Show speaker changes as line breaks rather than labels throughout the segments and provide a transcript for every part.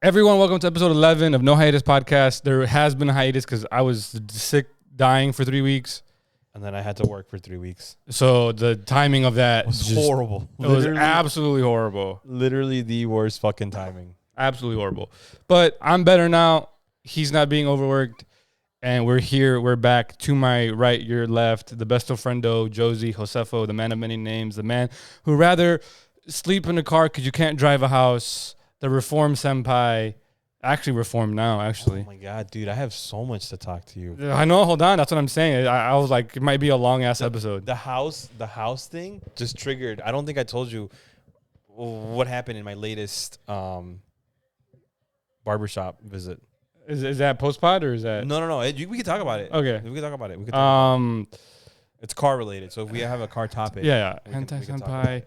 Everyone, welcome to episode 11 of No Hiatus Podcast. There has been a hiatus because I was sick, dying for 3 weeks.
And then I had to work for 3 weeks.
So the timing of that
was horrible.
It was absolutely horrible.
Literally the worst fucking timing.
Absolutely horrible. But I'm better now. He's not being overworked. And we're here. We're back. To my right, your left. The best of friendo, Josie, Josefo, the man of many names. The man who rather sleep in a car because you can't drive a house. The reform senpai. Actually reformed now, actually.
Oh, my God, dude. I have so much to talk to you.
I know. Hold on. That's what I'm saying. I was like, it might be a long-ass episode.
The house thing just triggered. I don't think I told you what happened in my latest barbershop visit.
Is that post-pod or is that?
No. We can talk about it.
Okay.
We can talk about it. It's car related. So if we have a car topic.
Yeah. Hentai senpai.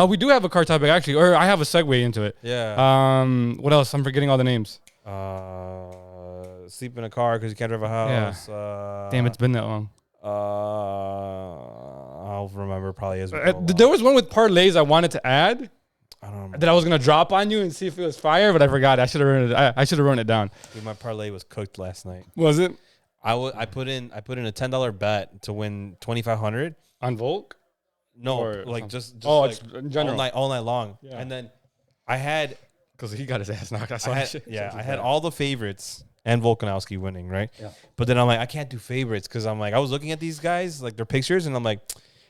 We do have a car topic actually, or I have a segue into it.
Yeah.
What else? I'm forgetting all the names.
Sleep in a car because you can't drive a house.
Yeah. Damn, it's been that long.
I'll remember probably as well.
There was one with parlays I wanted to add.
I don't know.
That I was gonna drop on you and see if it was fire, but I forgot. I should have written it. I should have written it down.
Dude, my parlay was cooked last night.
Was it?
I put in a $10 bet to win $2,500
on Volk.
No,
or
like just
like
it's
in general
all night long.
Yeah.
And then I had
because he got his ass knocked.
I had all the favorites and Volkanovski winning, right?
Yeah.
But then I'm like, I can't do favorites because I'm like, I was looking at these guys, like their pictures, and I'm like,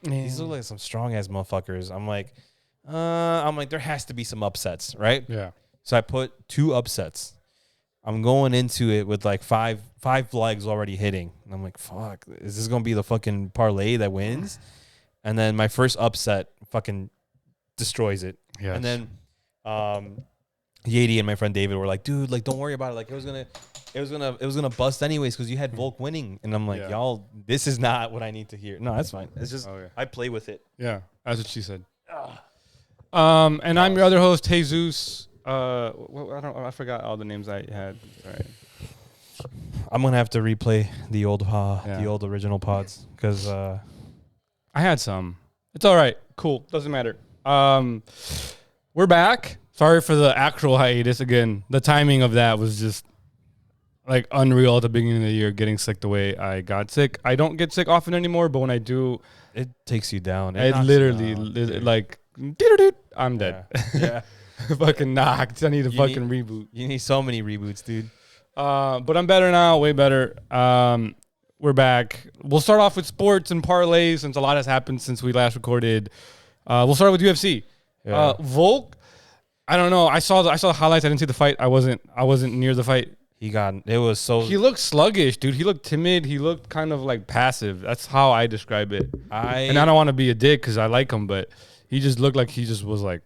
these look like some strong ass motherfuckers. I'm like, there has to be some upsets, right?
Yeah.
So I put 2 upsets. I'm going into it with like five legs already hitting. And I'm like, fuck, is this gonna be the fucking parlay that wins? And then my first upset fucking destroys it.
Yeah.
And then Yadi and my friend David were like, dude, like don't worry about it. Like it was gonna bust anyways because you had Volk winning. And I'm like, y'all, this is not what I need to hear. No, that's fine. It's just I play with it.
Yeah, that's what she said. And I'm your other host, Jesus. I forgot all the names I had. All right.
I'm gonna have to replay the old original pods because
I had some. It's all right. Cool. Doesn't matter. We're back. Sorry for the actual hiatus again. The timing of that was just like unreal at the beginning of the year, getting sick the way I got sick. I don't get sick often anymore, but when I do,
it takes you down.
It literally like I'm dead.
Yeah.
Fucking knocked. I need a reboot.
You need so many reboots, dude.
But I'm better now, way better. We're back. We'll start off with sports and parlays since a lot has happened since we last recorded. We'll start with UFC.
Yeah.
Volk, I don't know. I saw the highlights. I didn't see the fight. I wasn't near the fight.
He looked
sluggish, dude. He looked timid. He looked kind of like passive. That's how I describe it. And I don't want to be a dick because I like him, but he just looked like he just was like.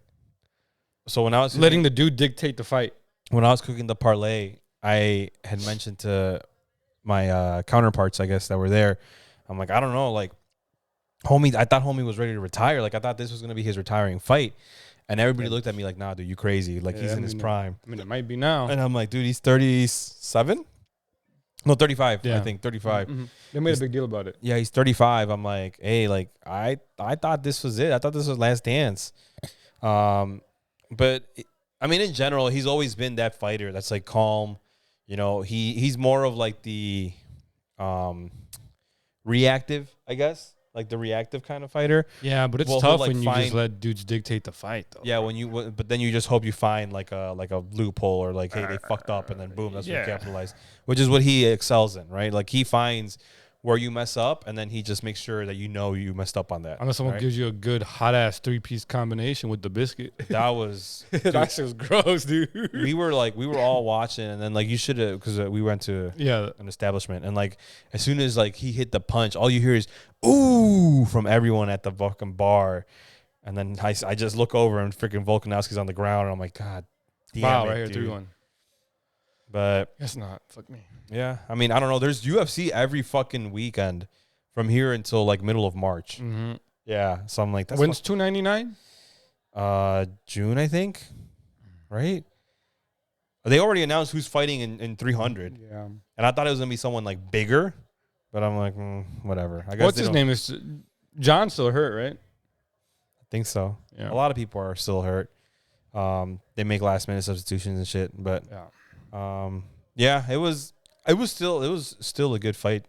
So when I was
letting the dude dictate the fight.
When I was cooking the parlay, I had mentioned to my counterparts, I guess, that were there. I'm like, I don't know, like, I thought homie was ready to retire. Like, I thought this was going to be his retiring fight. And everybody looked at me like, nah, dude, you crazy. Like, he's in his prime.
I mean, it might be now.
And I'm like, dude, he's 37? No, 35, I think, 35.
Mm-hmm. They made a big deal about it.
Yeah, he's 35. I'm like, hey, like, I thought this was it. I thought this was Last Dance. But, I mean, in general, he's always been that fighter that's, like, calm. You know, he's more of like the reactive, I guess, like the reactive kind of fighter.
Yeah, but it's tough when you just let dudes dictate the fight, though.
Yeah, but then you just hope you find like a loophole or like, hey, they fucked up, and then boom, that's what you capitalize, which is what he excels in, right? Like he finds where you mess up, and then he just makes sure that you messed up on that.
Unless someone gives you a good hot ass 3-piece combination with the biscuit.
That was
that shit was gross, dude.
We were all watching, and then like you should have, because we went to an establishment, and like as soon as like he hit the punch, all you hear is ooh from everyone at the fucking bar, and then I just look over and freaking Volkanovski's on the ground, and I'm like, God damn,
right here, 3-1.
But
guess not. Fuck me.
Yeah, I mean, I don't know. There's UFC every fucking weekend from here until like middle of March.
Mm-hmm.
Yeah, so I'm like, that's
when's $299?
June, I think. Right? They already announced who's fighting in 300.
Yeah,
and I thought it was gonna be someone like bigger, but I'm like, whatever. I guess
what's his name? Is John's still hurt, right?
I think so.
Yeah,
a lot of people are still hurt. They make last minute substitutions and shit. But it was still a good fight,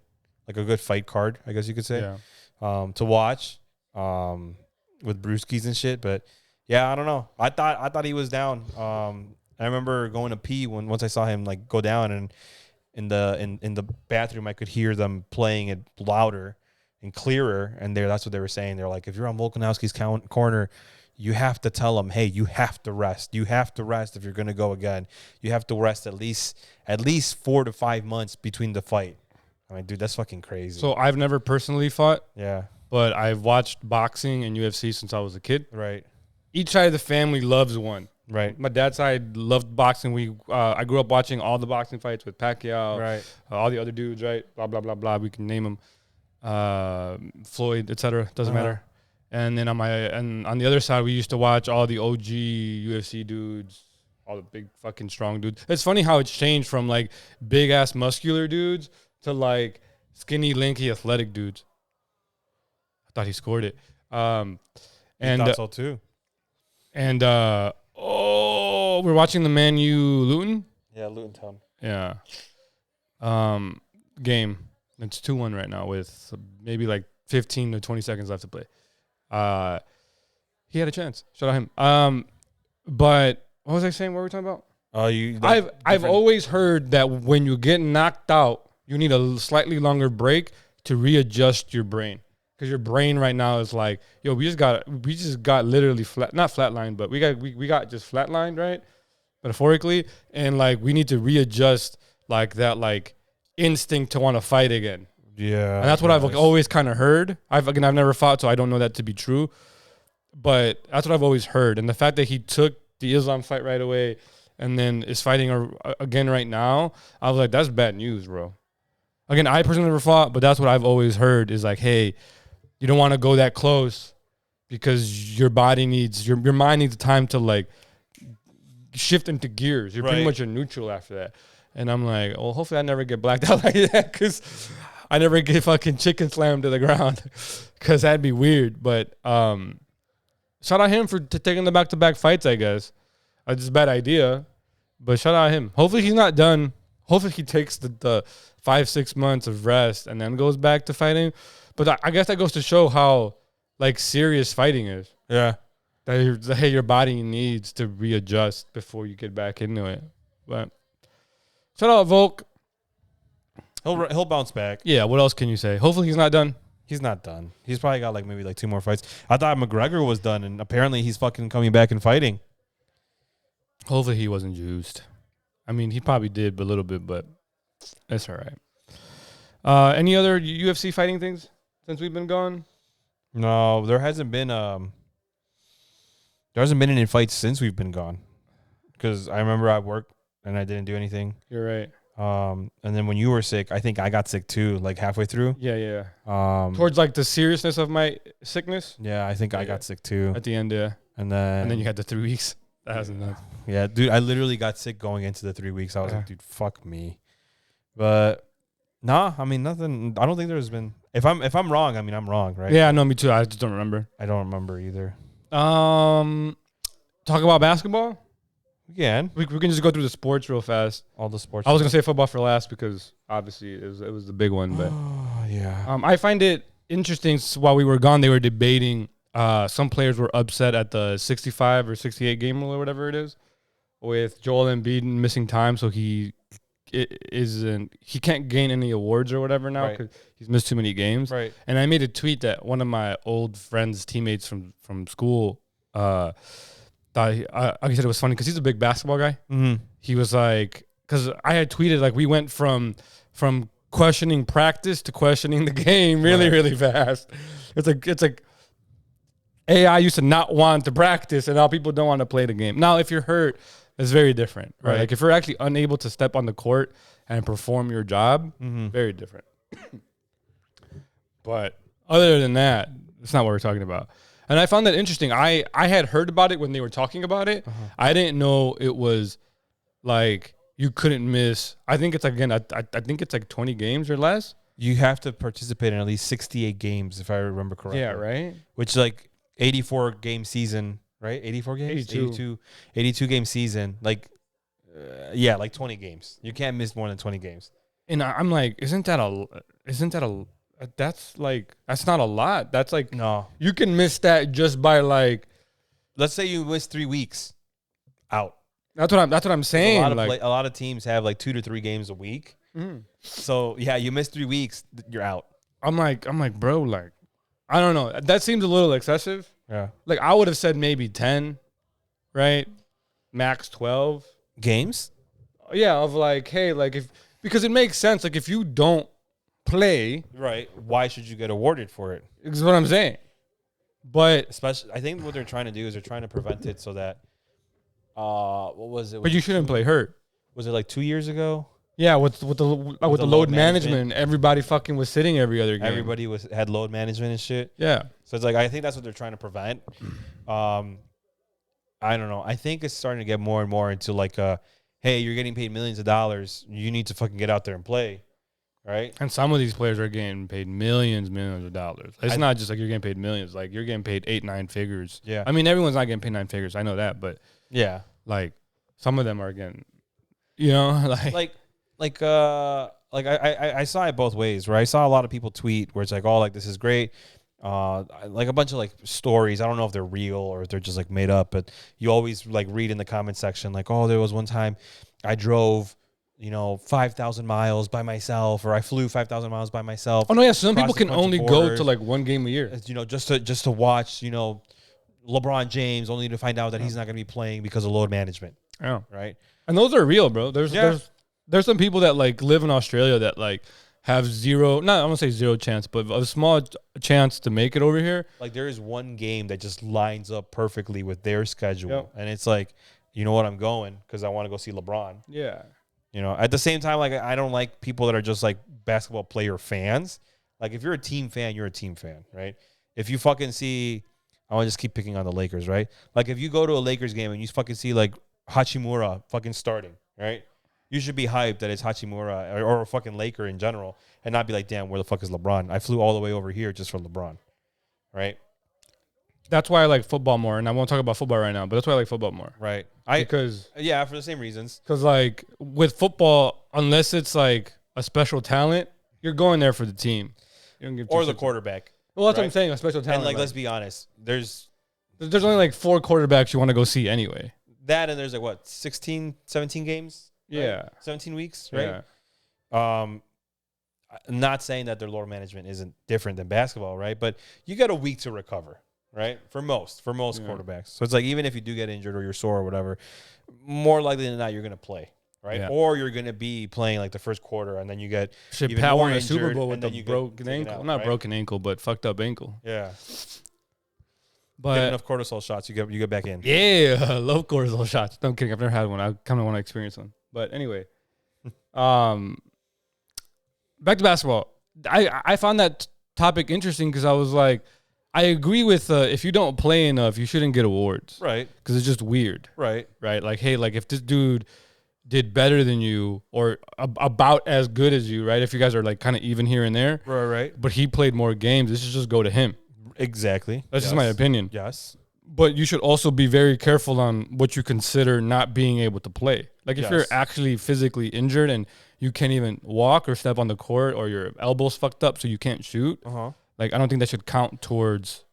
like a good fight card, I guess you could say.
Yeah.
To watch, with Brewskis and shit. But yeah, I don't know. I thought he was down. I remember going to pee once I saw him like go down, and in the bathroom I could hear them playing it louder and clearer, and that's what they were saying. They're like, if you're on Volkanovski's corner, you have to tell him, hey, you have to rest. You have to rest if you're gonna go again. You have to rest at least 4 to 5 months between the fight. I mean, dude, that's fucking crazy.
So I've never personally fought.
Yeah.
But I've watched boxing and UFC since I was a kid.
Right.
Each side of the family loves one.
Right.
My dad's side loved boxing. I grew up watching all the boxing fights with Pacquiao.
Right.
All the other dudes, right? Blah, blah, blah, blah. We can name them. Floyd, etc. Doesn't matter. And then on the other side, we used to watch all the OG UFC dudes, all the big fucking strong dudes. It's funny how it's changed from like big ass muscular dudes to like skinny, lanky, athletic dudes. I thought he scored it. And
thought so too.
And we're watching the Man U Luton.
Yeah, Luton Town.
Yeah. Game. It's 2-1 right now with maybe like 15 to 20 seconds left to play. He had a chance. Shout out him. But what was I saying? What were we talking about? I've always heard that when you get knocked out, you need a slightly longer break to readjust your brain. Because your brain right now is like, yo, we just got literally not flatlined, but we got just flatlined, right? Metaphorically. And like we need to readjust like that like instinct to want to fight again.
Yeah.
And that's what I've always kind of heard. I've never fought, so I don't know that to be true. But that's what I've always heard. And the fact that he took the Islam fight right away and then is fighting again right now, I was like, that's bad news, bro. Again, I personally never fought, but that's what I've always heard is like, hey, you don't want to go that close because your body needs, your mind needs time to like shift into gears. You're pretty much in neutral after that. And I'm like, well, hopefully I never get blacked out like that because I never get fucking chicken slammed to the ground because that'd be weird. But shout out him for taking the back-to-back fights, I guess. It's a bad idea, but shout out him. Hopefully he's not done. Hopefully he takes the 5-6 months of rest and then goes back to fighting. But I guess that goes to show how like serious fighting is.
Yeah.
That your body needs to readjust before you get back into it. But shout out Volk.
He'll bounce back.
Yeah, what else can you say? Hopefully he's not done.
He's not done. He's probably got like maybe like 2 more fights. I thought McGregor was done, and apparently he's fucking coming back and fighting.
Hopefully he wasn't juiced. I mean, he probably did a little bit, but that's all right. Any other UFC fighting things since we've been gone?
No, there hasn't been any fights since we've been gone. Because I remember I worked and I didn't do anything.
You're right.
And then when you were sick, I think I got sick too, like halfway through.
Yeah. Towards like the seriousness of my sickness.
Yeah, I think I got sick too.
At the end, yeah.
And then
you had the 3 weeks. That was enough.
Yeah, dude, I literally got sick going into the 3 weeks. I was like, dude, fuck me. But nah, I mean nothing. I don't think there's been. If I'm wrong, I mean I'm wrong, right?
Yeah, no, me too. I just don't remember.
I don't remember either.
Talk about basketball.
We can.
We can just go through the sports real fast.
All the sports.
I was gonna say football for last because obviously it was the big one, but
yeah.
I find it interesting. While we were gone, they were debating. Some players were upset at the 65 or 68 game rule or whatever it is, with Joel Embiid missing time, so he can't gain any awards or whatever now because he's missed too many games.
Right.
And I made a tweet that one of my old friends, teammates from school, thought he said it was funny because he's a big basketball guy.
Mm-hmm. He
was like, because I had tweeted like we went from questioning practice to questioning the game really fast. It's like AI used to not want to practice, and now people don't want to play the game. Now, if you're hurt, it's very different, right? Like if you're actually unable to step on the court and perform your job, very different. But other than that, it's not what we're talking about. And I found that interesting. I had heard about it when they were talking about it. I didn't know it was like you couldn't miss. I think it's again. I think it's like 20 games or less.
You have to participate in at least 68 games, if I remember correctly.
Yeah, right.
Which like 84 game season, right? 84 games,
82.
82 game season. Like, like 20 games. You can't miss more than 20 games.
And I'm like, that's not a lot. That's like,
no,
you can miss that just by like,
let's say you miss 3 weeks, out.
That's what I'm saying.
A lot of teams have like 2 to 3 games a week.
Mm-hmm.
So yeah, you miss 3 weeks, you're out.
I'm like, bro, like, I don't know. That seems a little excessive.
Yeah.
Like, I would have said maybe 10, right? Max 12
games.
Yeah, of like, hey, like because it makes sense. Like, if you don't play,
right, why should you get awarded for it?
Is what I'm saying. But
especially, I think what they're trying to do is they're trying to prevent it so that, what was it?
But you shouldn't play hurt.
Was it like 2 years ago?
Yeah, with the load management, everybody fucking was sitting every other game.
Everybody had load management and shit.
Yeah.
So it's like, I think that's what they're trying to prevent. I don't know. I think it's starting to get more and more into like, hey, you're getting paid millions of dollars. You need to fucking get out there and play, right?
And some of these players are getting paid millions of dollars. It's not just like you're getting paid millions. Like, you're getting paid 8-9 figures.
Yeah.
I mean, everyone's not getting paid 9 figures. I know that, but
yeah,
like some of them are getting,
I saw it both ways, where I saw a lot of people tweet where it's like, oh, like, this is great. Like a bunch of like stories. I don't know if they're real or if they're just like made up, but you always like read in the comment section, like, oh, there was one time I drove, 5,000 miles by myself, or I flew 5,000 miles by myself.
Oh no, yeah. Some people can only go to like one game a year.
Just to watch, LeBron James, only to find out that he's not going to be playing because of load management.
Yeah.
Right.
And those are real, bro. There's some people that like live in Australia that like have zero, not I don't want to say zero chance, but a small chance to make it over here.
Like, there is one game that just lines up perfectly with their schedule. And it's like, you know what, I'm going because I want to go see LeBron.
Yeah.
At the same time, like, I don't like people that are just like basketball player fans. Like, if you're a team fan, you're a team fan, right? If you fucking see, I want to just keep picking on the Lakers, right? Like, if you go to a Lakers game and you fucking see like Hachimura fucking starting, right? You should be hyped that it's Hachimura or a fucking Laker in general, and not be like, damn, where the fuck is LeBron? I flew all the way over here just for LeBron, right?
That's why I like football more, and I won't talk about football right now, but that's why I like football more.
Right.
Because
for the same reasons.
Because like with football, unless it's like a special talent, you're going there for the team. You don't give
or the quarterback.
Well, that's what I'm saying, a special talent.
And like, let's be honest, there's
only like 4 quarterbacks you want to go see anyway.
That, and there's like what, 16, 17 games?
Yeah.
Right? 17 weeks, right? Yeah. I'm not saying that their load management isn't different than basketball, right? But you got a week to recover, right? For most quarterbacks. So it's like, even if you do get injured or you're sore or whatever, more likely than not, you're going to play, right? Yeah. Or you're going to be playing like the first quarter, and then you get
Pat won the Super Bowl with a broken ankle. Out, not broken ankle, but fucked up ankle.
Yeah.
But
get enough cortisol shots, you get back in.
Yeah, love cortisol shots. No, I'm kidding. I've never had one. I kind of want to experience one. But anyway, back to basketball. I found that topic interesting because I was like, I agree with if you don't play enough, you shouldn't get awards.
Right.
Because it's just weird.
Right.
Right. Like, hey, like if this dude did better than you or about as good as you, right? If you guys are like kind of even here and there.
Right.
But he played more games, this should just go to him.
Exactly.
That's just my opinion.
Yes.
But you should also be very careful on what you consider not being able to play. Like if you're actually physically injured and you can't even walk or step on the court, or your elbow's fucked up so you can't shoot, like I don't think that should count towards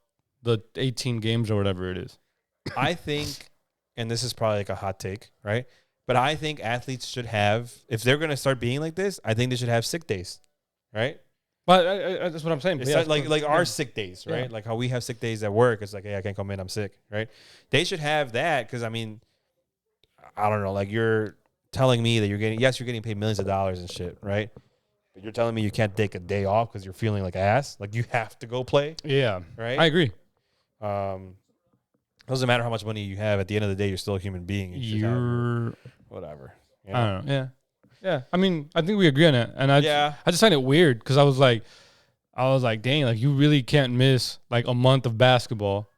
the 18 games or whatever it is.
I think, and this is probably like a hot take, right? But I think athletes should have, if they're going to start being like this, I think they should have sick days, right?
But that's what I'm saying.
It's like our sick days, right? Yeah. Like how we have sick days at work. It's like, hey, I can't come in, I'm sick, right? They should have that because, I mean, I don't know. Like, you're telling me that you're getting paid millions of dollars and shit, right? But you're telling me you can't take a day off because you're feeling like ass. Like, you have to go play.
Yeah.
Right?
I agree.
Doesn't matter how much money you have. At the end of the day, you're still a human being.
You're
whatever.
You know? I don't know. Yeah. Yeah, I mean, I think we agree on it, and I just find it weird because I was like, dang, like you really can't miss like a month of basketball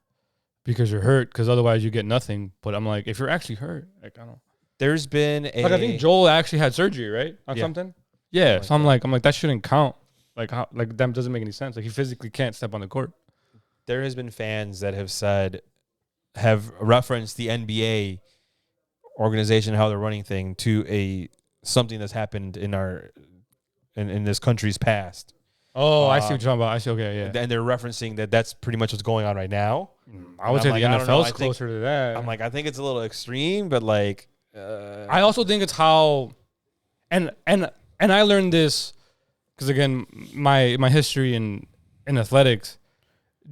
because you're hurt, because otherwise you get nothing. But I'm like, if you're actually hurt, like I don't know.
There's been
I think Joel actually had surgery, right, on something. Yeah, like so I'm like that shouldn't count. Like how that doesn't make any sense. Like he physically can't step on the court.
There has been fans that have said have referenced the NBA organization, how they're running thing, to something that's happened in this country's past.
Oh, I see what you're talking about. I see. Okay, yeah.
And they're referencing that's pretty much what's going on right now.
I would say the NFL's closer to that.
I'm like, I think it's a little extreme, but like,
I also think it's how, and I learned this because again, my history in athletics,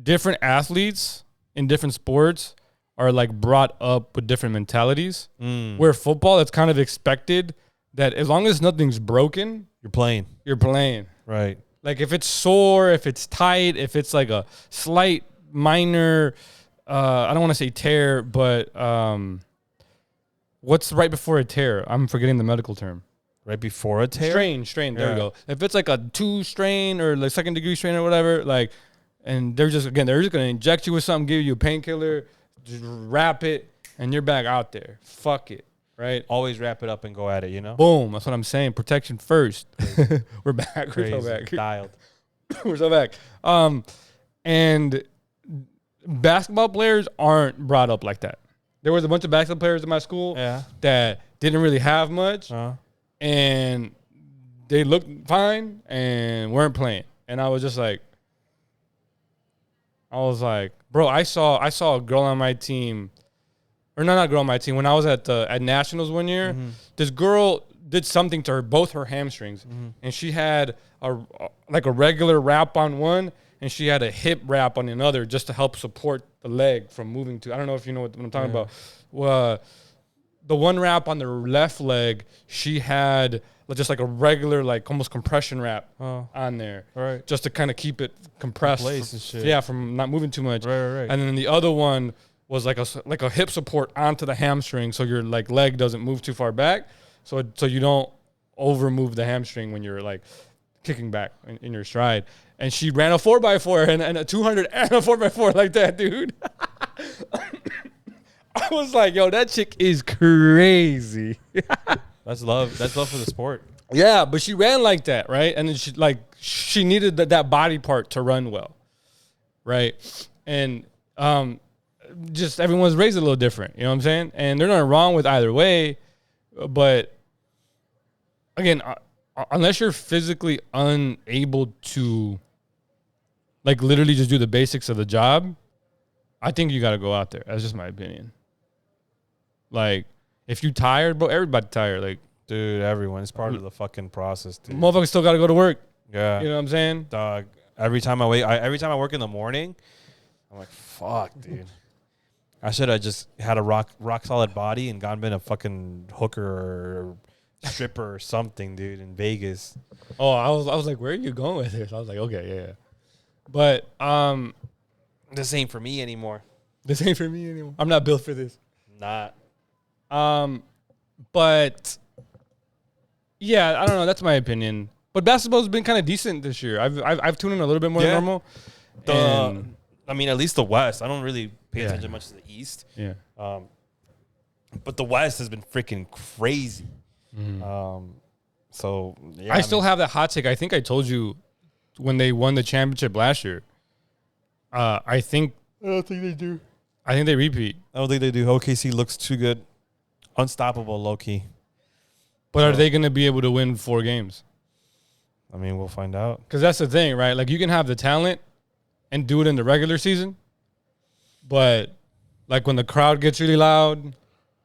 different athletes in different sports are like brought up with different mentalities. Where football, it's kind of expected that as long as nothing's broken,
you're playing.
Right. Like if it's sore, if it's tight, if it's like a slight minor, I don't want to say tear, but what's right before a tear? I'm forgetting the medical term.
Right before a tear?
Strain. There we go. If it's like a 2 strain or like 2nd degree strain or whatever, like, and they're just going to inject you with something, give you a painkiller, just wrap it, and you're back out there. Fuck it. Right?
Always wrap it up and go at it,
Boom. That's what I'm saying. Protection first. We're back.
Crazy.
We're so back.
Dialed.
We're so back. And basketball players aren't brought up like that. There was a bunch of basketball players in my school that didn't really have much, and they looked fine and weren't playing. And I was just like, bro, I saw a girl on my team. Or not a girl on my team. When I was at Nationals one year, this girl did something to both her hamstrings, and she had a regular wrap on one, and she had a hip wrap on another just to help support the leg from moving to. I don't know if you know what I'm talking about. Well, the one wrap on the left leg, she had just like a regular, like almost compression wrap on there,
right,
just to kind of keep it compressed,
and shit.
From not moving too much.
Right.
And then the other one was like a hip support onto the hamstring, so your like leg doesn't move too far back, so you don't over move the hamstring when you're like kicking back in your stride. And she ran a 4x4 and a 200 and a 4x4 like that, dude. I was like, yo, that chick is crazy.
That's love. That's love for the sport.
Yeah, but she ran like that, right? And then she needed that body part to run well, right? And just everyone's raised a little different, you know what I'm saying? And they're not wrong with either way, but again, unless you're physically unable to like literally just do the basics of the job, I think you got to go out there. That's just my opinion. Like, if you tired, bro, everybody tired. Like,
dude, everyone. It's part of the fucking process, dude.
Motherfuckers still got to go to work.
Yeah.
You know what I'm saying?
Dog, every time I work in the morning, I'm like, fuck, dude. I should have just had a rock solid body and been a fucking hooker or stripper or something, dude, in Vegas.
Oh, I was like, where are you going with this? I was like, okay, yeah. But
this ain't for me anymore.
I'm not built for this.
Not.
But yeah, I don't know. That's my opinion. But basketball's been kind of decent this year. I've tuned in a little bit more than normal.
I mean, at least the West. I don't really pay attention much to the East.
Yeah.
But the West has been freaking crazy. So yeah,
I still have that hot take. I think I told you when they won the championship last year. I don't think they do. I think they repeat.
I don't think they do. OKC looks too good. Unstoppable, low key.
But are they going to be able to win 4 games?
I mean, we'll find out.
Because that's the thing, right? Like, you can have the talent and do it in the regular season. But, like, when the crowd gets really loud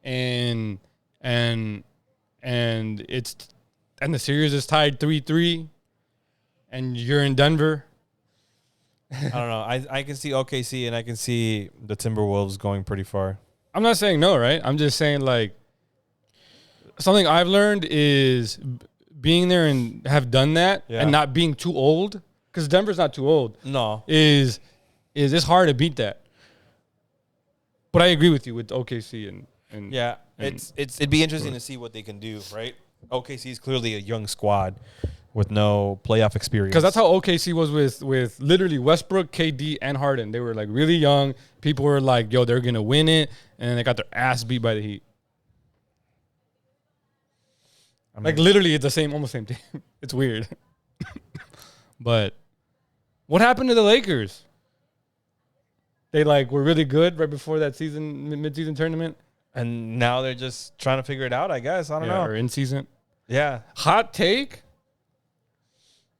and the series is tied 3-3 and you're in Denver.
I don't know. I can see OKC and I can see the Timberwolves going pretty far.
I'm not saying no, right? I'm just saying, like, something I've learned is being there and have done that and not being too old, because Denver's not too old.
No.
Is it's hard to beat that. But I agree with you with OKC and
yeah, it'd be interesting to see what they can do, right? OKC is clearly a young squad with no playoff experience.
Because that's how OKC was with literally Westbrook, KD, and Harden. They were like really young. People were like, yo, they're going to win it. And then they got their ass beat by the Heat. I mean, like literally it's the same, almost same team. It's weird. But what happened to the Lakers? They were really good right before that mid-season tournament.
And now they're just trying to figure it out, I guess. I don't know.
Or in season.
Yeah.
Hot take.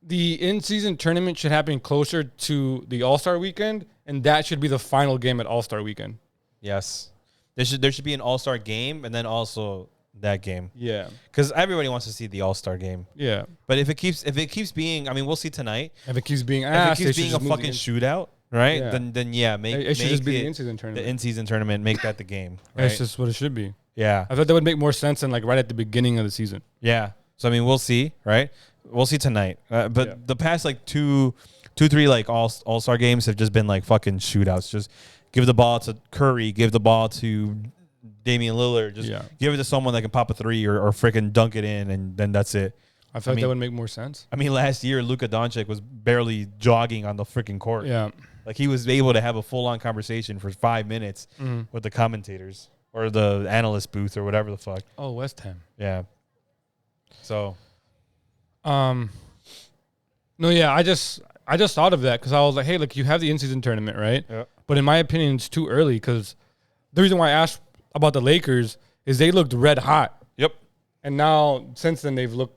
The in-season tournament should happen closer to the All-Star weekend, and that should be the final game at All-Star weekend.
Yes. There should be an All-Star game and then also that game.
Yeah.
Because everybody wants to see the All-Star game.
Yeah.
But if it keeps being, I mean, we'll see tonight.
If it keeps being
a fucking shootout, right? Yeah. Then
it should just be the in-season tournament.
The in-season tournament, make that the game. Right?
That's just what it should be.
Yeah.
I thought that would make more sense than right at the beginning of the season.
Yeah. So I mean, we'll see, right? We'll see tonight. But the past two, three All-Star games have just been fucking shootouts. Just give the ball to Curry, give the ball to Damian Lillard. Just give it to someone that can pop a three or freaking dunk it in, and then that's it.
I feel that would make more sense.
I mean, last year Luka Doncic was barely jogging on the freaking court.
Yeah,
he was able to have a full-on conversation for 5 minutes with the commentators or the analyst booth or whatever the fuck.
Oh, West Ham.
Yeah. So,
no, yeah, I just thought of that because I was like, hey, look, you have the in-season tournament, right?
Yeah.
But in my opinion, it's too early because the reason why I asked about the Lakers is they looked red hot.
Yep.
And now since then they looked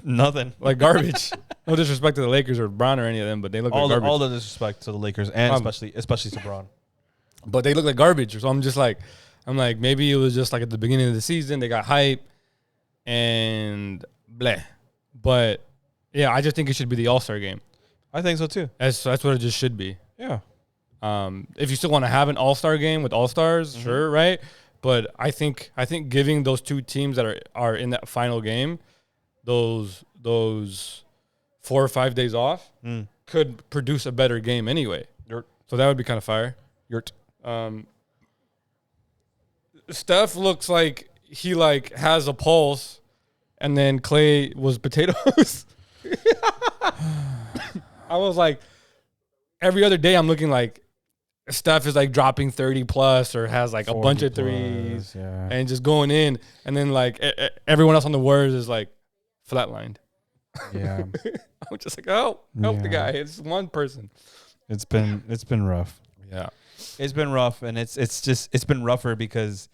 nothing
like garbage. No disrespect to the Lakers or LeBron or any of them, but they look like garbage.
All the disrespect to the Lakers and especially to LeBron.
But they look like garbage. So I'm like, maybe it was just at the beginning of the season they got hype and bleh. But yeah, I just think it should be the All-Star game.
I think so too.
That's what it just should be.
Yeah.
If you still want to have an All-Star game with All-Stars, sure, right? But I think giving those two teams that are in that final game those 4 or 5 days off could produce a better game anyway. So that would be kind of fire. Steph looks like he has a pulse, and then Clay was potatoes. I was like, every other day I'm looking like Steph is dropping 30 plus or has a bunch of threes and just going in, and then everyone else on the Warriors is flatlined.
Yeah.
I'm just help the guy. It's one person.
It's been rough.
Yeah.
It's been rough, and it's been rougher because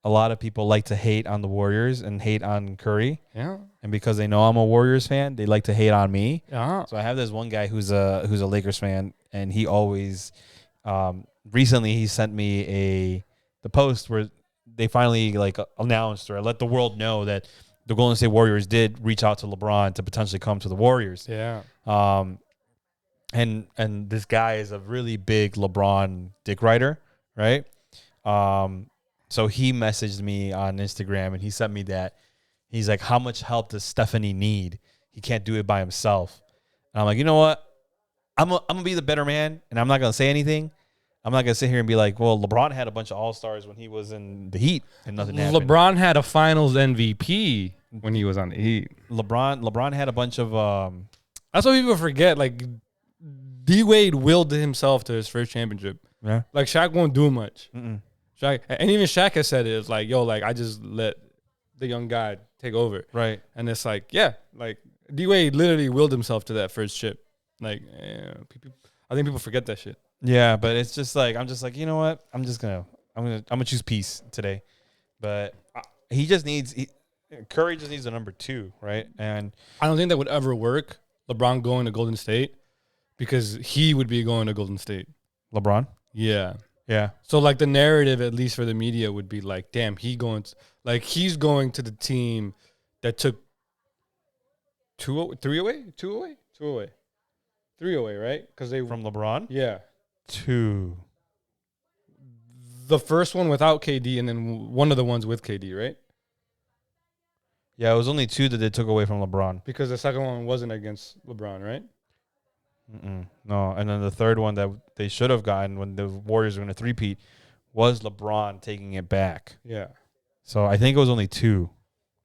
a lot of people like to hate on the Warriors and hate on Curry.
Yeah.
And because they know I'm a Warriors fan, they like to hate on me.
Yeah.
So I have this one guy who's a Lakers fan, and he always recently he sent me the post where they finally announced or let the world know that the Golden State Warriors did reach out to LeBron to potentially come to the Warriors.
Yeah.
And this guy is a really big LeBron dick rider, right? So he messaged me on Instagram and he sent me that. He's like, how much help does Stephanie need? He can't do it by himself. And I'm like, you know what? I'm gonna be the better man, and I'm not gonna say anything. I'm not gonna sit here and be like, well, LeBron had a bunch of All-Stars when he was in the Heat and nothing happened.
LeBron had a Finals MVP when he was on the Heat.
LeBron had a bunch of
that's what people forget. D Wade willed himself to his first championship.
Yeah.
Shaq won't do much.
Mm-mm.
Shaq, and even Shaq has said it. It's I just let the young guy take over.
Right.
And it's D Wade literally willed himself to that first chip. I think people forget that shit.
Yeah, but it's just I'm just you know what? I'm gonna choose peace today. But Curry just needs a number 2, right? And
I don't think that would ever work. LeBron going to Golden State, because he would be going to Golden State.
LeBron?
Yeah.
Yeah.
So the narrative, at least for the media, would be damn, he's going to the team that took 3 away, right? Because they
from LeBron?
Yeah.
2.
The first one without KD, and then one of the ones with KD, right?
Yeah, it was only 2 that they took away from LeBron.
Because the second one wasn't against LeBron, right?
No, and then the third one that they should have gotten when the Warriors were going to three-peat was LeBron taking it back.
Yeah.
So I think it was only 2.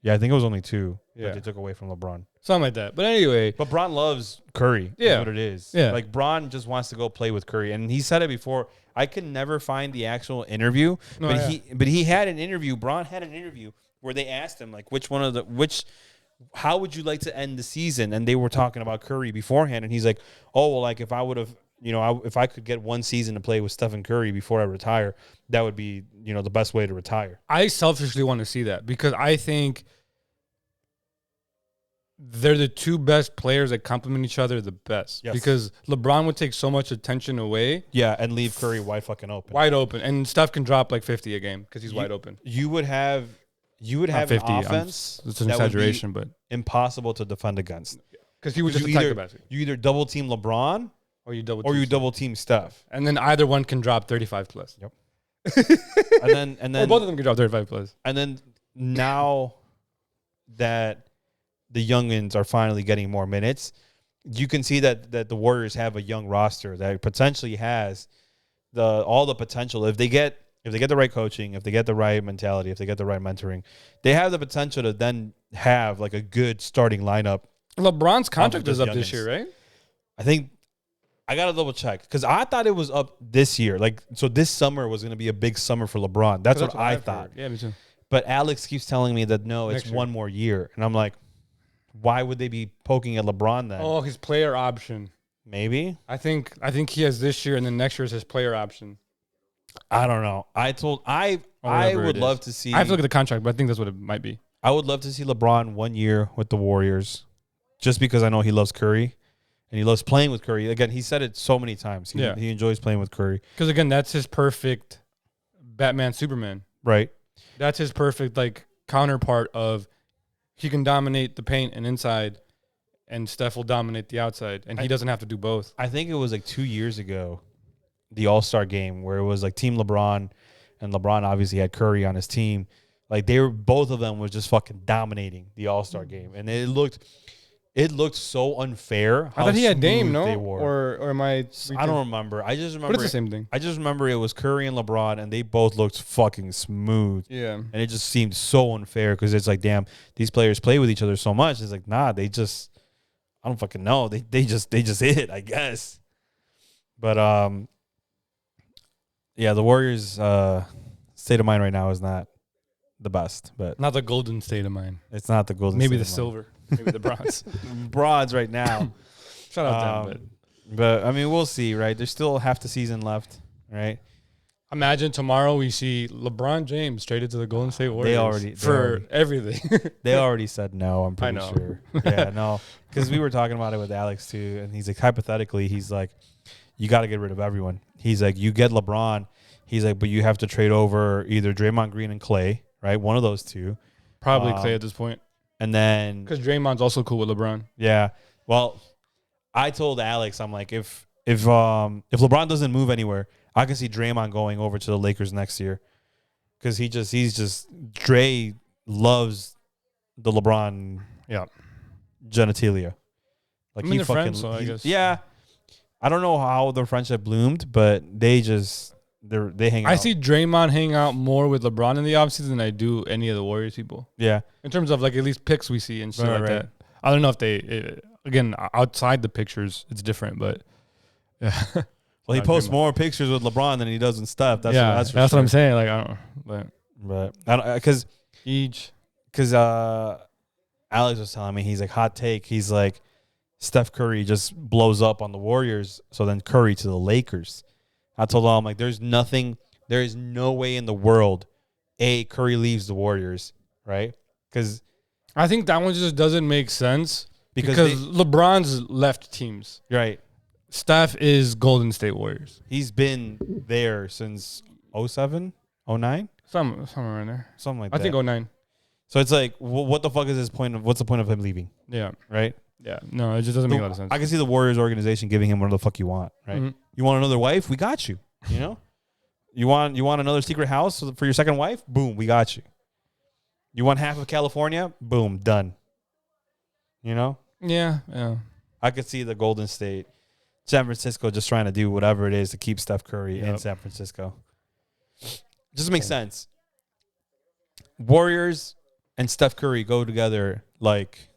Yeah, I think it was only 2
that
they took away from LeBron.
Something like that. But anyway.
But Bron loves Curry.
Yeah.
That's what it is.
Yeah.
Bron just wants to go play with Curry. And he said it before. I can never find the actual interview. But he had an interview. Bron had an interview where they asked him, how would you like to end the season? And they were talking about Curry beforehand. And he's like, oh, well, if I would have if I could get one season to play with Stephen Curry before I retire, that would be, the best way to retire.
I selfishly want to see that because I think they're the two best players that complement each other the best.
Yes.
Because LeBron would take so much attention away.
Yeah, and leave Curry wide open.
Wide open. And Steph can drop like 50 a game because he's wide open.
You would have
Not 50,
an offense.
It's an exaggeration, but
impossible to defend against.
Because he would just attack the basket.
You either double team LeBron
or you double team
Steph.
And then either one can drop 35 plus.
Yep. and then
or both of them can drop 35 plus.
And then now that the youngins are finally getting more minutes, you can see that the Warriors have a young roster that potentially has all the potential. If they get the right coaching, if they get the right mentality, if they get the right mentoring, they have the potential to then have like a good starting lineup.
LeBron's contract is up this year, right?
I think I got to double check because I thought it was up this year. So this summer was going to be a big summer for LeBron. That's what I thought.
Yeah, me too.
But Alex keeps telling me that no, it's one more year. And I'm like, why would they be poking at LeBron then?
Oh, his player option.
Maybe.
I think he has this year and then next year is his player option.
I don't know. I would love to see.
I have to look at the contract, but I think that's what it might be.
I would love to see LeBron 1 year with the Warriors just because I know he loves Curry and he loves playing with Curry. Again, he said it so many times. He enjoys playing with Curry.
Because, again, that's his perfect Batman Superman.
Right.
That's his perfect, counterpart of he can dominate the paint and inside, and Steph will dominate the outside, and he doesn't have to do both.
I think it was 2 years ago, the All-Star game, where it was Team LeBron, and LeBron obviously had Curry on his team. Both of them was just fucking dominating the All-Star game, and it looked so unfair.
I thought he had Dame, no?
They were.
Or am I?
I don't remember. I just remember.
But it's the same thing.
I just remember it was Curry and LeBron, and they both looked fucking smooth.
Yeah.
And it just seemed so unfair because it's damn, these players play with each other so much. It's nah, they just, I don't fucking know. They just hit, I guess. But yeah, the Warriors' state of mind right now is not the best, but
not the golden state of mind.
It's not the golden.
Maybe
state
the silver. Maybe the bronze.
Bronze right now.
Shout out to them.
But I mean, we'll see, right? There's still half the season left, right?
Imagine tomorrow we see LeBron James traded to the Golden State Warriors everything.
They already said no, I'm pretty sure. Yeah, no. Because we were talking about it with Alex too, and he's hypothetically, he's you got to get rid of everyone. He's you get LeBron. He's but you have to trade over either Draymond Green and Clay, right? One of those two.
Probably Clay at this point.
And then
because Draymond's also cool with LeBron.
Yeah. Well, I told Alex, I'm if LeBron doesn't move anywhere, I can see Draymond going over to the Lakers next year. Because Dre loves the LeBron genitalia.
They're friends, so I guess.
Yeah. I don't know how their friendship bloomed, but they hang out. I
see Draymond hang out more with LeBron in the offseason than I do any of the Warriors people.
Yeah.
In terms of at least picks we see and shit that. I don't know if they, again, outside the pictures, it's different, but yeah.
Well, he posts more pictures with LeBron than he does in Steph.
That's what I'm saying. I don't know.
But because Alex was telling me, he's hot take. He's Steph Curry just blows up on the Warriors, so then Curry to the Lakers. I told him, there is no way in the world, Curry leaves the Warriors, right? Because
I think that one just doesn't make sense because LeBron's left teams.
Right.
Steph is Golden State Warriors.
He's been there since 07, 09?
Somewhere in there.
Something like that.
I think 09.
So it's what the fuck is his point what's the point of him leaving?
Yeah.
Right?
Yeah. No, it just doesn't make a lot of sense.
I can see the Warriors organization giving him whatever the fuck you want, right? Mm-hmm. You want another wife? We got you. You know? You want another secret house for your second wife? Boom, we got you. You want half of California? Boom, done. You know?
Yeah.
I could see the Golden State, San Francisco just trying to do whatever it is to keep Steph Curry in San Francisco. Just makes sense. Warriors and Steph Curry go together like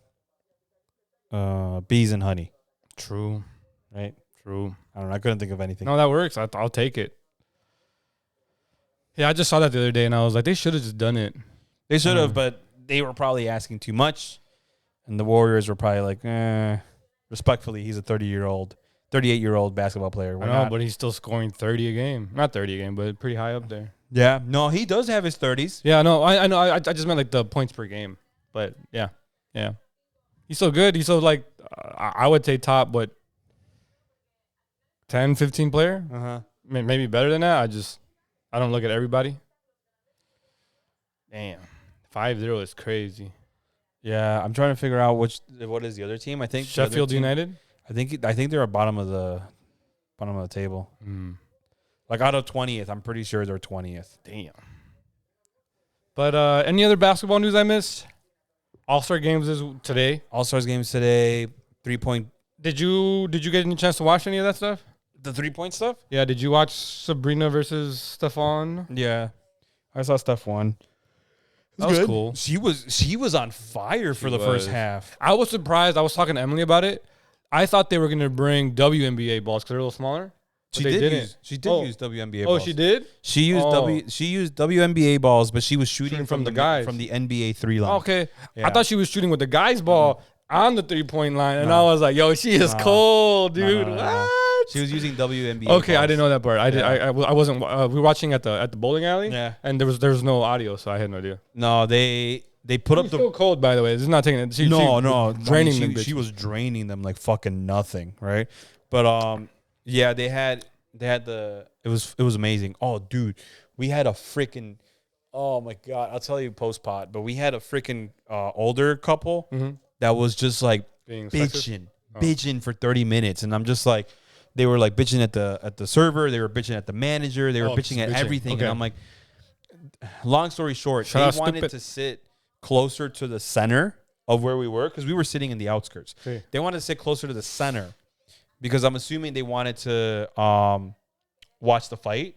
bees and honey.
True.
Right?
True.
I don't know. I couldn't think of anything.
No, that works. I'll take it. Yeah, I just saw that the other day, and I was like, they should have just done it.
They should have, but they were probably asking too much, and the Warriors were probably like, respectfully, he's a 30-year-old. 38-year-old basketball player.
I know, but he's still scoring 30 a game. Not 30 a game, but pretty high up there.
Yeah. No, he does have his 30s.
Yeah, no, I know. I just meant like the points per game. But yeah. He's so good. He's so like, I would say top, 10, 15 player?
Uh-huh.
Maybe better than that. I don't look at everybody. Damn. 5-0 is crazy.
Yeah, I'm trying to figure out what is the other team. I think
Sheffield United?
I think they're at bottom of the table. Like out of 20th, I'm pretty sure they're 20th.
Damn. But any other basketball news I missed? All-Star games is today.
All-Stars games today. 3-point.
Did you get any chance to watch any of that stuff?
The 3-point stuff?
Yeah, did you watch Sabrina versus Stefan?
Yeah. I saw Stefan.
That was cool.
She was on fire for the first half.
I was surprised. I was talking to Emily about it. I thought they were going to bring WNBA balls because they're a little smaller.
She did use WNBA balls.
Oh, she did?
She used WNBA balls, but she was shooting from the
guys
from the NBA 3 line.
Okay. Yeah. I thought she was shooting with the guys' ball on the 3-point line, and I was like, "Yo, she is cold, dude." What?
She was using WNBA.
Okay,
balls.
I didn't know that part. I wasn't. We were watching at the bowling alley.
Yeah,
and there was no audio, so I had no idea.
No, they put up the
still cold, by the way. This is not taking it. She
draining them. She was draining them like fucking nothing, right? But yeah, they had the. It was amazing. Oh, dude, we had a freaking. Oh my god, I'll tell you post pod, but we had a freaking older couple that was just like bitching for 30 minutes, and I'm just like. They were like bitching at the server. They were bitching at the manager. They were bitching at everything. Okay. And I'm like, long story short, they wanted to sit closer to the center of where we were because we were sitting in the outskirts. Okay. They wanted to sit closer to the center because I'm assuming they wanted to watch the fight.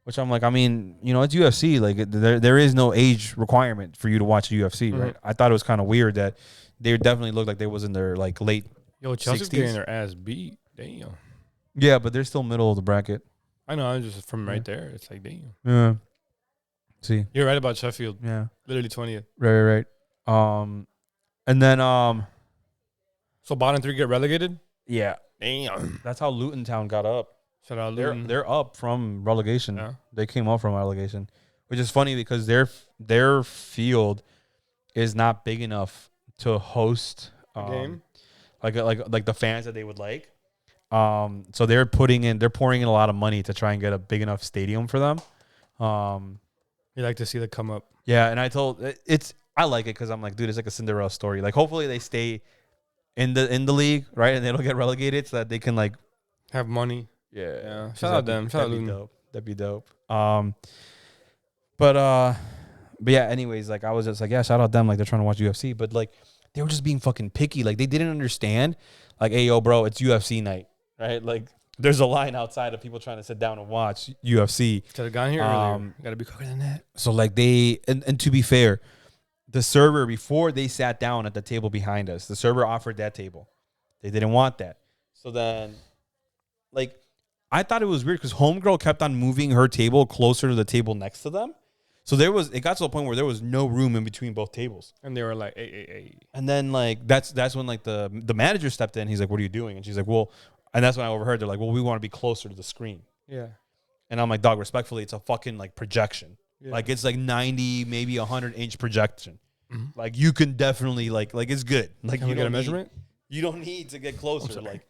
Which I'm like, I mean, it's UFC. Like there is no age requirement for you to watch UFC, right? I thought it was kind of weird that they definitely looked like they was in their like late.
Yo, Chelsea's 60s. Getting their ass beat. Damn.
Yeah, but they're still middle of the bracket.
I know. I'm just from right there. It's like, damn.
Yeah. See.
You're right about Sheffield.
Yeah.
Literally 20th.
Right. And then
so bottom 3 get relegated?
Yeah.
Damn.
That's how Luton Town got up.
Shout out Luton.
They're up from relegation.
Yeah.
They came up from relegation, which is funny because their field is not big enough to host
a game.
Like the fans that they would like. So they're pouring in a lot of money to try and get a big enough stadium for them.
You like to see that come up.
Yeah, and I like it because I'm like, dude, it's like a Cinderella story. Like, hopefully they stay in the league, right, and they don't get relegated so that they can like
have money.
Yeah.
Shout out them. Shout out
Luton. That'd be dope. But yeah. Anyways, like I was just like, yeah, shout out them. Like they're trying to watch UFC, but like they were just being fucking picky. Like they didn't understand. Like, hey, yo, bro, it's UFC night. Right, like there's a line outside of people trying to sit down and watch UFC.
Should have gone here earlier. Got to be quicker than that.
So like and to be fair, the server before they sat down at the table behind us, the server offered that table. They didn't want that. So then, like, I thought it was weird because homegirl kept on moving her table closer to the table next to them. So it got to a point where there was no room in between both tables.
And they were like, hey.
And then like that's when like the manager stepped in. He's like, what are you doing? And she's like, well. And that's when I overheard. They're like, well, we want to be closer to the screen.
Yeah.
And I'm like, dog, respectfully, it's a fucking like projection. Yeah. Like it's like 90, maybe 100-inch projection. Mm-hmm. Like you can definitely like it's good. Like
can we get a measurement?
You don't need to get closer. Like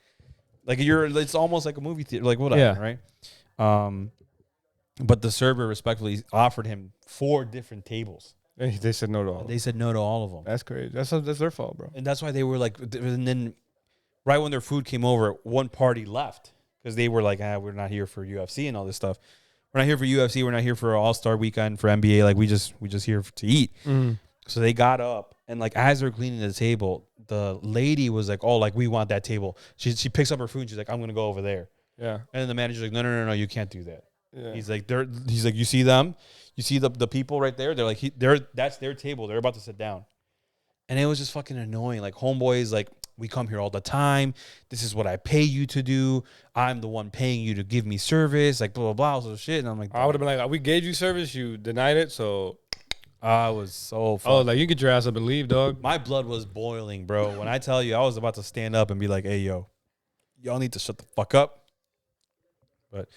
it's almost like a movie theater. Like whatever, right? But the server respectfully offered him 4 different tables.
They said no to all.
They said no to all of them.
That's crazy. That's their fault, bro.
And that's why they were like, and then. Right when their food came over, one party left because they were like, we're not here for UFC and all this stuff. We're not here for UFC. We're not here for All-Star Weekend for NBA. Like we just here to eat. Mm-hmm. So they got up and like as they're cleaning the table, the lady was like, oh, like we want that table. She picks up her food and she's like, I'm gonna go over there.
Yeah.
And then the manager's like, no, you can't do that. Yeah. He's like, you see them? You see the people right there? They're like, that's their table. They're about to sit down. And it was just fucking annoying. Like homeboys, like. We come here all the time. This is what I pay you to do. I'm the one paying you to give me service. Like, blah, blah, blah, so shit. And I'm like,
I would have been like, we gave you service. You denied it. So
I was so fucked.
Oh, like, you get your ass up and leave, dog.
My blood was boiling, bro. When I tell you, I was about to stand up and be like, hey, yo, y'all need to shut the fuck up. But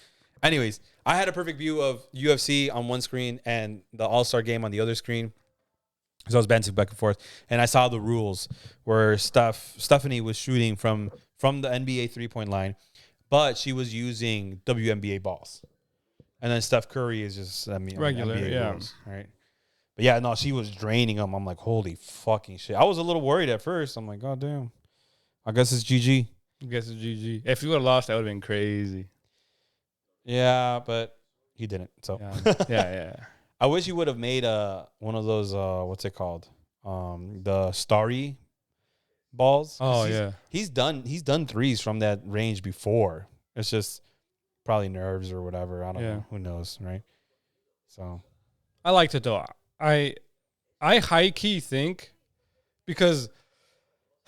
anyways, I had a perfect view of UFC on one screen and the All-Star game on the other screen. So I was bouncing back and forth, and I saw the rules where Stephanie was shooting from the NBA 3-point line, but she was using WNBA balls. And then Steph Curry is just,
regular,
NBA rules, right? But yeah, no, she was draining them. I'm like, holy fucking shit. I was a little worried at first. I'm like, God damn. I guess it's GG.
I guess it's GG. If you would have lost, that would have been crazy.
Yeah, but he didn't. So
yeah.
I wish he would have made one of those what's it called? The starry balls.
Oh,
He's done threes from that range before. It's just probably nerves or whatever. I don't know. Who knows, right? So
I liked it though. I high key think, because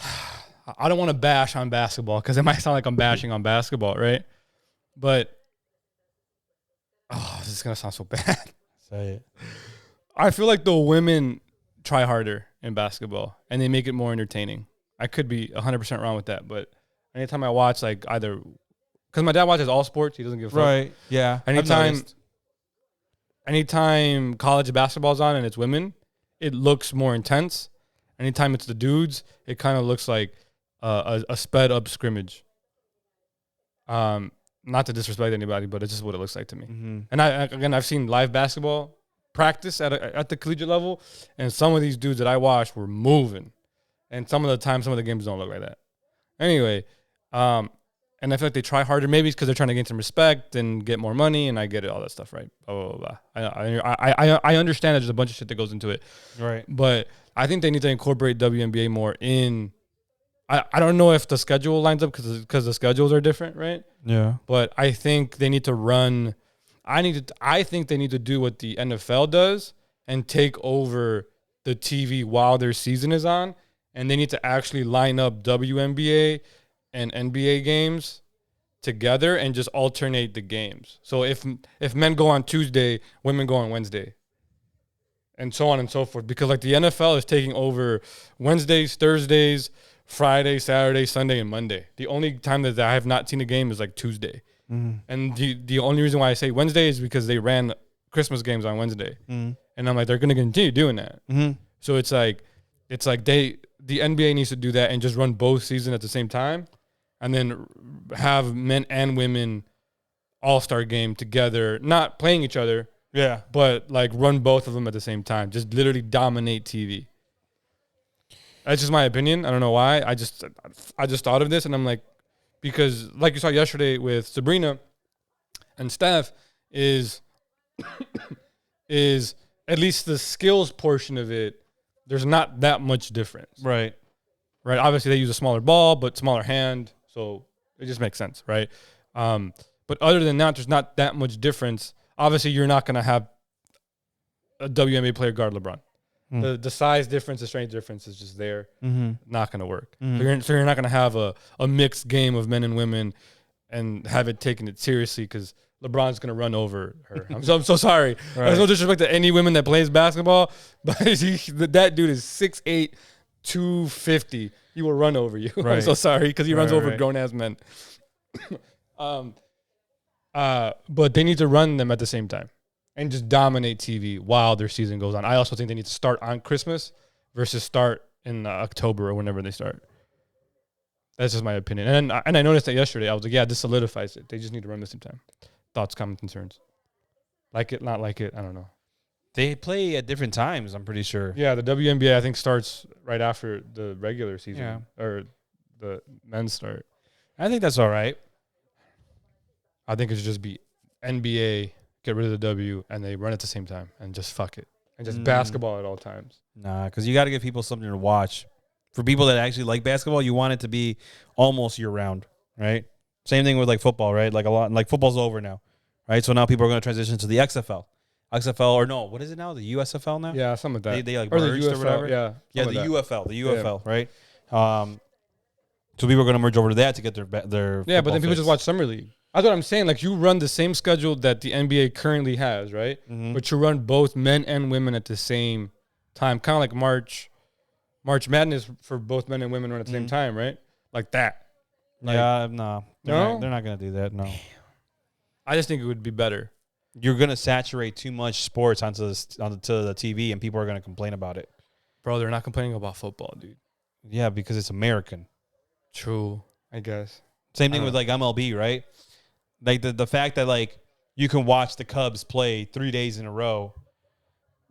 I don't want to bash on basketball because it might sound like I'm bashing on basketball, right? But this is gonna sound so bad.
Say it.
I feel like the women try harder in basketball and they make it more entertaining. I could be 100% wrong with that, but anytime I watch, like, either because my dad watches all sports, he doesn't give a fuck.
Right. Yeah.
Anytime college basketball's on and it's women, it looks more intense. Anytime it's the dudes, it kind of looks like a sped up scrimmage. Not to disrespect anybody, but it's just what it looks like to me.
Mm-hmm.
And I've seen live basketball practice at the collegiate level, and some of these dudes that I watched were moving, and some of the time, some of the games don't look like that. Anyway, and I feel like they try harder. Maybe it's because they're trying to gain some respect and get more money, and I get it, all that stuff, right? Blah, blah, blah. I understand that there's a bunch of shit that goes into it,
right?
But I think they need to incorporate WNBA more in. I don't know if the schedule lines up because the schedules are different, right?
Yeah.
But I think they need to run. I think they need to do what the NFL does and take over the TV while their season is on, and they need to actually line up WNBA and NBA games together and just alternate the games. So if men go on Tuesday, women go on Wednesday, and so on and so forth. Because like the NFL is taking over Wednesdays, Thursdays, Friday, Saturday, Sunday, and Monday. The only time that I have not seen a game is like Tuesday.
Mm-hmm.
And the only reason why I say Wednesday is because they ran Christmas games on Wednesday.
Mm-hmm.
And I'm like, they're going to continue doing that.
Mm-hmm.
So it's like the NBA needs to do that and just run both seasons at the same time, and then have men and women all-star game together, not playing each other.
Yeah.
But like run both of them at the same time. Just literally dominate TV. That's just my opinion. I don't know why. I just thought of this, and I'm like, because like you saw yesterday with Sabrina and Steph is at least the skills portion of it, there's not that much difference.
Right.
Right. Obviously they use a smaller ball, but smaller hand. So it just makes sense. Right. But other than that, there's not that much difference. Obviously you're not going to have a WNBA player guard LeBron. The size difference, the strength difference is just there.
Mm-hmm. Not
going to work. Mm-hmm. So you're not going to have a mixed game of men and women and have it taken it seriously because LeBron's going to run over her. I'm so sorry. Right. There's no disrespect to any women that plays basketball, but that dude is 6'8", 250. He will run over you. Right. I'm so sorry because he runs over grown-ass men. But they need to run them at the same time and just dominate TV while their season goes on. I also think they need to start on Christmas versus start in October or whenever they start. That's just my opinion. And I noticed that yesterday. I was like, yeah, this solidifies it. They just need to run the same time. Thoughts, comments, concerns. Like it, not like it, I don't know.
They play at different times, I'm pretty sure.
Yeah, the WNBA, I think, starts right after the regular season. Yeah. Or the men's start.
I think that's all right.
I think it should just be NBA, get rid of the W, and they run at the same time and just fuck it. And just basketball at all times.
Nah, because you got to give people something to watch. For people that actually like basketball, you want it to be almost year-round, right? Same thing with like football, right? Like football's over now, right? So now people are going to transition to the XFL. Or no, what is it now? The USFL now?
Yeah, something like that.
They like merged or whatever.
Yeah,
the UFL, right? So people are going to merge over to that to get their
yeah, but then people just watch Summer League. That's what I'm saying. Like you run the same schedule that the NBA currently has, right? Mm-hmm. But you run both men and women at the same time, kind of like March Madness for both men and women run at the same time, right? Like that. Like,
yeah, no.
No?
They're not going to do that, no.
I just think it would be better.
You're going to saturate too much sports onto the TV, and people are going to complain about it.
Bro, they're not complaining about football, dude.
Yeah, because it's American.
True, I guess.
Same thing with, like, MLB, right? Like, the fact that, like, you can watch the Cubs play 3 days in a row,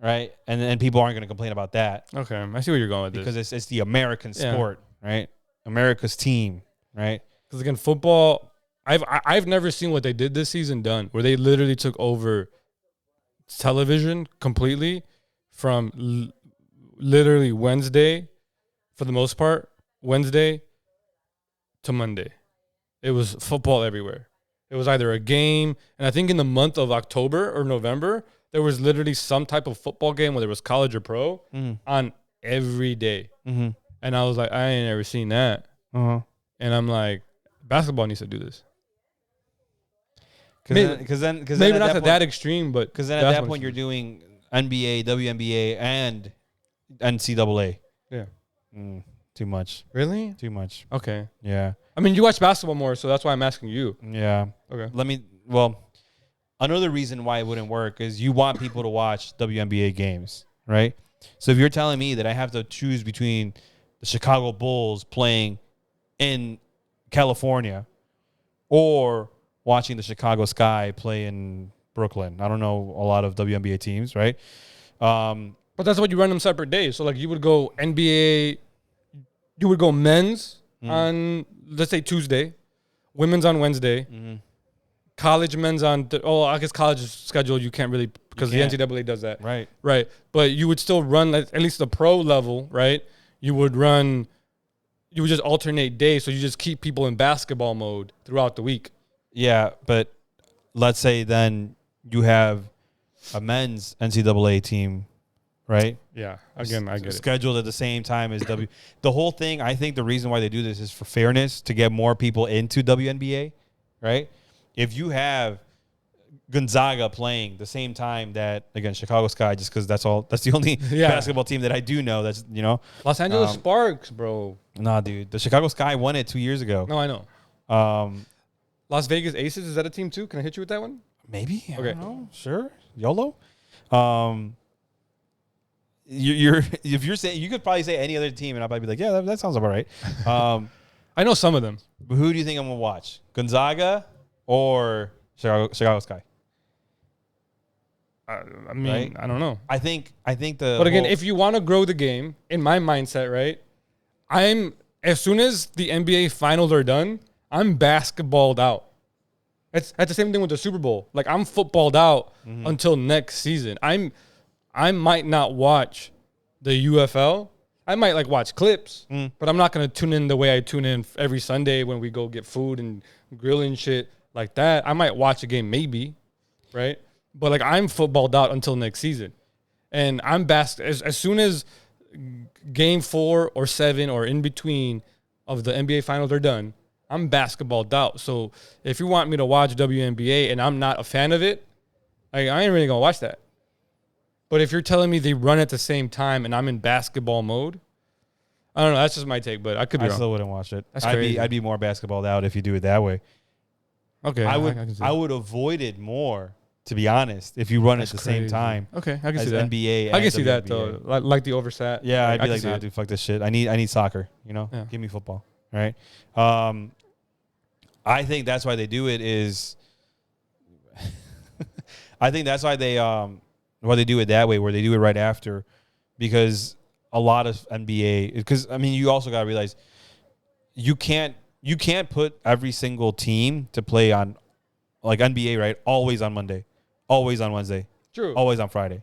right? And people aren't going to complain about that.
Okay, I see where you're going with
because
this.
it's the American sport, right? America's team, right?
Because, again, football, I've never seen what they did this season done, where they literally took over television completely from literally Wednesday, for the most part, Wednesday to Monday. It was football everywhere. It was either a game, and I think in the month of October or November, there was literally some type of football game, whether it was college or pro, on every day. Mm-hmm. And I was like, I ain't never seen that. Uh-huh. And I'm like, basketball needs to do this.
Because
maybe not to that extreme, but
because then at that point you're doing NBA, WNBA, and NCAA. Yeah. Too much.
Really?
Too much.
Okay.
Yeah.
I mean, you watch basketball more, so that's why I'm asking you.
Yeah. Okay. Another reason why it wouldn't work is you want people to watch WNBA games, right? So if you're telling me that I have to choose between the Chicago Bulls playing in California or watching the Chicago Sky play in Brooklyn, I don't know a lot of WNBA teams, right?
But that's what you run them separate days. So, like, you would go NBA, you would go men's on, let's say, Tuesday, women's on Wednesday, college men's on, I guess college schedule you can't really, because the NCAA does that.
Right.
Right. But you would still run, at least the pro level, right? You would just alternate days. So you just keep people in basketball mode throughout the week.
Yeah, but let's say then you have a men's NCAA team, right?
Yeah, again, I get it.
Scheduled at the same time as The whole thing, I think the reason why they do this is for fairness, to get more people into WNBA, right? If you have Gonzaga playing the same time that, again, Chicago Sky, just because that's the only basketball team that I do know that's,
Los Angeles Sparks, bro.
Nah, dude. The Chicago Sky won it 2 years ago.
No, I know. Las Vegas Aces, is that a team too? Can I hit you with that one?
Maybe. I don't know. Sure. YOLO. If you're saying, you could probably say any other team, and I'll probably be like, yeah, that sounds about right.
I know some of them.
But who do you think I'm gonna watch? Gonzaga or Chicago Sky?
I mean, right? I don't know.
I think
But again, if you want to grow the game, in my mindset, right? As soon as the NBA finals are done, I'm basketballed out. That's the same thing with the Super Bowl. Like, I'm footballed out until next season. I might not watch the UFL. I might watch clips, but I'm not gonna tune in the way I tune in every Sunday when we go get food and grilling shit like that. I might watch a game maybe, right? But I'm footballed out until next season, and I'm as soon as game 4 or 7 or in between of the NBA finals are done, I'm basketballed out. So if you want me to watch WNBA and I'm not a fan of it, I ain't really gonna watch that. But if you're telling me they run at the same time and I'm in basketball mode, I don't know. That's just my take, but I could be wrong.
I still wouldn't watch it.
That's crazy.
I'd be more basketballed out if you do it that way.
Okay,
I would avoid it more, to be honest, if you run at the same time.
Okay, I can see that.
NBA,
I can see that though. Like the oversat.
Yeah, I'd be like, nah, dude, fuck this shit. I need soccer. Yeah. Give me football. Right. I think that's why they do it. I think that's why they do it that way, where they do it right after, because a lot of NBA. Because I mean, you also got to realize you can't put every single team to play on, like NBA, right? Always on Monday, always on Wednesday,
true,
always on Friday,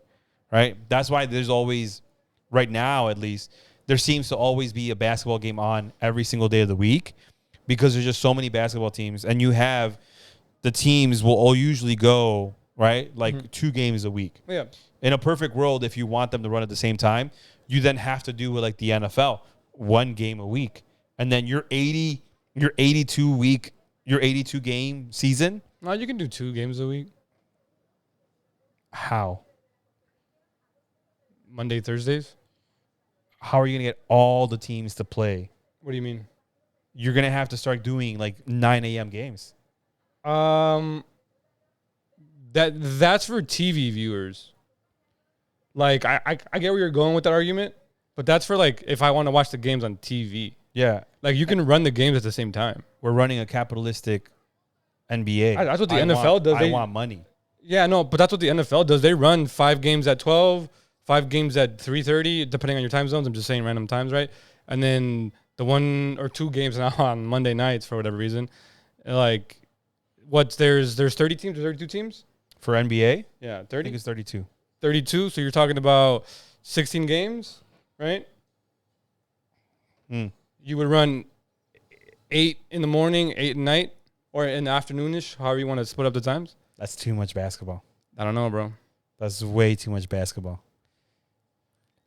right? That's why there's always, right now at least, there seems to always be a basketball game on every single day of the week, because there's just so many basketball teams, and you have the teams will all usually go, right, 2 games a week.
Yeah.
In a perfect world, if you want them to run at the same time, you then have to do with like the NFL, 1 game a week, and then your 82 game season.
No, you can do 2 games a week.
How?
Monday, Thursdays.
How are you gonna get all the teams to play?
What do you mean?
you're gonna have to start doing like 9 a.m. games.
That's for TV viewers. Like I get where you're going with that argument, but that's for like if I want to watch the games on TV.
Yeah,
like you can run the games at the same time.
We're running a capitalistic NBA.
That's what the NFL does.
I want money.
Yeah, no, but that's what the NFL does. They run 5 games at 12, 5 games at 3:30, depending on your time zones. I'm just saying random times, right? And then the 1 or 2 games now on Monday nights for whatever reason. Like, there's 30 teams or 32 teams?
For NBA?
Yeah, 30?
I think it's 32.
32, so you're talking about 16 games, right? You would run 8 in the morning, 8 at night, or in the afternoonish, however you want to split up the times.
That's too much basketball.
I don't know, bro.
That's way too much basketball.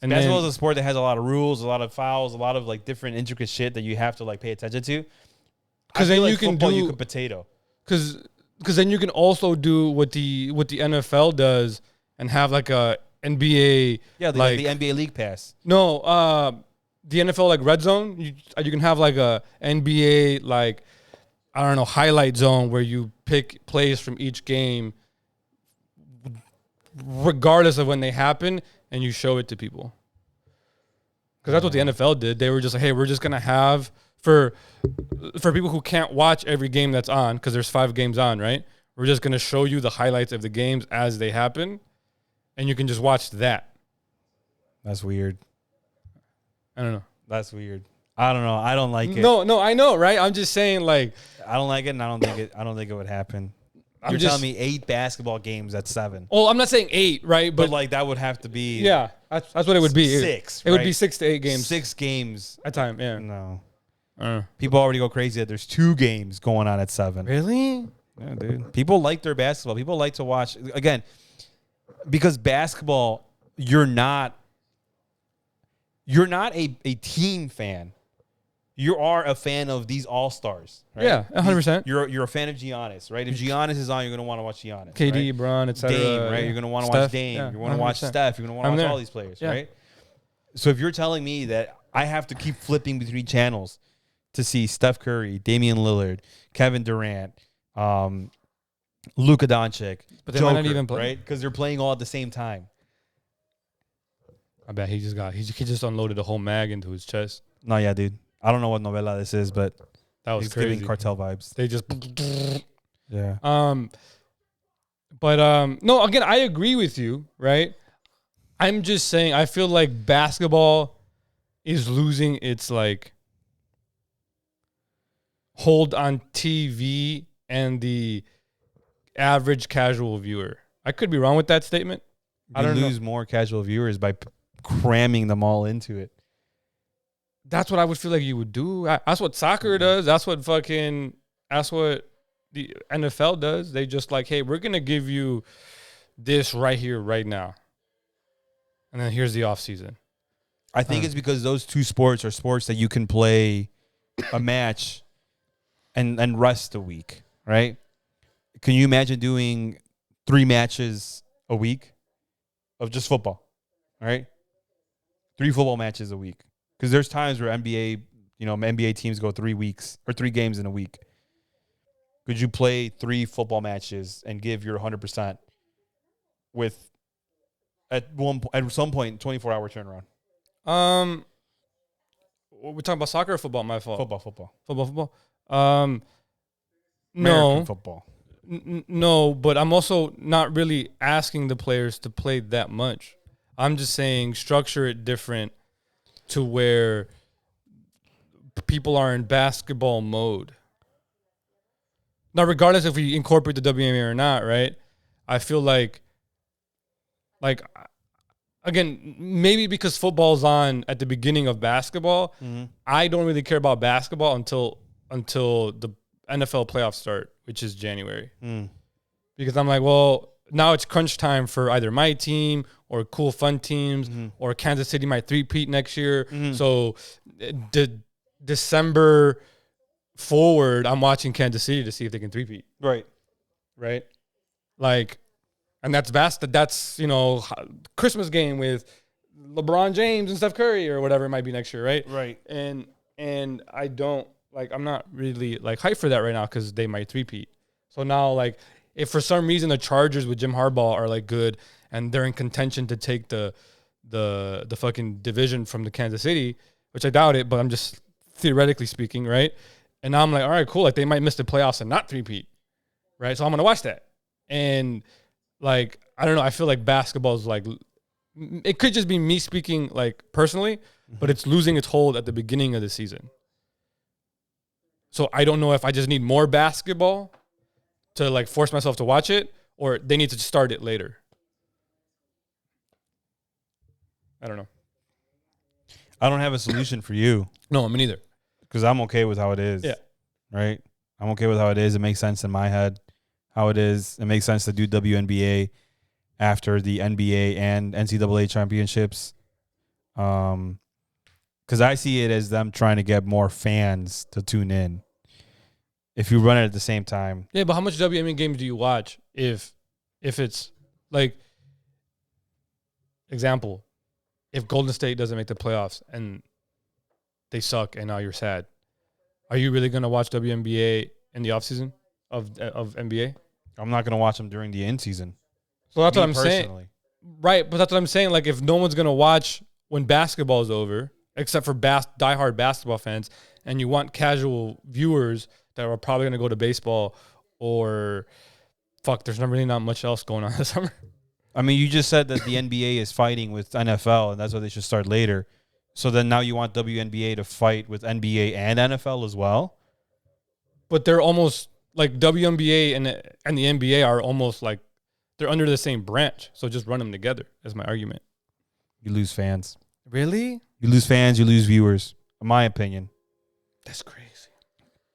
And
basketball is a sport that has a lot of rules, a lot of fouls, a lot of like different intricate shit that you have to like pay attention to.
Because then you can
you can potato.
Because then you can also do what the NFL does and have like a NBA.
Yeah, like the NBA League Pass.
No, the NFL like red zone. You can have like a NBA like, I don't know, highlight zone where you pick plays from each game, regardless of when they happen, and you show it to people. Because that's what the NFL did. They were just like, hey, we're just gonna have for people who can't watch every game that's on, because there's 5 games on, right? We're just gonna show you the highlights of the games as they happen, and you can just watch that.
That's weird.
I don't know.
That's weird. I don't know. I don't like it.
No, I know, right? I'm just saying, like,
I don't like it, and I don't think it would happen. You're telling me 8 basketball games at 7.
Well, I'm not saying 8, right?
But like that would have to be.
Yeah, that's what it would be.
6.
It would be 6 to 8 games.
6 games
at a time. Yeah.
No. People already go crazy that there's 2 games going on at 7.
Really?
Yeah, dude. People like their basketball. People like to watch again because basketball. You're not a team fan. You are a fan of these all-stars, right?
Yeah, 100%.
You're a fan of Giannis, right? If Giannis is on, you're going to want to watch Giannis.
KD,
right?
Bron, etc.
Dame, right? You're going to want to watch Dame.
Yeah,
you're going to watch Steph. You're going to want to watch all these players, right? So if you're telling me that I have to keep flipping between channels to see Steph Curry, Damian Lillard, Kevin Durant, Luka Doncic,
but they
Joker,
might not even play,
right? Because they're playing all at the same time.
I bet he just unloaded a whole mag into his chest.
No, yeah, dude. I don't know what novela this is, but
that was
crazy. Giving cartel vibes.
They just
yeah.
But no, again, I agree with you, right? I'm just saying I feel like basketball is losing its like hold on TV and the average casual viewer. I could be wrong with that statement.
I don't lose more casual viewers by cramming them all into it.
That's what I would feel like you would do. That's what soccer does. That's what the NFL does. They just like, hey, we're going to give you this right here, right now. And then here's the off season.
I think it's because those 2 sports are sports that you can play a match and rest a week, right? Can you imagine doing 3 matches a week of just football, right? 3 football matches a week. Because there's times where NBA teams go 3 weeks or 3 games in a week. Could you play 3 football matches and give your 100% with at some point 24-hour turnaround?
We're talking about soccer or football? My fault.
Football.
No.
Football.
No, but I'm also not really asking the players to play that much. I'm just saying structure it different to where people are in basketball mode. Now, regardless if we incorporate the WNBA or not, right? I feel like again, maybe because football's on at the beginning of basketball, I don't really care about basketball until the NFL playoffs start, which is January. Because I'm like, well, now it's crunch time for either my team or cool fun teams or Kansas City might three-peat next year. So December forward, I'm watching Kansas City to see if they can three-peat.
Right.
Like, and that's that's, Christmas game with LeBron James and Steph Curry or whatever it might be next year, right?
Right.
And I don't like I'm not really like hyped for that right now because they might three-peat. So now like if for some reason the Chargers with Jim Harbaugh are like good and they're in contention to take the fucking division from the Kansas City, which I doubt it, but I'm just theoretically speaking, right? And now I'm like, all right, cool. Like they might miss the playoffs and not three-peat, right? So I'm gonna watch that. And like I don't know, I feel like basketball is like it could just be me speaking like personally, but it's losing its hold at the beginning of the season. So I don't know if I just need more basketball to like force myself to watch it, or they need to start it later. I don't know.
I don't have a solution for you.
No, me neither.
Because I'm okay with how it is.
Yeah.
Right? I'm okay with how it is. It makes sense in my head how it is. It makes sense to do WNBA after the NBA and NCAA championships. Because I see it as them trying to get more fans to tune in. If you run it at the same time.
Yeah, but how much WNBA games do you watch if it's like, example, if Golden State doesn't make the playoffs and they suck and now you're sad, are you really going to watch WNBA in the offseason of NBA?
I'm not going to watch them during the in season.
So that's what I'm saying. Right, but that's what I'm saying. Like, if no one's going to watch when basketball is over, except for diehard basketball fans, and you want casual viewers that are probably going to go to baseball or, there's really not much else going on this summer.
I mean, you just said that the NBA is fighting with NFL, and that's why they should start later. So then now you want WNBA to fight with NBA and NFL as well?
But they're almost, like, WNBA and the NBA are almost like, they're under the same branch. So just run them together, is my argument.
You lose fans.
Really?
You lose fans, you lose viewers, in my opinion.
That's crazy.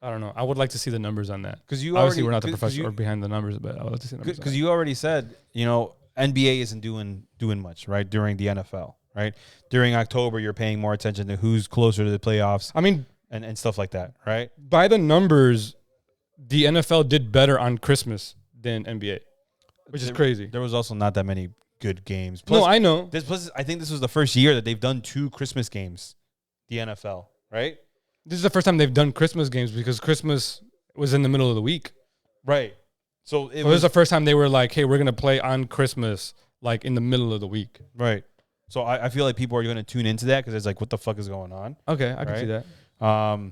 I don't know. I would like to see the numbers on that.
Because
obviously we're not the professional or behind the numbers, but I would like to see the numbers.
Because you already said, NBA isn't doing much, right, during the NFL, right? During October, you're paying more attention to who's closer to the playoffs.
I mean,
and stuff like that, right?
By the numbers, the NFL did better on Christmas than NBA, which is crazy.
There was also not that many good games. Plus,
no, I know.
I think this was the first year that they've done 2 Christmas games, the NFL, right?
This is the first time they've done Christmas games because Christmas was in the middle of the week.
Right. So
this is the first time they were like, hey, we're going to play on Christmas, like in the middle of the week.
Right. So I feel like people are going to tune into that because it's like, what the fuck is going on?
Okay, I can see that.
I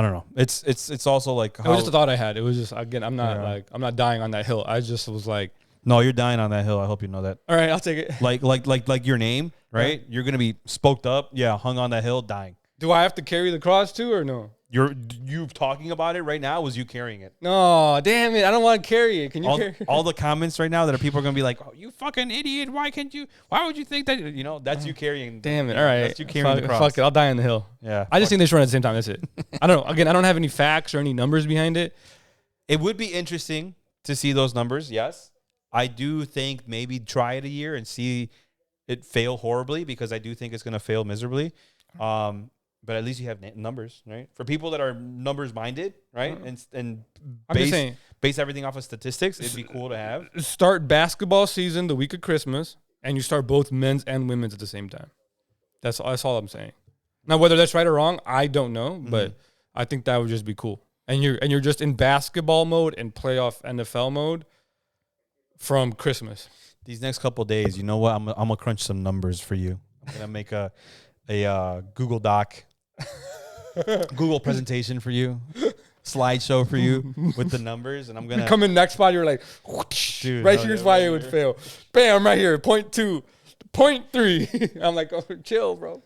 don't know. It's also like
it was just a thought I had. It was just, again, I'm not dying on that hill. I just was like,
no, you're dying on that hill. I hope you know that.
All right, I'll take it.
Like your name, right? Yeah. You're gonna be spoked up, hung on that hill, dying.
Do I have to carry the cross too, or no?
You talking about it right now? Was you carrying it?
No, damn it! I don't want to carry it. Can you carry it?
All the comments right now that people are gonna be like, "Oh, you fucking idiot! Why would you think that?" That's you carrying.
Damn it! All right,
that's you carrying the cross.
Fuck it! I'll die on the hill.
Yeah.
I just think they should run at the same time. That's it. I don't know. Again, I don't have any facts or any numbers behind it.
It would be interesting to see those numbers. Yes, I do think maybe try it a year and see it fail horribly because I do think it's gonna fail miserably. But at least you have numbers, right? For people that are numbers minded, right? And base everything off of statistics, it'd be cool to have.
Start basketball season the week of Christmas, and you start both men's and women's at the same time. That's all I'm saying. Now, whether that's right or wrong, I don't know, but I think that would just be cool. And you're just in basketball mode and playoff NFL mode from Christmas.
These next couple of days, you know what? I'm gonna crunch some numbers for you. I'm gonna make a Google Doc. Google presentation for you, slideshow for you with the numbers, and I'm gonna
come in next spot. You're like, dude, right here's why it would fail. Bam, right here, 0.2, 0.3. I'm like, oh, chill, bro.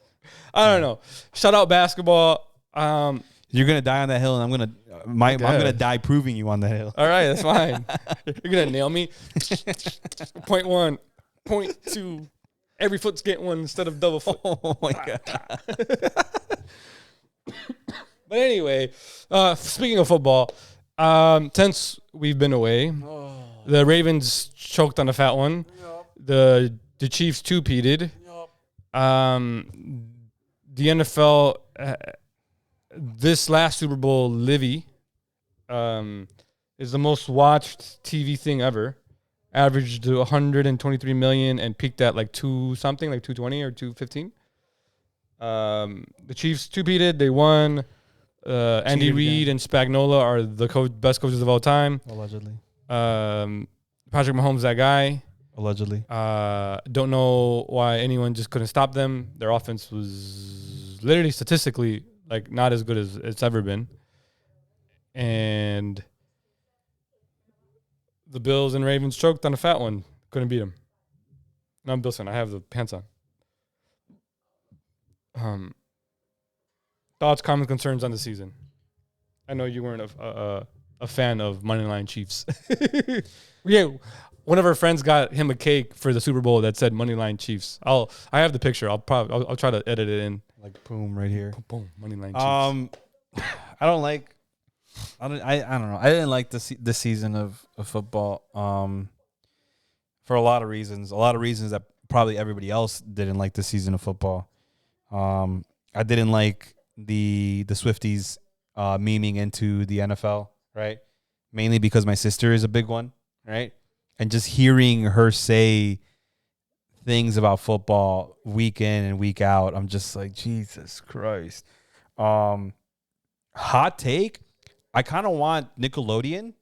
I don't know. Shout out basketball.
You're gonna die on that hill, and I'm gonna die proving you on that hill.
All right, that's fine. You're gonna nail me. 0.1, 0.2. Every foot's getting one instead of double foot.
Oh my god.
But anyway, speaking of football, since we've been away, the Ravens choked on a fat one. Yep. The Chiefs two-peated. Yep. The NFL, this last Super Bowl, Livy, is the most watched TV thing ever. Averaged to 123 million and peaked at like 220 or 215. The Chiefs two-peated. They won. Andy Reid and Spagnuolo are the best coaches of all time.
Allegedly.
Patrick Mahomes, that guy.
Allegedly.
Don't know why anyone just couldn't stop them. Their offense was literally statistically like not as good as it's ever been. And the Bills and Ravens choked on a fat one. Couldn't beat them. No, I'm Bills fan. I have the pants on. Thoughts, comments, concerns on the season. I know you weren't a fan of Moneyline Chiefs. Yeah, one of our friends got him a cake for the Super Bowl that said Moneyline Chiefs. I have the picture. I'll try to edit it in.
Like boom right here.
Boom, Moneyline Chiefs.
I don't know. I didn't like the season of football. For a lot of reasons. A lot of reasons that probably everybody else didn't like the season of football. I didn't like the Swifties memeing into the NFL, right? Mainly because my sister is a big one, right? And just hearing her say things about football week in and week out, I'm just like, Jesus Christ. Hot take, I kind of want Nickelodeon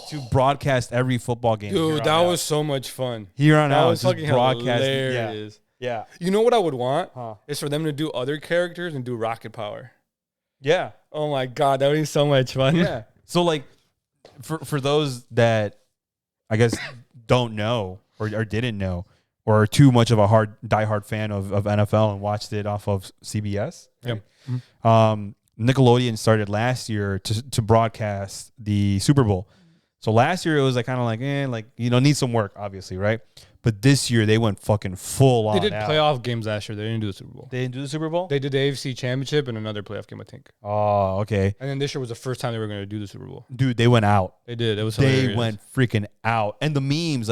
to broadcast every football game.
Dude, that was so much fun.
Here on out,
that was fucking hilarious.
Yeah.
You know what I would want? Is for them to do other characters and do Rocket Power.
Yeah.
Oh my God, that would be so much fun.
Yeah. So like, for those that I guess don't know or didn't know or are too much of a diehard fan of NFL and watched it off of CBS. Right? Yep. Nickelodeon started last year to broadcast the Super Bowl. So last year it was like kind of like need some work, obviously, right? But this year they went fucking full on.
They did playoff games last year. They didn't do the Super Bowl.
They didn't do the Super Bowl?
They did the AFC Championship and another playoff game, I think.
Oh, okay.
And then this year was the first time they were going to do the Super Bowl.
Dude, they went out.
They did. It was hilarious.
They went freaking out. And the memes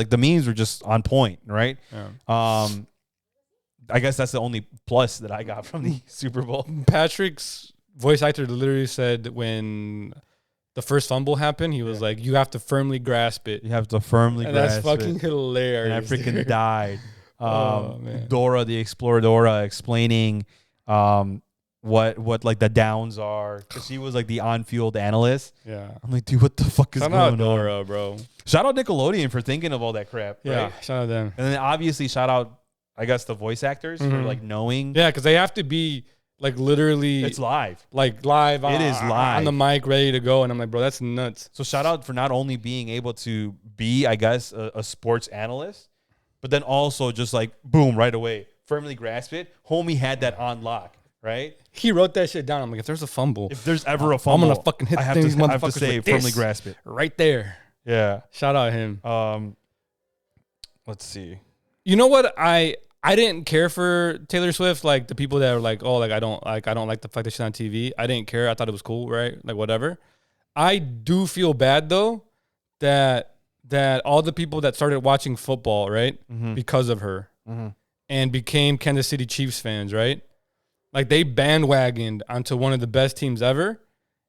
were just on point, right?
Yeah.
I guess that's the only plus that I got from the Super Bowl.
Patrick's voice actor literally said when the first fumble happened, he was like, you have to firmly grasp it.
You have to firmly grasp it.
And that's fucking hilarious.
And I freaking died. Dora the Exploradora explaining what like the downs are because she was like the on-field analyst.
Yeah.
I'm like, dude, what the fuck is going on?
Shout out Dora, bro.
Shout out Nickelodeon for thinking of all that crap.
Yeah,
right?
shout out them.
And then obviously shout out, I guess, the voice actors for like knowing.
Yeah, because they have to be like literally.
It's live.
Like live.
It is live.
On the mic, ready to go. And I'm like, bro, that's nuts.
So shout out for not only being able to be, I guess, a sports analyst, but then also just like, boom, right away, firmly grasp it. Homie had that on lock, right?
He wrote that shit down. I'm like, if there's a fumble.
If there's ever a fumble,
I'm going to fucking hit these motherfuckers. I have to say,
like firmly grasp it.
Right there.
Yeah.
Shout out him.
Let's see.
You know what? I didn't care for Taylor Swift. Like the people that are like, oh, like I don't like the fact that she's on TV. I didn't care. I thought it was cool, right? Like whatever. I do feel bad though that all the people that started watching football, right, because of her, and became Kansas City Chiefs fans, right? Like they bandwagoned onto one of the best teams ever.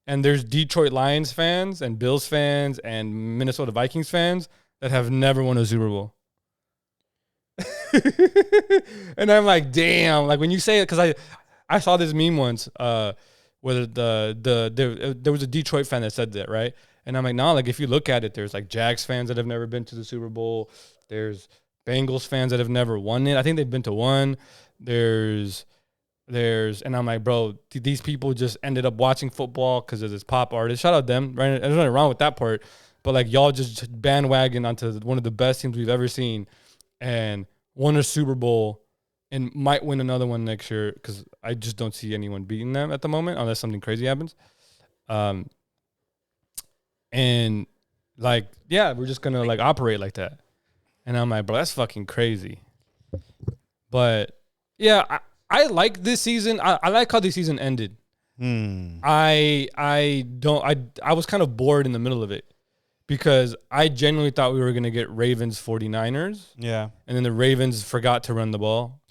And there's Detroit Lions fans and Bills fans and Minnesota Vikings fans that have never won a Super Bowl. And I'm like, damn. Like when you say it, because I saw this meme once where there was a Detroit fan that said that, right? And I'm like, no, like if you look at it, there's like Jags fans that have never been to the Super Bowl. There's Bengals fans that have never won it. I think they've been to one. There's, and I'm like, bro, these people just ended up watching football because of this pop artist. Shout out them, right? There's nothing wrong with that part. But like y'all just bandwagon onto one of the best teams we've ever seen and won a Super Bowl and might win another one next year because I just don't see anyone beating them at the moment unless something crazy happens. And like, yeah, we're just going to like operate like that. And I'm like, bro, that's fucking crazy. But yeah, I like this season. I like how this season ended. I was kind of bored in the middle of it because I genuinely thought we were going to get Ravens 49ers.
Yeah. And
then the Ravens forgot to run the ball.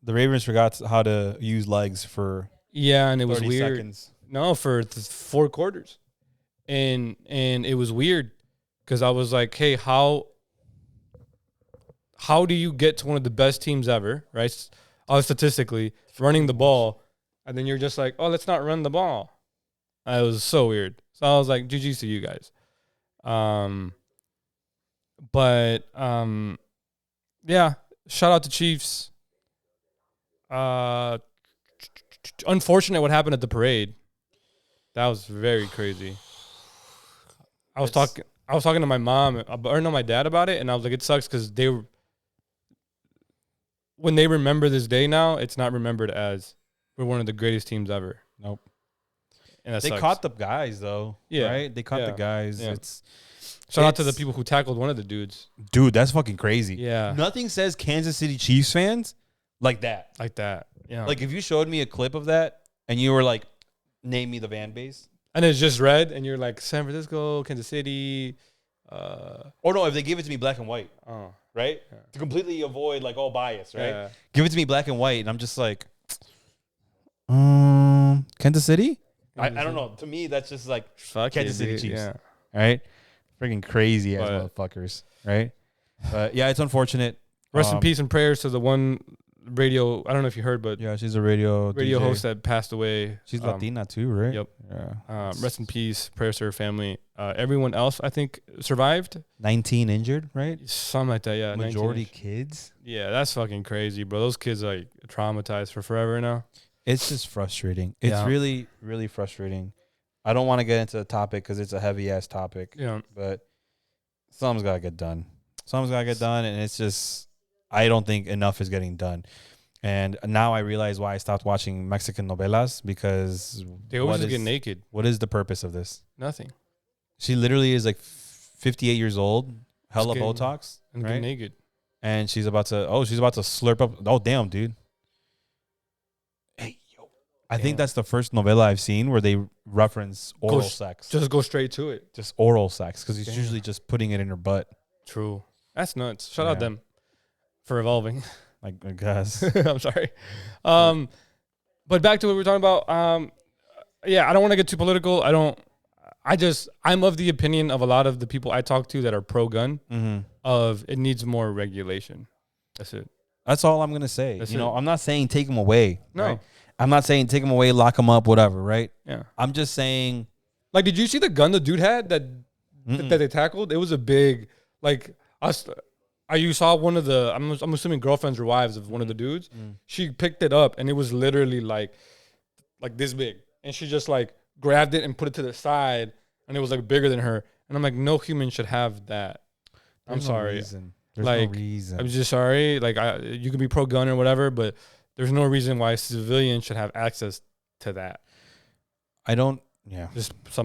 The Ravens forgot how to use legs for
and it was
30
weird.
seconds.
No, for 4 quarters. And it was weird because I was like, hey, how do you get to one of the best teams ever, right? Statistically, running the ball, and then you're just like, oh, let's not run the ball. It was so weird. So I was like, GG's to you guys. Yeah, shout out to Chiefs. Unfortunate what happened at the parade. That was very crazy. I was talking to my mom or no, my dad about it, and I was like, it sucks because when they remember this day now, it's not remembered as we're one of the greatest teams ever.
Nope.
And that
they
sucks.
caught the guys though. Yeah. Right? They caught the guys.
Yeah. Shout out to the people who tackled one of the dudes.
Dude, that's fucking crazy.
Yeah.
Nothing says Kansas City Chiefs fans like that.
Like that. Yeah.
Like if you showed me a clip of that and you were like, name me the fan base.
And it's just red and you're like San Francisco, Kansas City.
Or no, if they give it to me black and white.
Oh.
Right?
Yeah.
To completely avoid like all bias, right?
Yeah.
Give it to me black and white and I'm just like Kansas City? I don't know. To me, that's just like Kansas City Chiefs.
Yeah.
Right? Freaking crazy ass motherfuckers. Right? But yeah, it's unfortunate.
Rest in peace and prayers to the one radio. I don't know if you heard, but
yeah, she's a radio DJ.
host that passed away.
She's Latina too, right?
Yep.
Yeah.
Rest in peace. Prayers to her family. Everyone else, I think, survived.
19 injured, right?
Something like that. Yeah.
Majority kids.
Yeah, that's fucking crazy, bro. Those kids are like traumatized for forever now.
It's just frustrating. It's really, really frustrating. I don't want to get into the topic because it's a heavy ass topic.
Yeah.
But something's got to get done. And it's just, I don't think enough is getting done. And now I realize why I stopped watching Mexican novelas because
they always just get naked.
What is the purpose of this?
Nothing.
She literally is like 58 years old, hella Botox,
and
right?
get naked.
And she's about to slurp up. Oh, damn, dude. Hey, yo. I think that's the first novella I've seen where they reference oral sex.
Just go straight to it.
Just oral sex because he's usually just putting it in her butt.
True. That's nuts. Shout out them for evolving.
I guess.
I'm sorry. But back to what we were talking about. I don't want to get too political. I'm of the opinion of a lot of the people I talk to that are pro-gun of it needs more regulation. That's it.
That's all I'm going to say. I'm not saying take them away.
No.
Right? I'm not saying take them away, lock them up, whatever, right?
Yeah.
I'm just saying.
Like, did you see the gun the dude had that they tackled? It was a big, like, you saw one of the, I'm assuming girlfriends or wives of one of the dudes. She picked it up and it was literally like this big. And she just like grabbed it and put it to the side and it was like bigger than her. And I'm like, no human should have that. I'm sorry.
There's no reason.
I'm just sorry. Like, you can be pro-gun or whatever, but there's no reason why civilians should have access to that. I'm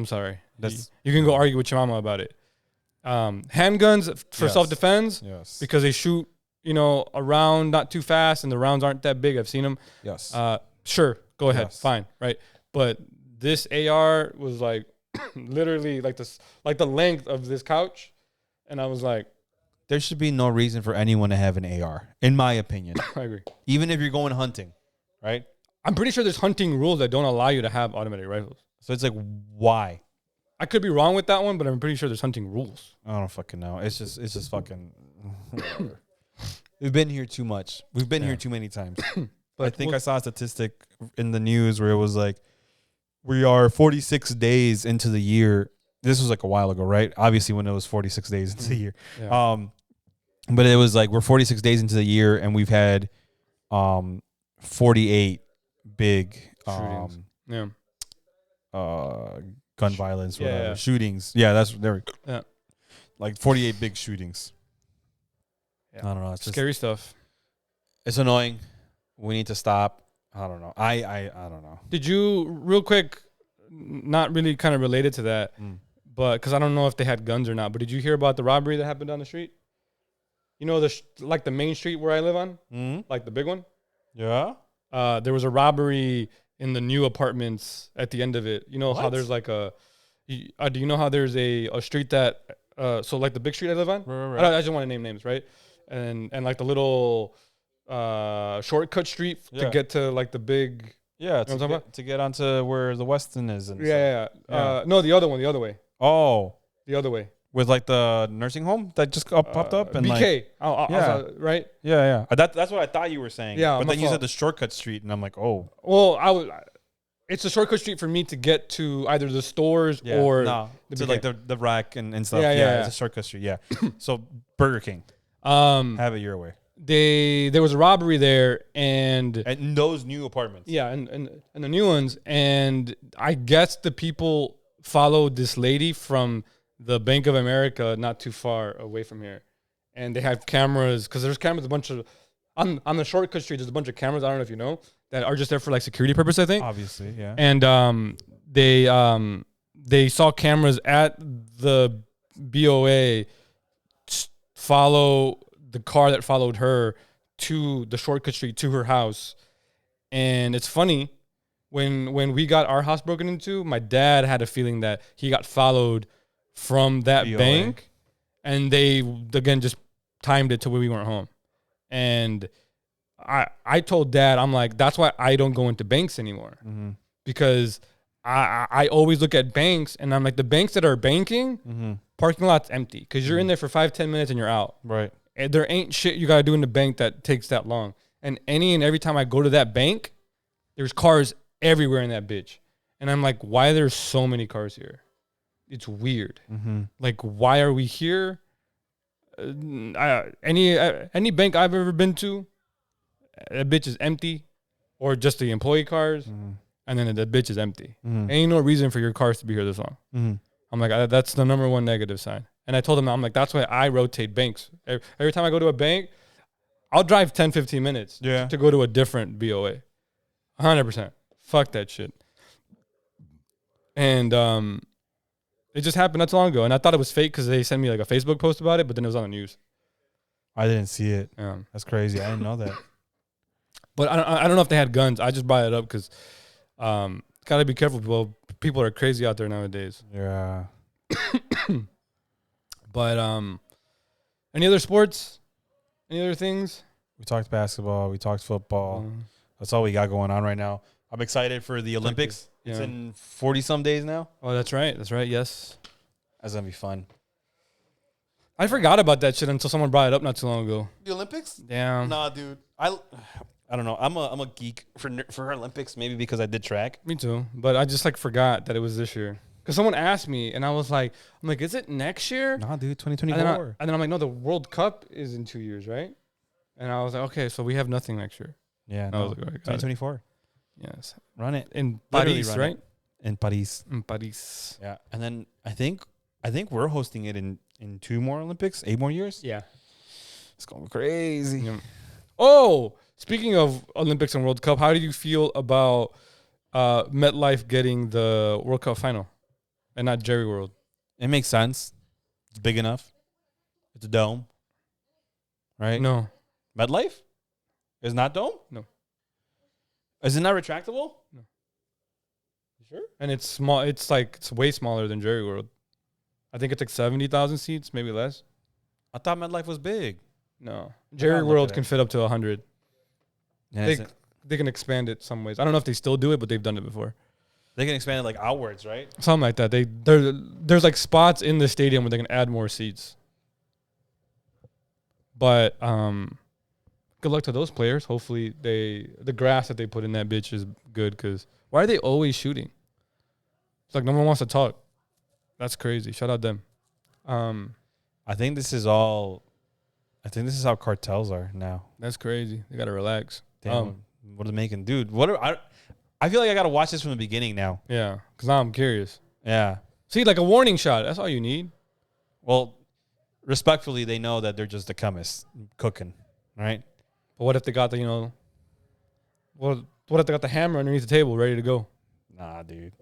sorry. You can go argue with your mama about it. Handguns for self-defense because they shoot, around not too fast and the rounds aren't that big. I've seen them.
Yes.
Sure. Go ahead. Fine. Right. But this AR was like literally like this, like the length of this couch. And I was like,
there should be no reason for anyone to have an AR, in my opinion.
I agree.
Even if you're going hunting, right?
I'm pretty sure there's hunting rules that don't allow you to have automatic rifles.
So it's like, why?
I could be wrong with that one, but I'm pretty sure there's hunting rules.
I don't fucking know. It's just fucking. We've been here too much. We've been here too many times. But I think I saw a statistic in the news where it was like, we are 46 days into the year. This was like a while ago, right? Obviously, when it was 46 days into the year. Yeah. But it was like we're 46 days into the year, and we've had 48 big gun violence, whatever. Shootings. Yeah, that's there. Yeah, like 48 big shootings. Yeah. I don't know. It's
scary stuff.
It's annoying. We need to stop. I don't know. I don't know.
Did you real quick? Not really, kind of related to that, but because I don't know if they had guns or not. But did you hear about the robbery that happened down the street? The main street where I live on, like the big one.
Yeah.
There was a robbery in the new apartments at the end of it. You know how there's like do you know how there's a street that so like the big street I live on? Right. I just want to name names, right? And like the little shortcut street to get to like the big.
Yeah, to get onto where the Weston is. And
no, the other one, the other way.
Oh,
the other way.
With like the nursing home that just popped up and
BK, right?
Yeah. That's what I thought you were saying.
Yeah,
but then you said the shortcut street, and I'm like, oh.
Well, it's a shortcut street for me to get to either the stores or
to like the rack and stuff. Yeah, it's a shortcut street. Yeah. So Burger King. Have it your way.
There was a robbery there, and
those new apartments.
Yeah, and the new ones, and I guess the people followed this lady from the Bank of America not too far away from here, and they have cameras because there's cameras a bunch of on the shortcut street. There's a bunch of cameras. I don't know if you know that are just there for like security purpose. I think
obviously, yeah.
And they saw cameras at the BOA follow the car that followed her to the shortcut street to her house. And it's funny, when we got our house broken into, my dad had a feeling that he got followed from that BOA bank, and they again just timed it to where we weren't home. And I told Dad, I'm like, that's why I don't go into banks anymore. Because I always look at banks, and I'm like, the banks that are banking, parking lot's empty because you're in there for 5-10 minutes and you're out.
Right.
And there ain't shit you got to do in the bank that takes that long. And every time I go to that bank, there's cars everywhere in that bitch. And I'm like, why are there so many cars here? It's weird. Like, why are we here? Any bank I've ever been to, that bitch is empty, or just the employee cars, and then the bitch is empty. Ain't no reason for your cars to be here this long. I'm like, that's the number one negative sign. And I told him, I'm like, that's why I rotate banks. Every time I go to a bank, I'll drive 10-15 minutes to go to a different BOA. 100%. Fuck that shit. And it just happened not too long ago. And I thought it was fake because they sent me like a Facebook post about it, but then it was on the news.
I didn't see it. That's crazy. I didn't know that.
But I don't know if they had guns. I just brought it up because gotta be careful. People are crazy out there nowadays.
Yeah.
But any other sports? Any other things?
We talked basketball. We talked football. That's all we got going on right now. I'm excited for the Olympics. It's in 40-some days now.
Oh, that's right. That's right. Yes.
That's going to be fun.
I forgot about that shit until someone brought it up not too long ago.
The Olympics?
Damn.
Nah, dude. I don't know. I'm a geek for Olympics, maybe because I did track.
Me too. But I just forgot that it was this year. Because someone asked me, and I was like, is it next year?
Nah, dude, 2024.
And then I'm like, no, the World Cup is in 2 years, right? And I was like, okay, so we have nothing next year.
Yeah, no, I was like, 2024.
Yes.
Run it.
In Paris, right?
In Paris.
In Paris.
Yeah. And then I think we're hosting it in 2 more Olympics, 8 more years.
Yeah.
It's going crazy.
Yeah. Oh, speaking of Olympics and World Cup, how do you feel about MetLife getting the World Cup final and not Jerry World?
It makes sense. It's big enough. It's a dome. Right?
No.
MetLife? Is not dome?
No.
Is it not retractable?
No.
You sure?
And it's small. It's way smaller than Jerry World. I think it's 70,000 seats, maybe less.
I thought MetLife was big.
No. Jerry World can fit up to 100.
Yeah,
they can expand it some ways. I don't know if they still do it, but they've done it before.
They can expand it outwards, right?
Something like that. There's spots in the stadium where they can add more seats. But good luck to those players. Hopefully the grass that they put in that bitch is good, because why are they always shooting? It's like no one wants to talk. That's crazy. Shout out them.
I think this is how cartels are now.
That's crazy. They gotta relax.
Damn, what are they making, dude? I feel like I gotta watch this from the beginning now.
Yeah, because now I'm curious.
Yeah.
See, a warning shot. That's all you need.
Well, respectfully, they know that they're just the chemists cooking, right?
But what if they got what if they got the hammer underneath the table ready to go?
Nah, dude.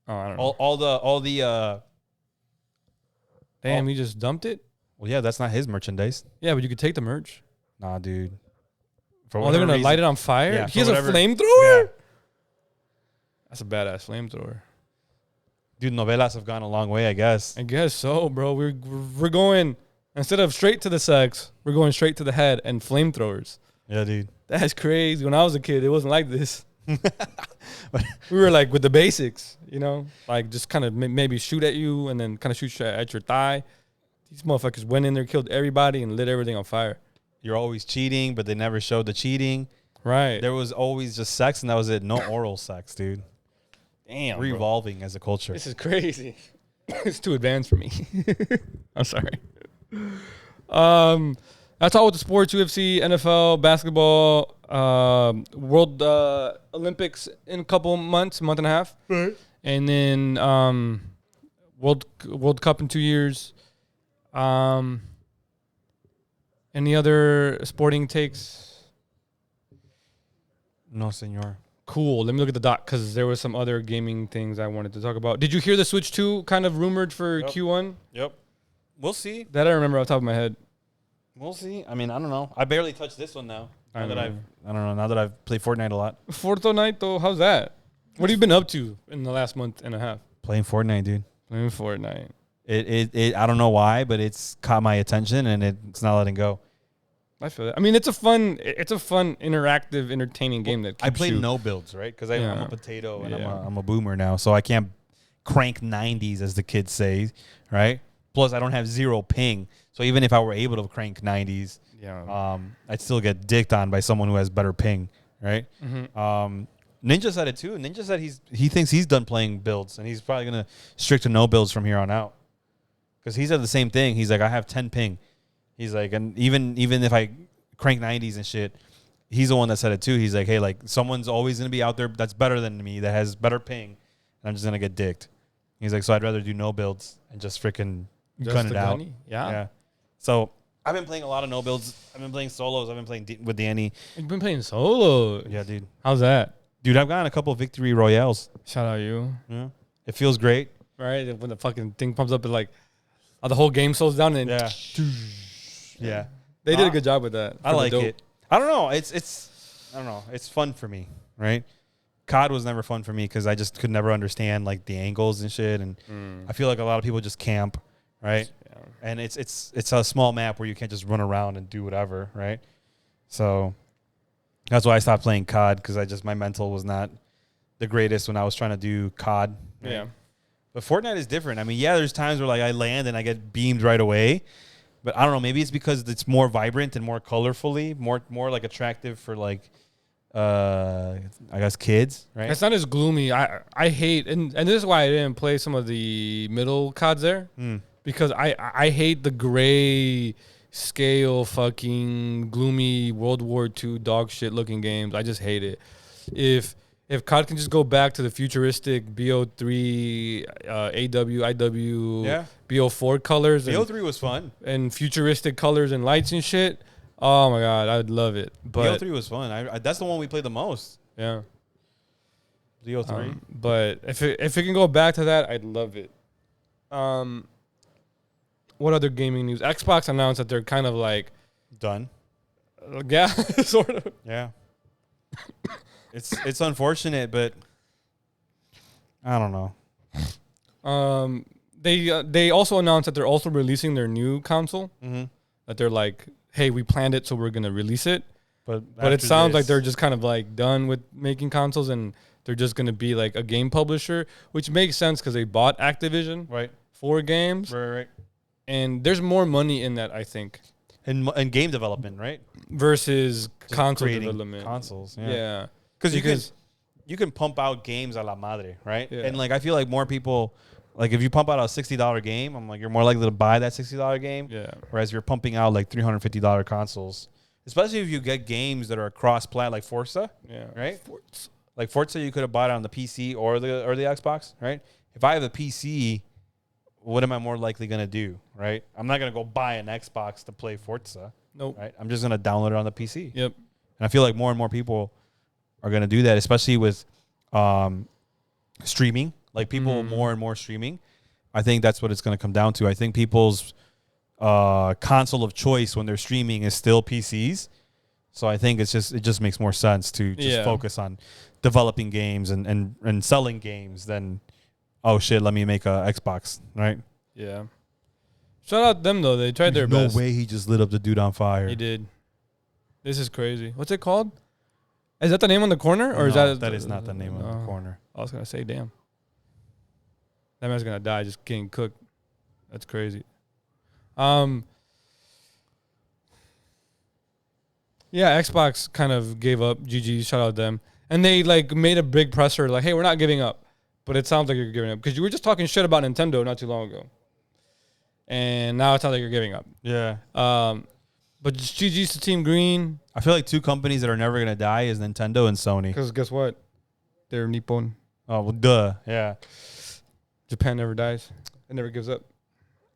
Oh, I don't know.
All the
Damn, he just dumped it?
Well, yeah, that's not his merchandise.
Yeah, but you could take the merch.
Nah, dude.
They're going to light it on fire?
Yeah,
he has a flamethrower? Yeah. That's a badass flamethrower.
Dude, novelas have gone a long way, I guess.
I guess so, bro. We're going, instead of straight to the sex, we're going straight to the head and flamethrowers.
Yeah, dude.
That's crazy. When I was a kid, it wasn't like this. We were with the basics, just kind of maybe shoot at you and then kind of shoot at your thigh. These motherfuckers went in there, killed everybody, and lit everything on fire.
You're always cheating, but they never showed the cheating.
Right.
There was always just sex, and that was it. No oral sex, dude.
Damn,
We're evolving as a culture.
This is crazy. It's too advanced for me. I'm sorry. That's all with the sports: UFC, NFL, basketball, World Olympics in a couple months, month and a half,
Right.
and then World Cup in 2 years. Any other sporting takes?
No, senor.
Cool. Let me look at the doc because there was some other gaming things I wanted to talk about. Did you hear the Switch 2 kind of rumored for Q1?
Yep. We'll see.
That I remember off the top of my head.
We'll see. I mean, I don't know. I barely touched this one now.
I
Now that I've played Fortnite a lot.
Fortnite though, how's that? What have you been up to in the last month and a half?
Playing Fortnite, dude.
Playing Fortnite.
It I don't know why, but it's caught my attention and it's not letting go.
I feel that. I mean, it's a fun, interactive, entertaining game that keeps
I played
you.
no builds, right? Because I'm a potato and
Yeah.
I'm a boomer now, so I can't crank 90s as the kids say, right? Plus, I don't have zero ping, so even if I were able to crank 90s, I'd still get dicked on by someone who has better ping, right?
Mm-hmm.
Ninja said it too. Ninja said he thinks he's done playing builds, and he's probably gonna stick to no builds from here on out. Because he said the same thing. He's like, I have 10 ping. He's like, and even if I crank 90s and shit, he's the one that said it too. He's like, hey, like someone's always gonna be out there that's better than me, that has better ping, and I'm just gonna get dicked. He's like, so I'd rather do no builds and just freaking gun it out.
Yeah.
So I've been playing a lot of no builds. I've been playing solos. I've been playing with Danny.
You've been playing solo.
Yeah, dude.
How's that?
Dude, I've gotten a couple of victory royales.
Shout out you.
Yeah. It feels great.
Right? When the fucking thing pumps up, it's like the whole game slows down and
Yeah.
They did a good job with that.
I like it. I don't know. I don't know. It's fun for me, right? COD was never fun for me because I just could never understand like the angles and shit, and I feel like a lot of people just camp, right? Yeah. And it's a small map where you can't just run around and do whatever, right? So that's why I stopped playing COD because my mental was not the greatest when I was trying to do COD. Right?
Yeah.
But Fortnite is different. I mean, yeah, there's times where like I land and I get beamed right away. But I don't know. Maybe it's because it's more vibrant and more colorfully, more like attractive for like, I guess kids, right?
It's not as gloomy. I hate and this is why I didn't play some of the middle CODs there because I hate the gray scale fucking gloomy World War II dog shit looking games. I just hate it. If COD can just go back to the futuristic BO3, AW, IW, BO4 colors.
BO3 was fun.
And futuristic colors and lights and shit. Oh, my God. I'd love it. But
BO3 was fun. I that's the one we played the most.
Yeah.
BO3.
But if it can go back to that, I'd love it. What other gaming news? Xbox announced that they're kind of like...
Done.
Yeah, sort of.
Yeah. It's unfortunate, but I don't know.
They also announced that they're also releasing their new console. Mm-hmm. That they're like, hey, we planned it, so we're gonna release it. But it sounds like they're just kind of like done with making consoles, and they're just gonna be like a game publisher, which makes sense because they bought Activision for games.
Right.
And there's more money in that, I think.
And game development, right?
Versus
just
console development.
Consoles,
yeah.
Because you can pump out games a la madre, right?
Yeah.
And like I feel like more people, like if you pump out a $60 game, I'm like you're more likely to buy that $60 game.
Yeah.
Whereas you're pumping out like $350 consoles, especially if you get games that are cross-plat like Forza.
Yeah.
Right. Like Forza, you could have bought it on the PC or the Xbox, right? If I have a PC, what am I more likely gonna do, right? I'm not gonna go buy an Xbox to play Forza.
Nope.
Right. I'm just gonna download it on the PC.
Yep.
And I feel like more and more people are going to do that, especially with streaming. Like people more and more streaming. I think that's what it's going to come down to. I think people's console of choice when they're streaming is still PCs. So I think it just makes more sense to just focus on developing games and selling games than, oh shit, let me make a Xbox, right?
Yeah. Shout out them though. They tried their best.
No way he just lit up the dude on fire.
He did. This is crazy. What's it called? Is that the name on the corner, or
that is not the name on the corner?
I was gonna say, damn, that man's gonna die just getting cooked. That's crazy. Yeah, Xbox kind of gave up. GG, shout out them. And they like made a big presser like, hey, we're not giving up. But it sounds like you're giving up because you were just talking shit about Nintendo not too long ago. And now it sounds like you're giving up.
Yeah.
But just GG's to Team Green.
I feel like 2 companies that are never going to die is Nintendo and Sony.
Because guess what? They're Nippon.
Oh, well, duh. Yeah.
Japan never dies. It never gives up.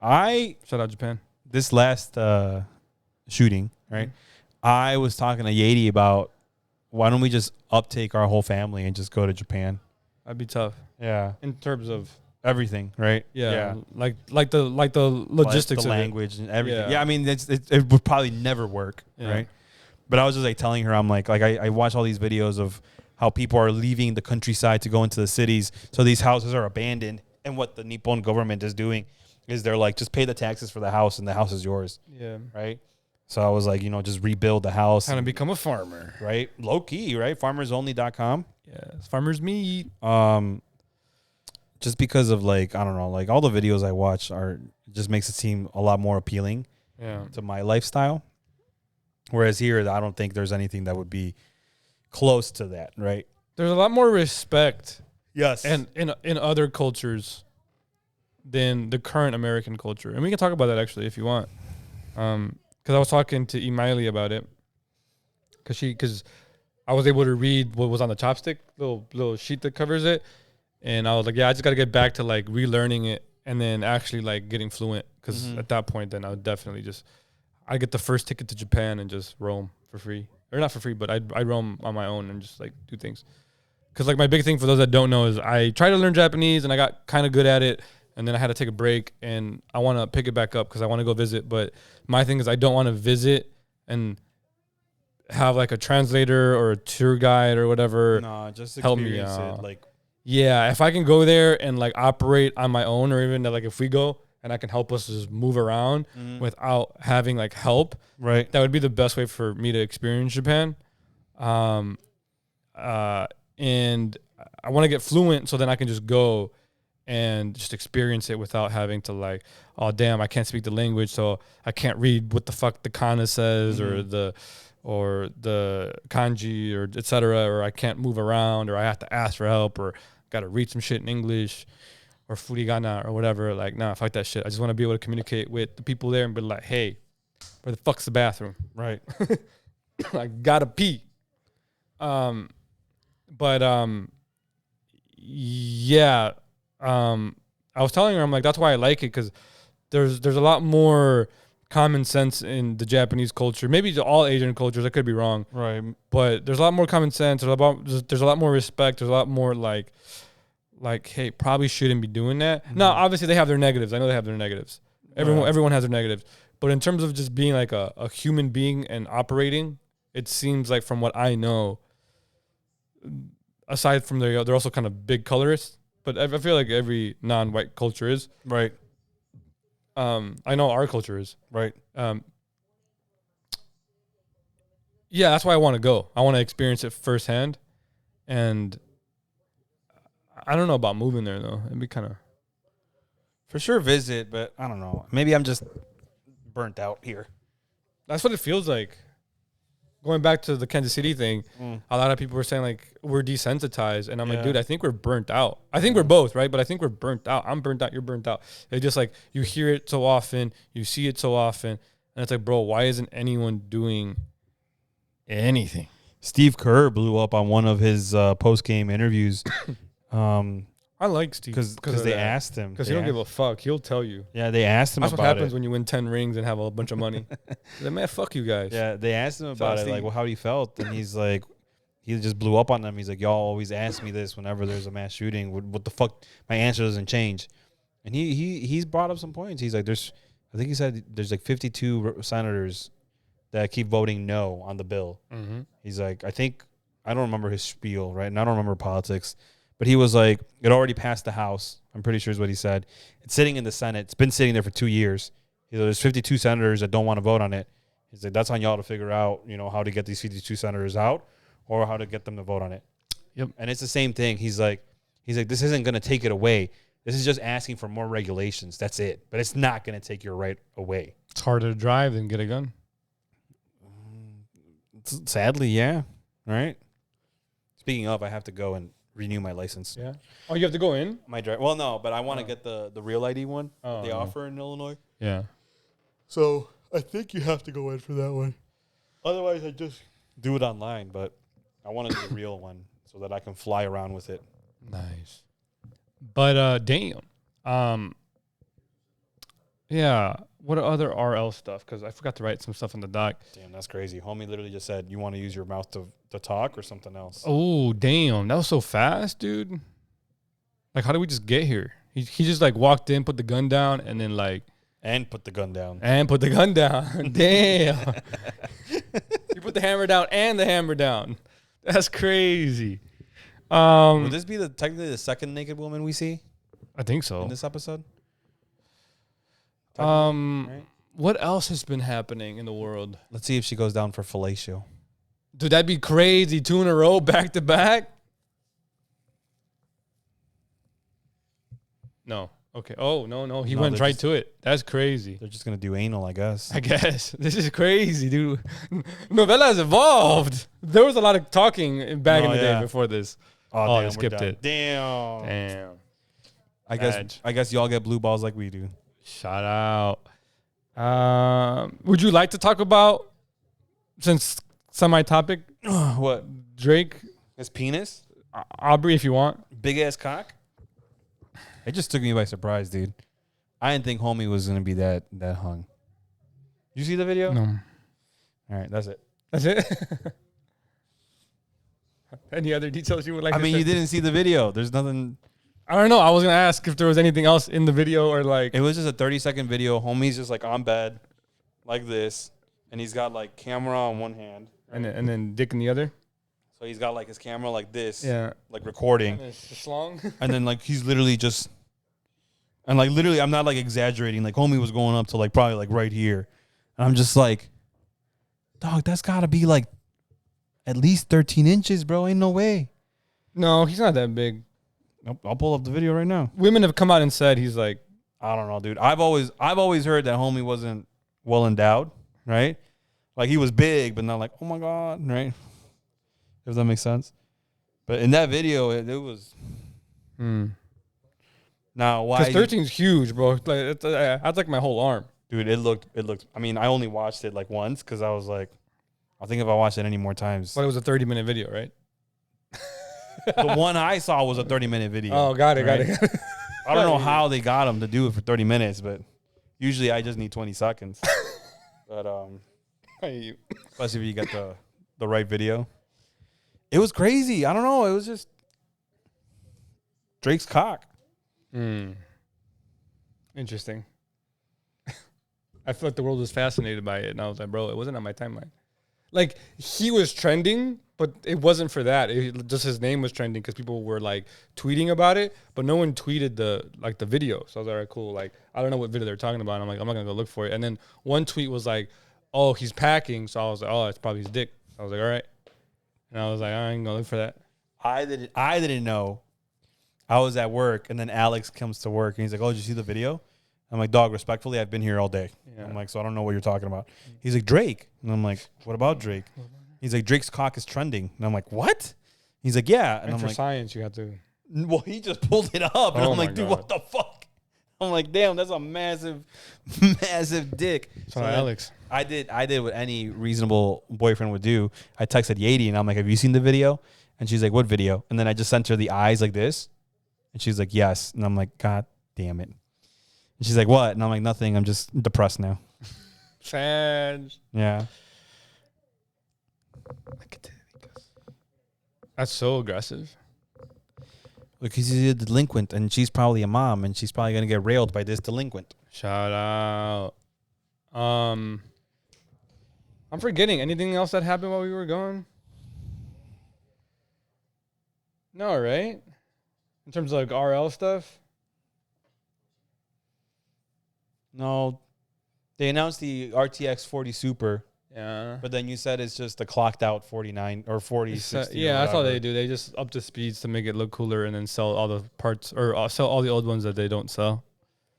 Shout
out Japan.
This last shooting, right? Mm-hmm. I was talking to Yadi about why don't we just uptake our whole family and just go to Japan?
That'd be tough.
Yeah.
In terms of
everything, right?
Yeah. Like the logistics,
the
of
language and everything. Yeah, I mean, it would probably never work, right? But I was just like telling her, I'm like I watch all these videos of how people are leaving the countryside to go into the cities. So these houses are abandoned, and what the Nippon government is doing is they're like, just pay the taxes for the house, and the house is yours. Yeah. Right. So I was like, just rebuild the house.
Kind of become a farmer.
Right. Low key, right? FarmersOnly.com.
Yeah. Farmers meat.
Just because of I don't know, all the videos I watch just makes it seem a lot more appealing to my lifestyle. Whereas here, I don't think there's anything that would be close to that, right?
There's a lot more respect.
Yes.
And in other cultures than the current American culture. And we can talk about that actually if you want. Because I was talking to Emaili about it. Because I was able to read what was on the chopstick, little sheet that covers it. And I was like, yeah, I just got to get back to relearning it and then actually getting fluent. Because at that point, then I would definitely I'd get the first ticket to Japan and just roam for free. Or not for free, but I'd roam on my own and just do things. Because my big thing for those that don't know is I tried to learn Japanese and I got kind of good at it. And then I had to take a break and I want to pick it back up because I want to go visit. But my thing is I don't want to visit and have a translator or a tour guide or whatever.
No, just
help me
out.
Yeah, if I can go there and operate on my own, or even if we go and I can help us just move around without having help,
right?
That would be the best way for me to experience Japan. And I want to get fluent so then I can just go and just experience it without having to oh damn, I can't speak the language, so I can't read what the fuck the kana says or the kanji or etc. Or I can't move around, or I have to ask for help, or got to read some shit in English or furigana or whatever. Nah, fuck that shit. I just want to be able to communicate with the people there and be like, hey, where the fuck's the bathroom?
Right.
I gotta pee. Yeah. I was telling her, I'm like, that's why I like it, because there's a lot more common sense in the Japanese culture. Maybe to all Asian cultures, I could be wrong.
Right.
But there's a lot more common sense. There's a lot more respect. There's a lot more hey, probably shouldn't be doing that. Mm-hmm. Now, obviously, they have their negatives. I know they have their negatives. Everyone has their negatives. But in terms of just being a human being and operating, it seems like from what I know, aside from they're also kind of big colorists. But I feel like every non-white culture is.
Right.
I know our culture is.
Right.
Yeah, that's why I want to go. I want to experience it firsthand. And I don't know about moving there, though. It'd be kind of...
For sure visit, but I don't know. Maybe I'm just burnt out here.
That's what it feels like. Going back to the Kansas City thing, a lot of people were saying, we're desensitized. And I'm like, dude, I think we're burnt out. I think we're both, right? But I think we're burnt out. I'm burnt out. You're burnt out. It's just you hear it so often. You see it so often. And it's bro, why isn't anyone doing anything?
Steve Kerr blew up on one of his post-game interviews.
I like Steve
because they asked him.
Because he don't give a fuck. He'll tell you.
Yeah, they asked him about it.
That's what happens when you win 10 rings and have a bunch of money. Like, man, fuck you guys.
Yeah, they asked him about it, how he felt. And he's like, he just blew up on them. He's like, y'all always ask me this whenever there's a mass shooting. What the fuck? My answer doesn't change. And he's brought up some points. He's like, I think he said there's 52 senators that keep voting no on the bill. Mm-hmm. He's like, I don't remember his spiel, right? And I don't remember politics. But he was like, it already passed the House. I'm pretty sure is what he said. It's sitting in the Senate. It's been sitting there for 2 years. He's like, there's 52 senators that don't want to vote on it. He's like, that's on y'all to figure out, how to get these 52 senators out or how to get them to vote on it.
Yep.
And it's the same thing. He's like, this isn't going to take it away. This is just asking for more regulations. That's it. But it's not going to take your right away.
It's harder to drive than get a gun.
Sadly, yeah. Right. Speaking of, I have to go and renew my license.
Yeah. Oh, you have to go in?
My drive. Well, no, but I want to get the real ID one.
Oh,
they offer in Illinois.
Yeah.
So I think you have to go in for that one. Otherwise, I just do it online. But I wanted the real one so that I can fly around with it.
Nice. But damn. Yeah. What other RL stuff? Because I forgot to write some stuff on the doc.
Damn, that's crazy. Homie literally just said, you want to use your mouth to talk or something else?
Oh, damn. That was so fast, dude. Like, how did we just get here? He just, like, walked in, put the gun down, and then, like...
And put the gun down.
And put the gun down. Damn. You put the hammer down and the hammer down. That's crazy.
Would this be technically the second naked woman we see?
I think so.
In this episode?
Right? What else has been happening in the world?
Let's see if she goes down for fellatio.
Dude, that'd be crazy. 2 in a row, back to back. No. Okay. Oh, no. He went right to it. That's crazy.
They're just going to do anal, I guess.
I guess. This is crazy, dude. Novella has evolved. There was a lot of talking back in the day before this.
Oh,
I skipped it.
Damn. I guess y'all get blue balls like we do.
Shout out. Would you like to talk about, since semi-topic,
what?
Drake?
His penis?
Aubrey, if you want.
Big ass cock? It just took me by surprise, dude. I didn't think homie was going to be that hung. You see the video?
No.
All right, that's it.
That's it? Any other details you would like to say?
You didn't see the video. There's nothing...
I don't know. I was going to ask if there was anything else in the video or like...
It was just a 30-second video. Homie's just like on bed like this. And he's got like camera on one hand.
Right? And then dick in the other?
So he's got like his camera like this.
Yeah.
Like recording.
And it's just long.
And then like he's literally just... And like literally, I'm not like exaggerating. Like homie was going up to like probably like right here. And I'm just like, dog, that's got to be like at least 13 inches, bro. Ain't no way.
No, he's not that big.
I'll pull up the video right now.
Women have come out and said he's like...
I don't know, dude. I've always heard that homie wasn't well endowed, right? Like he was big, but not like, oh my God, right? If that makes sense. But in that video, it was... Now, why?
Because 13 is huge, bro. Like, that's like my whole arm.
Dude, it looked... I mean, I only watched it like once because I was like, I think if I watched it any more times...
But it was a 30-minute video, right?
The one I saw was a 30-minute video.
Oh, got it.
I don't know how they got him to do it for 30 minutes, but usually I just need 20 seconds. But especially if you get the right video. It was crazy. I don't know. It was just Drake's cock.
Interesting. I feel like the world was fascinated by it, and I was like, bro, it wasn't on my timeline. Like, he was trending, but it wasn't for that. Just his name was trending because people were like tweeting about it, but no one tweeted the video. So I was like, all right, cool. Like, I don't know what video they're talking about. I'm like, I'm not gonna go look for it. And then one tweet was like, oh, he's packing. So I was like, oh, it's probably his dick. I was like, all right. And I was like, I ain't gonna look for that.
I didn't know. I was at work, and then Alex comes to work, and he's like, oh, did you see the video? I'm like, dog, respectfully, I've been here all day. Yeah. I'm like, so I don't know what you're talking about. He's like, Drake. And I'm like, what about Drake? He's like, Drake's cock is trending. And I'm like, what? He's like, yeah. And I'm
for
like,
science, you have to.
Well, he just pulled it up. And I'm like, dude, what the fuck? I'm like, damn, that's a massive, massive dick.
So Alex.
I did what any reasonable boyfriend would do. I texted Yadi, and I'm like, have you seen the video? And she's like, what video? And then I just sent her the eyes like this. And she's like, yes. And I'm like, God damn it. And she's like, what? And I'm like, nothing. I'm just depressed now.
Sad.
Yeah.
That's so aggressive.
Look, he's a delinquent, and she's probably a mom, and she's probably going to get railed by this delinquent.
Shout out. I'm forgetting. Anything else that happened while we were gone? No, right? In terms of like RL stuff?
No. They announced the RTX 40 Super.
Yeah.
But then you said it's just a clocked out 49 or 40, 60.
Yeah, that's all they do. They just up the speeds to make it look cooler and then sell all the parts or sell all the old ones that they don't sell.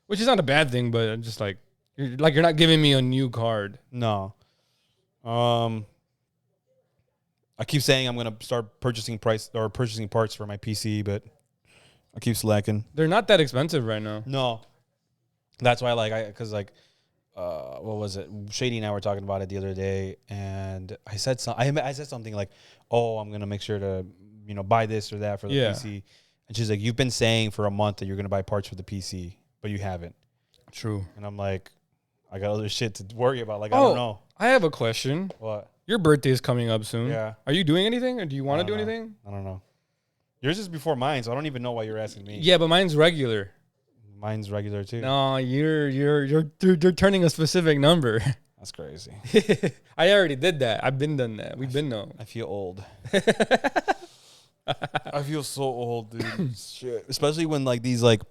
Which is not a bad thing, but I'm just like you're not giving me a new card.
No. I keep saying I'm gonna start purchasing parts for my PC, but I keep slacking.
They're not that expensive right now.
No, that's why what was it? Shady and I were talking about it the other day, and I said something like, "Oh, I'm gonna make sure to buy this or that for the PC," and she's like, "You've been saying for a month that you're gonna buy parts for the PC, but you haven't."
True.
And I'm like, I got other shit to worry about. Like, I don't know.
I have a question.
What?
Your birthday is coming up soon.
Yeah.
Are you doing anything, or do you want to do anything?
I don't know. Yours is before mine, so I don't even know why you're asking me.
Yeah, but mine's regular.
Mine's regular too.
No, you're turning a specific number.
That's crazy.
I already did that. I've been done that. We've been known.
I feel old. I feel so old, dude. Shit. Especially when like these like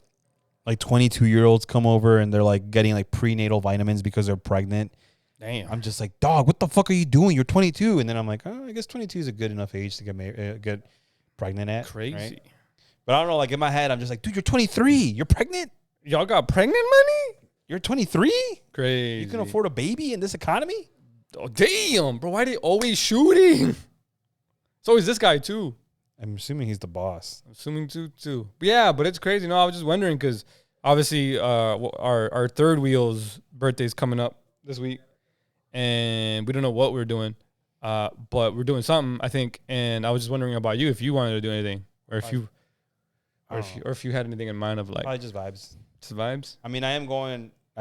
22-year-olds come over and they're like getting like prenatal vitamins because they're pregnant.
Damn.
I'm just like, dog, what the fuck are you doing? You're 22. And then I'm like, oh, I guess 22 is a good enough age to get pregnant at.
Crazy.
Right? But I don't know, like in my head, I'm just like, dude, you're 23. You're pregnant?
Y'all got pregnant money?
You're 23?
Crazy.
You can afford a baby in this economy?
Oh, damn, bro. Why are they always shooting? It's always this guy, too.
I'm assuming he's the boss.
I'm assuming too. But yeah, but it's crazy. No, I was just wondering because obviously our third wheel's birthday's coming up this week. And we don't know what we're doing. But we're doing something, I think. And I was just wondering about you if you wanted to do anything. Or if you had anything in mind of like
probably just vibes.
Just vibes?
I mean, I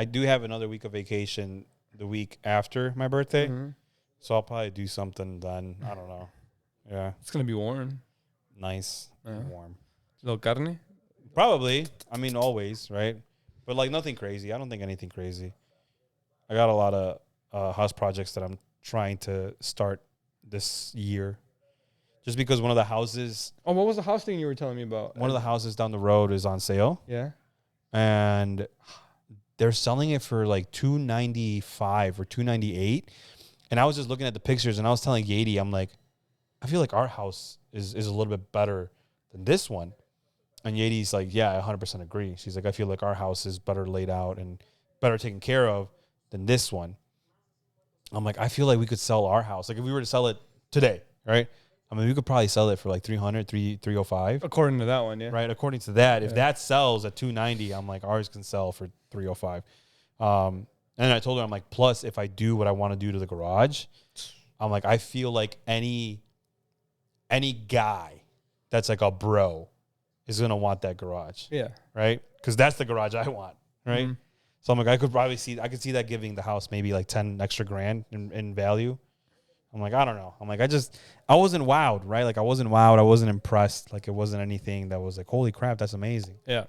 do have another week of vacation the week after my birthday. Mm-hmm. So I'll probably do something then. I don't know. Yeah.
It's gonna be warm.
Nice. Warm.
Little carne?
Probably. I mean, always, right? But like nothing crazy. I don't think anything crazy. I got a lot of house projects that I'm trying to start this year. Just because one of the houses...
Oh, what was the house thing you were telling me about?
One of the houses down the road is on sale.
Yeah.
And they're selling it for like $295 or $298. And I was just looking at the pictures and I was telling Yadi, I'm like, I feel like our house is a little bit better than this one. And Yadi's like, yeah, I 100% agree. She's like, I feel like our house is better laid out and better taken care of than this one. I'm like, I feel like we could sell our house. Like if we were to sell it today, right? I mean, we could probably sell it for like $305.
According to that one, yeah.
Right, according to that. Yeah. If that sells at $290, I'm like, ours can sell for $305. And I told her, I'm like, plus if I do what I want to do to the garage, I'm like, I feel like any guy that's like a bro is going to want that garage.
Yeah.
Right? Because that's the garage I want. Right? Mm-hmm. So I'm like, I could see that giving the house maybe like 10 extra grand in value. I'm like, I don't know. I'm like, I wasn't wowed, right? Like I wasn't wowed. I wasn't impressed. Like it wasn't anything that was like, holy crap, that's amazing.
Yeah.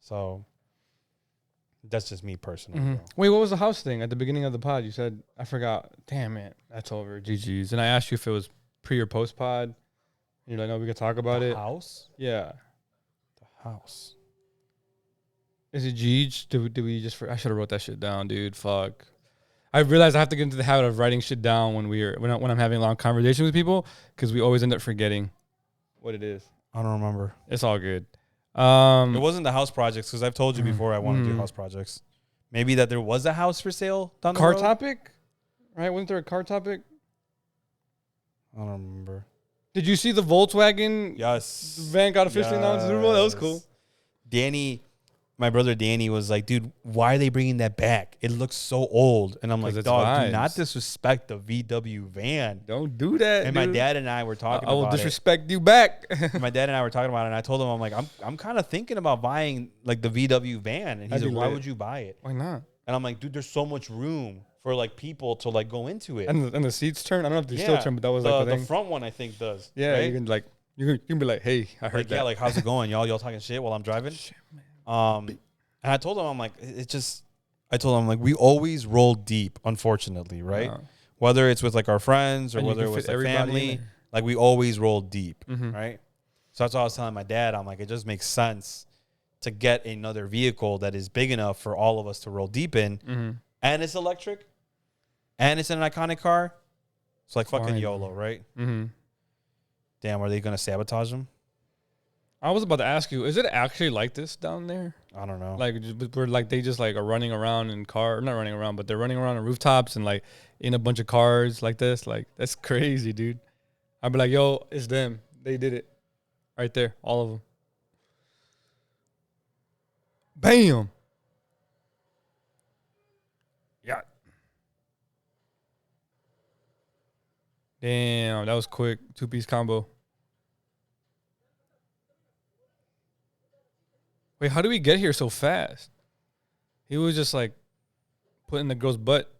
So that's just me personally.
Mm-hmm. Wait, what was the house thing at the beginning of the pod? You said, I forgot. Damn it. That's over. GG's. And I asked you if it was pre or post pod. You're like, no, we could talk about it.
House?
Yeah.
The house.
Is it Jeej? Did we just... I should have wrote that shit down, dude. Fuck. I realized I have to get into the habit of writing shit down when I'm having long conversations with people because we always end up forgetting what it is.
I don't remember.
It's all good.
It wasn't the house projects because I've told you before I want to do house projects. Maybe that there was a house for sale down the road.
Car topic? Right? Wasn't there a car topic?
I don't remember.
Did you see the Volkswagen?
Yes.
Van got officially announced Super Bowl? That was cool.
My brother Danny was like, dude, why are they bringing that back? It looks so old. And I'm like, dog, vibes. Do not disrespect the VW van.
Don't do that,
And dude. My dad and I were talking about it.
I will disrespect you back.
My dad and I were talking about it, and I told him, I'm like, I'm kind of thinking about buying like the VW van. And he's like, why would you buy it?
Why not?
And I'm like, dude, there's so much room for like people to like go into it.
And the seats turn? I don't know if they still turn, but that was like the thing.
The front one, I think, does.
Yeah,
right?
you can like, you can be like, hey, I heard
like,
that.
Yeah, like, how's it going? Y'all talking shit while I'm driving? Shit, man. And I told him, I'm like, we always roll deep, unfortunately, right? Whether it's with like our friends or whether it was like family, like we always roll deep, right? So that's what I was telling my dad. I'm like, it just makes sense to get another vehicle that is big enough for all of us to roll deep in. And it's electric and it's an iconic car. It's like fucking YOLO, right? Damn, are they going to sabotage them?
I was about to ask you, is it actually like this down there?
I don't know.
Like, we're like, they just like are running around in car, not running around, but they're running around on rooftops and like in a bunch of cars like this. Like, that's crazy, dude. I'd be like, yo, it's them. They did it. Right there. All of them. Bam. Yeah. Damn, that was quick. 2-piece combo. Wait, how did we get here so fast? He was just like putting the girl's butt.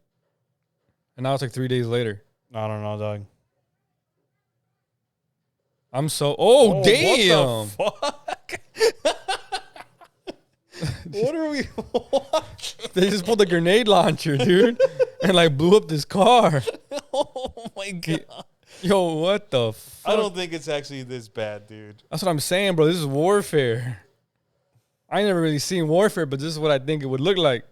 And now it's like 3 days later.
I don't know, dog.
I'm so... Oh, damn.
What the fuck? What are we watching?
They just pulled a grenade launcher, dude. And like blew up this car.
Oh, my God.
Yo, what the fuck?
I don't think it's actually this bad, dude.
That's what I'm saying, bro. This is warfare. I ain't never really seen warfare, but this is what I think it would look like.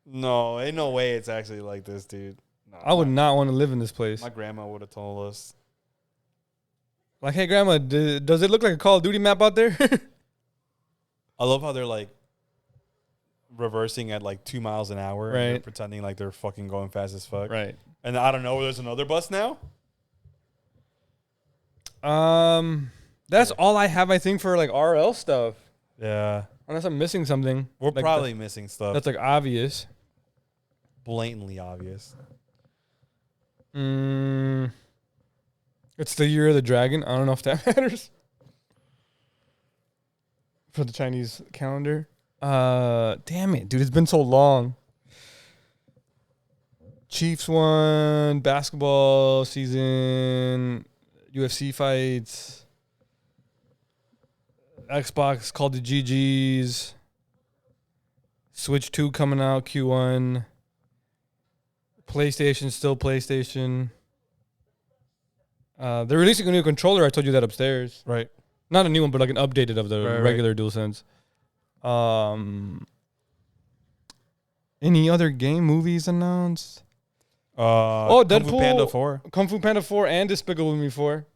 No, ain't no way it's actually like this, dude. No,
I would not want to live in this place.
My grandma would have told us.
Like, hey, grandma, does it look like a Call of Duty map out there?
I love how they're like reversing at like 2 miles an hour.
Right.
And they're pretending like they're fucking going fast as fuck.
Right.
And I don't know, there's another bus now?
That's all I have, I think, for like RL stuff.
Yeah.
Unless I'm missing something.
We're
like
probably missing stuff.
that's like obvious.
Blatantly obvious.
It's the year of the dragon. I don't know if that matters. For the Chinese calendar. Damn it, dude. It's been so long. Chiefs won. Basketball season. UFC fights. Xbox called the GGs. Switch 2 coming out Q1. PlayStation still PlayStation. They're releasing a new controller. I told you that upstairs.
Right.
Not a new one, but like an updated of the regular DualSense. Any other game movies announced? Deadpool.
Kung Fu Panda 4.
Kung Fu Panda 4 and Despicable Me 4.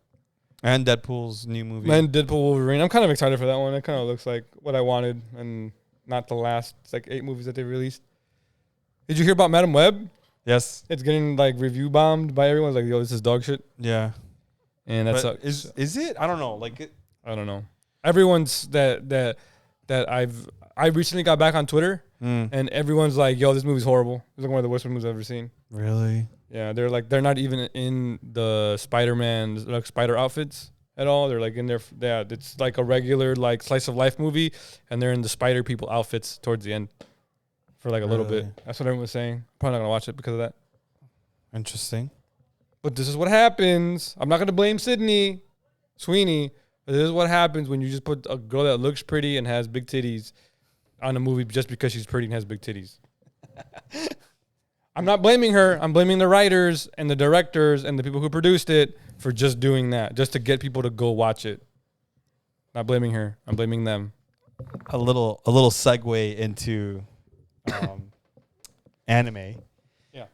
And Deadpool's new movie.
And Deadpool Wolverine. I'm kind of excited for that one. It kind of looks like what I wanted and not the last 8 movies that they released. Did you hear about Madam Web?
Yes.
It's getting like review bombed by everyone. It's like, yo, this is dog shit.
Yeah.
And that's
is it? I don't know. Like
I don't know. Everyone's that I recently got back on Twitter and everyone's like, yo, this movie's horrible. It's like one of the worst movies I've ever seen.
Really?
Yeah, they're not even in the Spider-Man like spider outfits at all. They're like in their it's like a regular like slice of life movie, and they're in the Spider people outfits towards the end for like a little bit. That's what everyone was saying. Probably not gonna watch it because of that.
Interesting.
But this is what happens. I'm not gonna blame Sydney Sweeney. But this is what happens when you just put a girl that looks pretty and has big titties on a movie just because she's pretty and has big titties. I'm not blaming her. I'm blaming the writers and the directors and the people who produced it for just doing that, just to get people to go watch it. Not blaming her. I'm blaming them.
A little segue into anime.
Yeah.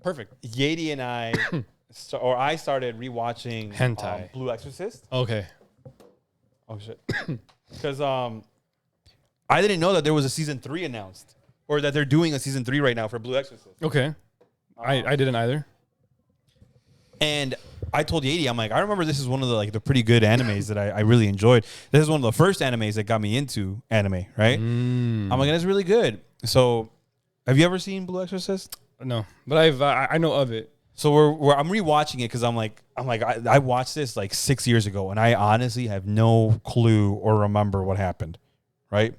Perfect.
Yadi and I, I started rewatching
Hentai.
Blue Exorcist.
Okay.
Oh shit. Because I didn't know that there was a season 3 announced, or that they're doing a season 3 right now for Blue Exorcist.
Okay. I didn't either.
And I told Yadi, I'm like, I remember this is one of the pretty good animes that I really enjoyed. This is one of the first animes that got me into anime, right? I'm like, it's really good. So, have you ever seen Blue Exorcist?
No, but I know of it.
So I'm rewatching it because I'm like I watched this like 6 years ago, and I honestly have no clue or remember what happened, right?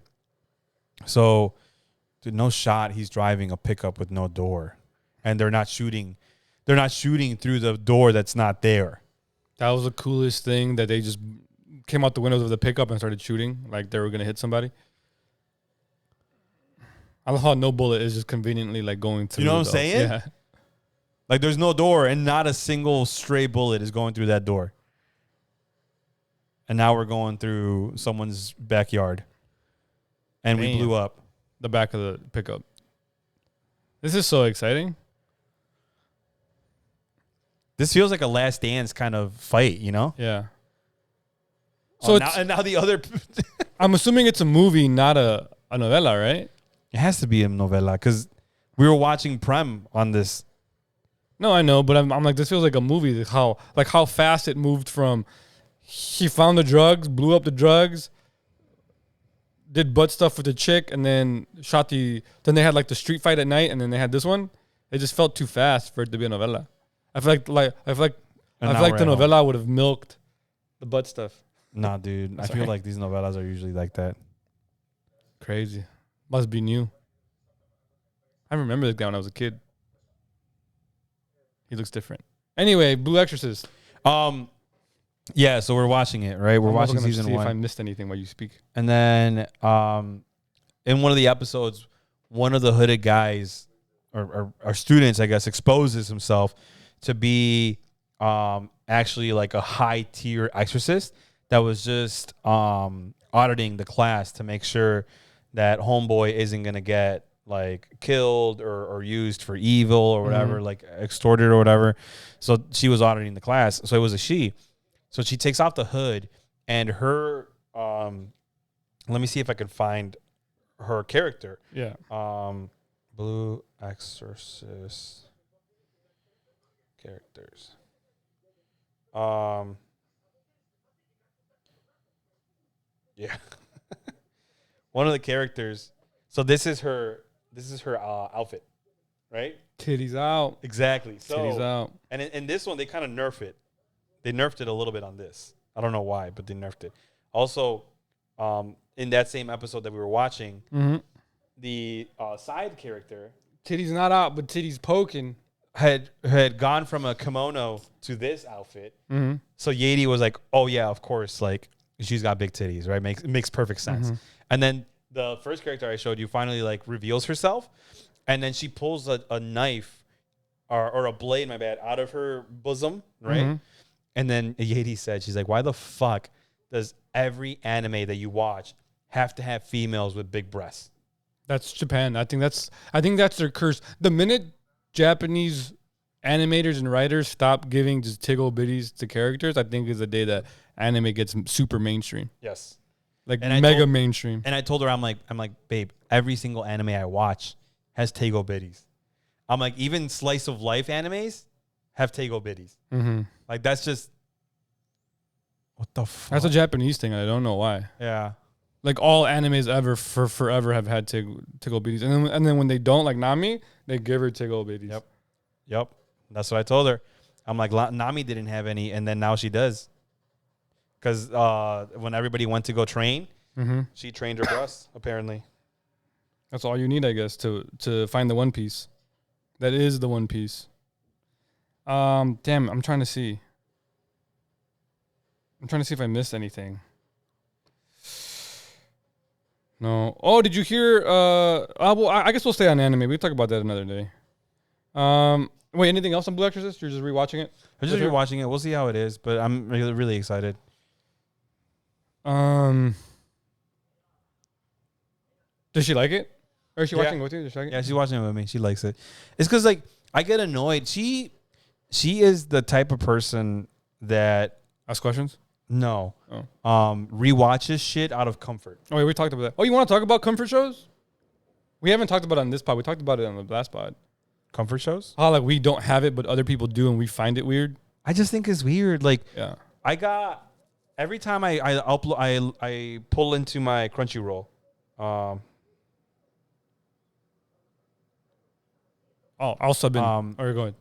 So, dude, no shot. He's driving a pickup with no door, and they're not shooting through the door that's not there.
That was the coolest thing, that they just came out the windows of the pickup and started shooting like they were gonna hit somebody. I love how no bullet is just conveniently like going through.
You know what I'm saying?
Yeah.
Like there's no door, and not a single stray bullet is going through that door. And now we're going through someone's backyard, and we blew up
the back of the pickup. This is so exciting.
This feels like a Last Dance kind of fight, you know?
Yeah.
So now the other.
I'm assuming it's a movie, not a novela, right?
It has to be a novela because we were watching Prem on this.
No, I know, but I'm like, this feels like a movie. How fast it moved from he found the drugs, blew up the drugs, did butt stuff with the chick, and then then they had like the street fight at night, and then they had this one. It just felt too fast for it to be a novella. I feel like the novella would have milked the butt stuff.
Nah, dude. I feel like these novellas are usually like that.
Crazy. Must be new. I remember this guy when I was a kid. He looks different. Anyway, Blue Exorcist.
Yeah, so we're watching it, right? We're watching season
see
1.
If I missed anything while you speak.
And then in one of the episodes, one of the hooded guys or students, I guess, exposes himself to be actually like a high tier exorcist that was just auditing the class to make sure that homeboy isn't gonna get like killed or used for evil or whatever, like extorted or whatever. So she was auditing the class. So it was a she. So she takes off the hood and her let me see if I can find her character.
Yeah.
Blue Exorcist characters. Yeah. One of the characters. So this is her outfit, right?
Titties out.
Exactly. So,
titties out.
And in this one, they kind of nerf it. They nerfed it a little bit on this. I don't know why, but they nerfed it. Also, in that same episode that we were watching, the side character,
titties not out, but titties poking,
had gone from a kimono to this outfit. So Yadi was like, "Oh yeah, of course, like she's got big titties, right? Makes perfect sense." And then the first character I showed you finally like reveals herself, and then she pulls a knife or a blade, my bad, out of her bosom, right? And then Yadi said, she's like, "Why the fuck does every anime that you watch have to have females with big breasts?"
That's Japan. I think that's their curse. The minute Japanese animators and writers stop giving just tickle bitties to characters, I think is the day that anime gets super mainstream.
Yes.
Like mega mainstream.
And I told her, I'm like, babe, every single anime I watch has Tego biddies. I'm like, even slice of life animes have Tego biddies. Like that's just what the fuck?
That's a Japanese thing. I don't know why.
Yeah.
Like all animes ever for forever have had tickle bitties. And then when they don't, like Nami, they give her tickle bitties.
Yep. That's what I told her. I'm like, Nami didn't have any, and then now she does. Because when everybody went to go train, she trained her breasts, apparently.
That's all you need, I guess, to find the One Piece. That is the One Piece. Damn, I'm trying to see. If I missed anything. No. Oh, did you hear? Well, I guess we'll stay on anime. We'll talk about that another day. Wait, anything else on Blue Exorcist? You're just rewatching it?
I'm just rewatching it. We'll see how it is, but I'm really, really excited.
Does she like it? Or is she watching it with you? Does she like it?
Yeah, she's watching it with me. She likes it. It's because like I get annoyed. She is the type of person that
ask questions.
No. Rewatches shit out of comfort.
Oh, wait, we talked about that. Oh, you want to talk about comfort shows? We haven't talked about it on this pod. We talked about it on the last pod.
Comfort shows?
Oh, like we don't have it, but other people do, and we find it weird.
I just think it's weird. Like,
yeah.
I got every time I upload, I pull into my Crunchyroll.
I'll sub in. Or go ahead.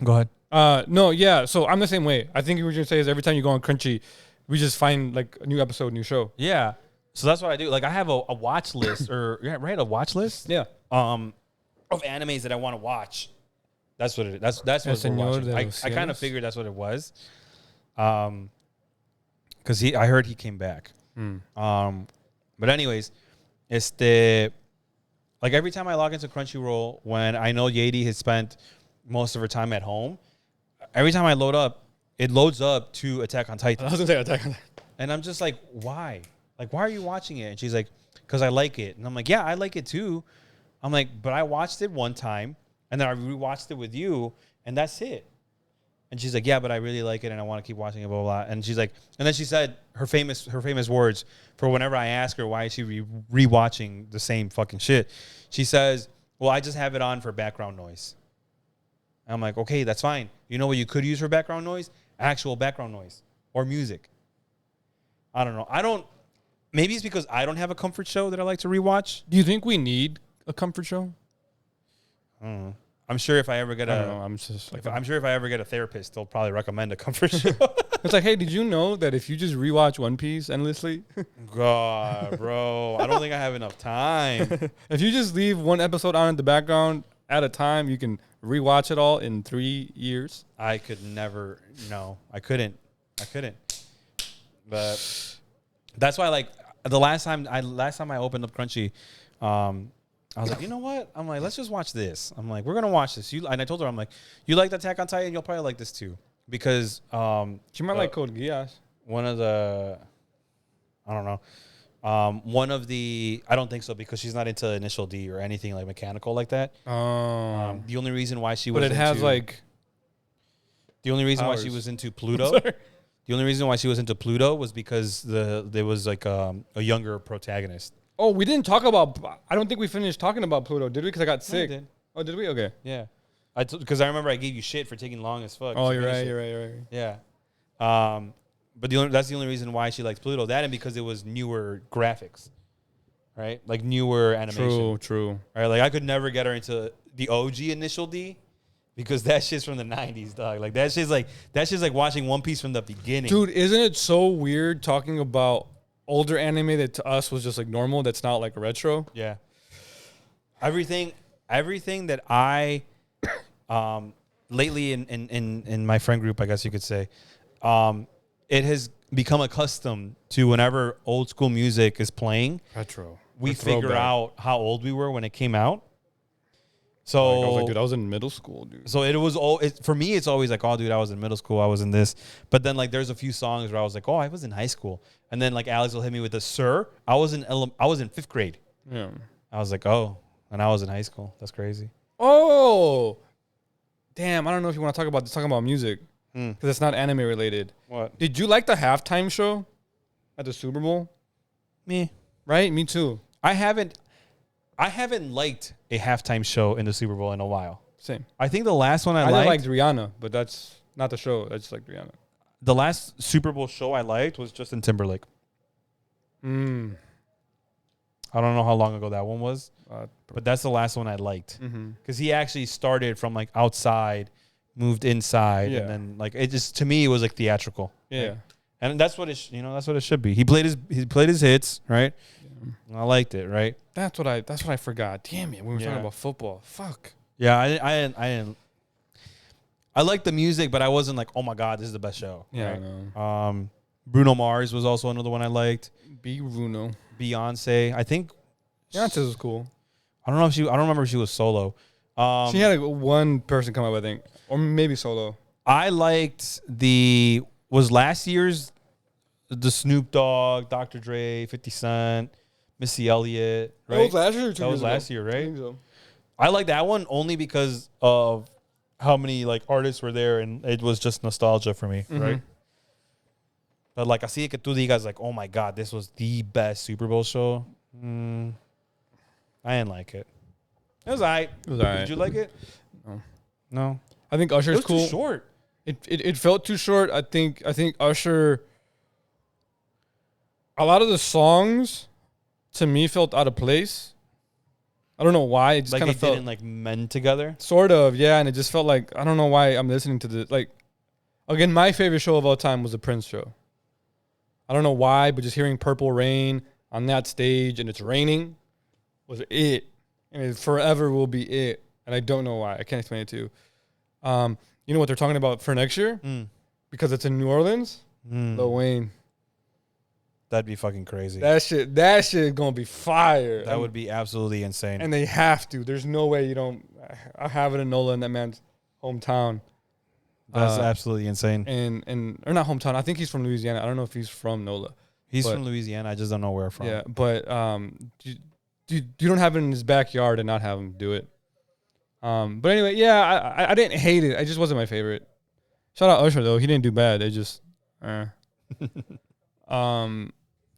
Go ahead.
No, yeah. So I'm the same way. I think what you're gonna say is every time you go on Crunchy, we just find like a new episode, new show.
Yeah. So that's what I do. Like I have a watch list or a watch list.
Yeah.
Of animes that I want to watch. That's what it is. That's what we're watching. I kind of figured that's what it was. Because I heard he came back. But anyways, like every time I log into Crunchyroll, when I know Yadi has spent most of her time at home, every time I load up, it loads up to Attack on Titan.
I was gonna say Attack on Titan. And
I'm just like, why? Like, why are you watching it? And she's like, because I like it. And I'm like, yeah, I like it too. I'm like, but I watched it one time, and then I rewatched it with you, and that's it. And she's like, yeah, but I really like it, and I want to keep watching it, blah, blah, blah. And she's like, and then she said her famous words for whenever I ask her why is she rewatching the same fucking shit. She says, well, I just have it on for background noise. And I'm like, okay, that's fine. You know what you could use for background noise? Actual background noise or music. I don't know. Maybe it's because I don't have a comfort show that I like to rewatch.
Do you think we need a comfort show?
I don't know. I'm sure if I ever get
I'm sure
if I ever get a therapist, they'll probably recommend a comfort show.
It's like, hey, did you know that if you just rewatch One Piece endlessly?
God, bro, I don't think I have enough time.
If you just leave one episode on in the background at a time, you can rewatch it all in 3 years.
I could never. No, I couldn't. But that's why, like, the last time I opened up Crunchy, I was like, you know what? I'm like, let's just watch this. I'm like, we're gonna watch this. And I told her, I'm like, you like Attack on Titan? You'll probably like this too, because
She might like Code Geass.
One of the, I don't know, one of the, I don't think so, because she's not into Initial D or anything like mechanical like that.
Oh,
The only reason why she was,
but it has like,
the only reason why she was into Pluto. The only reason why she was into Pluto was because there was like a younger protagonist.
Oh, we didn't talk about. I don't think we finished talking about Pluto, did we? Because I got sick.
No, we did.
Oh, did we? Okay.
Yeah, because I remember I gave you shit for taking long as fuck.
Oh, you're right.
Yeah. But that's the only reason why she likes Pluto. That and because it was newer graphics, right? Like newer animation.
True.
Right? Like I could never get her into the OG Initial D because that shit's from the 90s, dog. Like that shit's like watching One Piece from the beginning.
Dude, isn't it so weird talking about older anime that to us was just like normal, that's not like retro?
Yeah. Everything that I lately in my friend group, I guess you could say, it has become accustomed to whenever old school music is playing,
retro.
We figure out how old we were when it came out. So
I was like, dude, I was in middle school, dude.
So it was for me. It's always like, oh, dude, I was in middle school. I was in this. But then like, there's a few songs where I was like, oh, I was in high school. And then like Alex will hit me with a sir. I was in 5th grade.
Yeah.
I was like, oh, and I was in high school. That's crazy.
Oh, damn. I don't know if you want to talk about music because it's not anime related.
What?
Did you like the halftime show at the Super Bowl?
Me.
Right. Me too.
I haven't liked a halftime show in the Super Bowl in a while.
Same.
I think the last one I
liked Rihanna, but that's not the show. I just like Rihanna.
The last Super Bowl show I liked was Justin Timberlake. I don't know how long ago that one was, but that's the last one I liked because he actually started from like outside, moved inside, and then like it just, to me, it was like theatrical.
Yeah.
Right? And that's what that's what it should be. He played his hits, right? Yeah. I liked it, right?
That's what I forgot. Damn it, we were talking about football. Fuck.
Yeah, I didn't. I liked the music, but I wasn't like, oh my god, this is the best show.
Yeah,
right?
I know.
Bruno Mars was also another one I liked.
Bruno.
Beyonce, I think.
Beyonce was cool.
I don't remember if she was solo.
She had one person come up, I think, or maybe solo.
I liked last year's the Snoop Dogg, Dr. Dre, 50 Cent, Missy Elliott. Right?
That was last year or 2 years ago?
That was last year, right?
I think so.
I like that one only because of how many like artists were there, and it was just nostalgia for me, right? But like, así que tú digas like, oh my god, this was the best Super Bowl show. I didn't like it. It was alright. Did you like it? No.
I think Usher's
it was
cool.
Too short.
It felt too short. I think Usher. A lot of the songs, to me, felt out of place. I don't know why. It just
like
kind of felt
didn't like mend together.
Sort of, yeah. And it just felt like, I don't know why I'm listening to this. Like, again, my favorite show of all time was the Prince show. I don't know why, but just hearing Purple Rain on that stage and it's raining was it, and it forever will be it. And I don't know why. I can't explain it to you. You know what they're talking about for next year? Because it's in New Orleans. Lil Wayne.
That'd be fucking crazy.
That shit is gonna be fire.
That would be absolutely insane.
And they have to. There's no way you don't. I have it in NOLA in that man's hometown.
That's absolutely insane.
And or not hometown. I think he's from Louisiana. I don't know if he's from NOLA.
He's from Louisiana. I just don't know where from.
Yeah, but you don't have it in his backyard and not have him do it. But anyway, yeah, I didn't hate it. I just wasn't my favorite. Shout out Usher though. He didn't do bad. They just.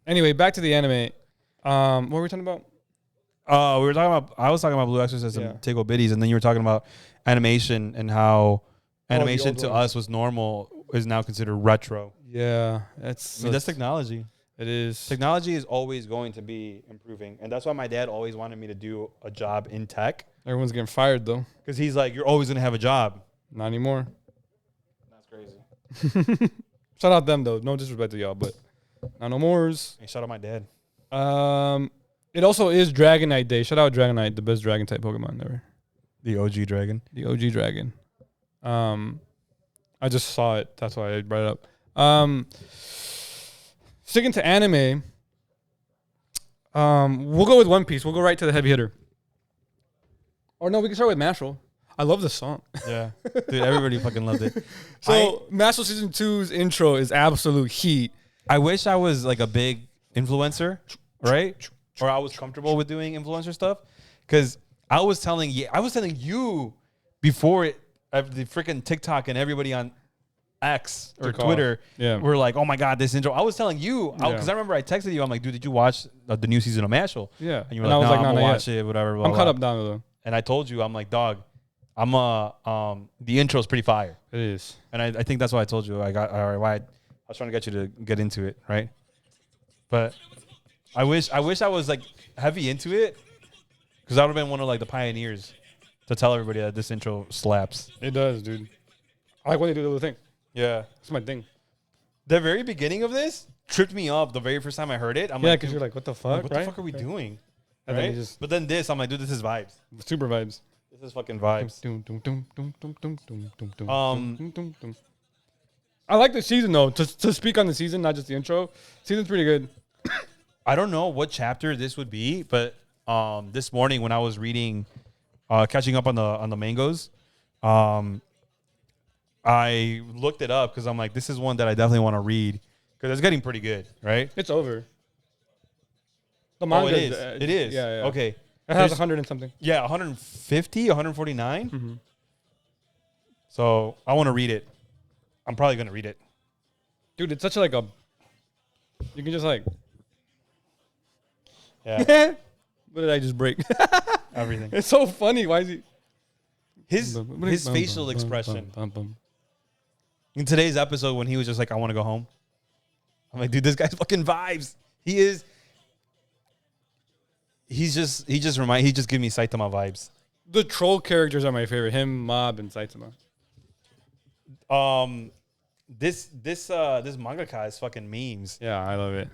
Anyway, back to the anime. What were we talking about?
We were talking about. I was talking about Blue Exorcist and Tickle Bitties, and then you were talking about animation and how animation to us was normal is now considered retro.
Yeah,
that's technology.
It is.
Technology is always going to be improving, and that's why my dad always wanted me to do a job in tech.
Everyone's getting fired though,
because he's like, you're always gonna have a job.
Not anymore.
That's crazy.
Shout out them though. No disrespect to y'all, but not no mores.
Hey, shout out my dad.
It also is Dragonite Day. Shout out Dragonite, the best dragon type Pokemon ever.
The OG dragon.
The OG dragon. I just saw it. That's why I brought it up. Sticking to anime. We'll go with One Piece. We'll go right to the heavy hitter. Or no, we can start with Mashle. I love the song.
Yeah. Dude, everybody fucking loved it.
So Mashle Season 2's intro is absolute heat.
I wish I was like a big influencer, right? Or I was comfortable with doing influencer stuff. Because I was telling you before the freaking TikTok and everybody on X or Twitter were like, oh my God, this intro. I was telling you, because I remember I texted you. I'm like, dude, did you watch the new season of Mashle?
Yeah.
And you were like, no, I'm going to watch it, whatever. Blah,
I'm caught up down though.
And I told you, I'm like, dog, the intro is pretty fire.
It is.
And I think that's why I told you I was trying to get you to get into it, right? But I wish I was like heavy into it, because I would have been one of like the pioneers to tell everybody that this intro slaps.
It does, dude. I like when they do the little thing.
Yeah.
That's my thing.
The very beginning of this tripped me up the very first time I heard it. I'm like,
because you're like, what the fuck?
What the fuck are we doing?
And
right?
then
but then this, I'm like, dude, this is vibes.
Super vibes.
This is fucking vibes.
I like the season though. To speak on the season, not just the intro. Season's pretty good.
I don't know what chapter this would be, but this morning when I was reading, catching up on the mangoes, I looked it up because I'm like, this is one that I definitely want to read because it's getting pretty good, right?
It's over. The manga
it is. It is.
Yeah.
Okay.
It has 100 and something.
Yeah, 150, 149. Mm-hmm. So I want to read it. I'm probably going to read it.
Dude, it's such like a... You can just like...
Yeah.
What did I just break?
Everything.
It's so funny. Why is he...
His facial expression. In today's episode when he was just like, I want to go home. I'm like, dude, this guy's fucking vibes. He is... He just gives me Saitama vibes.
The troll characters are my favorite. Him, Mob, and Saitama.
This mangaka is fucking memes.
Yeah, I love it.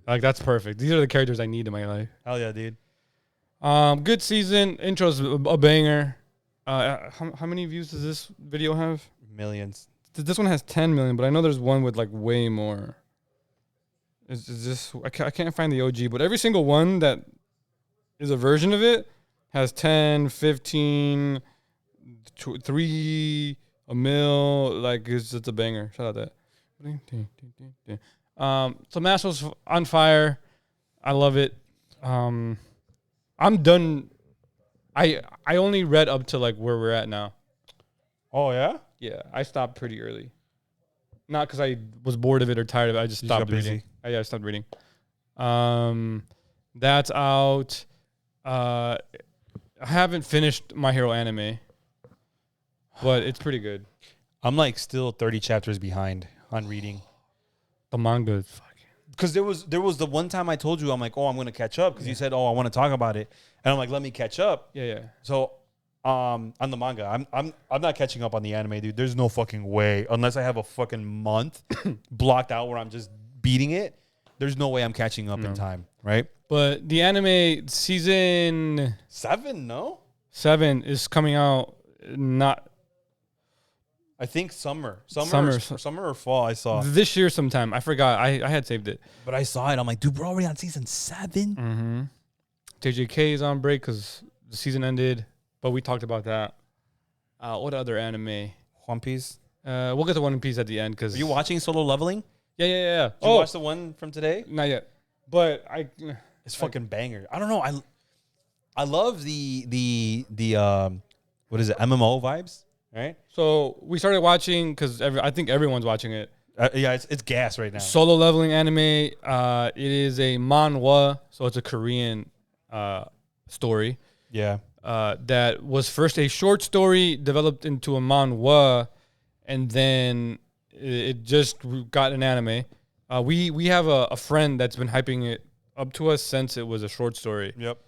Like that's perfect. These are the characters I need in my life.
Hell yeah, dude.
Good season. Intro's a banger. How many views does this video have?
Millions.
This one has 10 million, but I know there's one with like way more. Is this? I can't find the OG, but every single one that is a version of it has 10, 15, 3, a mil. Like it's just a banger. Shout out that. So Mashle's on fire. I love it. I'm done. I only read up to like where we're at now.
Oh yeah?
Yeah, I stopped pretty early. Not because I was bored of it or tired of it. I just stopped reading. I stopped reading. That's out. I haven't finished My Hero Anime, but it's pretty good.
I'm like still 30 chapters behind on reading.
The manga is fucking...
Because there was the one time I told you, I'm like, oh, I'm going to catch up. Because you said, oh, I want to talk about it. And I'm like, let me catch up.
Yeah.
So on the manga, I'm not catching up on the anime, dude. There's no fucking way. Unless I have a fucking month blocked out where I'm just beating it. There's no way I'm catching up in time, right?
But the anime season 7 is coming out not...
I think summer or fall. I saw
this year sometime. I forgot. I had saved it,
but I saw it. I'm like, dude, we're already on season 7.
Mm-hmm. JJK is on break because the season ended, but we talked about that. What other anime?
One Piece.
We'll get to One Piece at the end because.
Are you watching Solo Leveling?
Yeah.
Did you watch the one from today?
Not yet, but
it's fucking banger. I don't know. I love the what is it? MMO vibes. Right.
So we started watching because I think everyone's watching it.
Yeah, it's gas right now.
Solo Leveling anime. It is a manhwa, so it's a Korean story.
Yeah.
That was first a short story developed into a manhwa, and then it just got an anime. We have a friend that's been hyping it up to us since it was a short story.
Yep.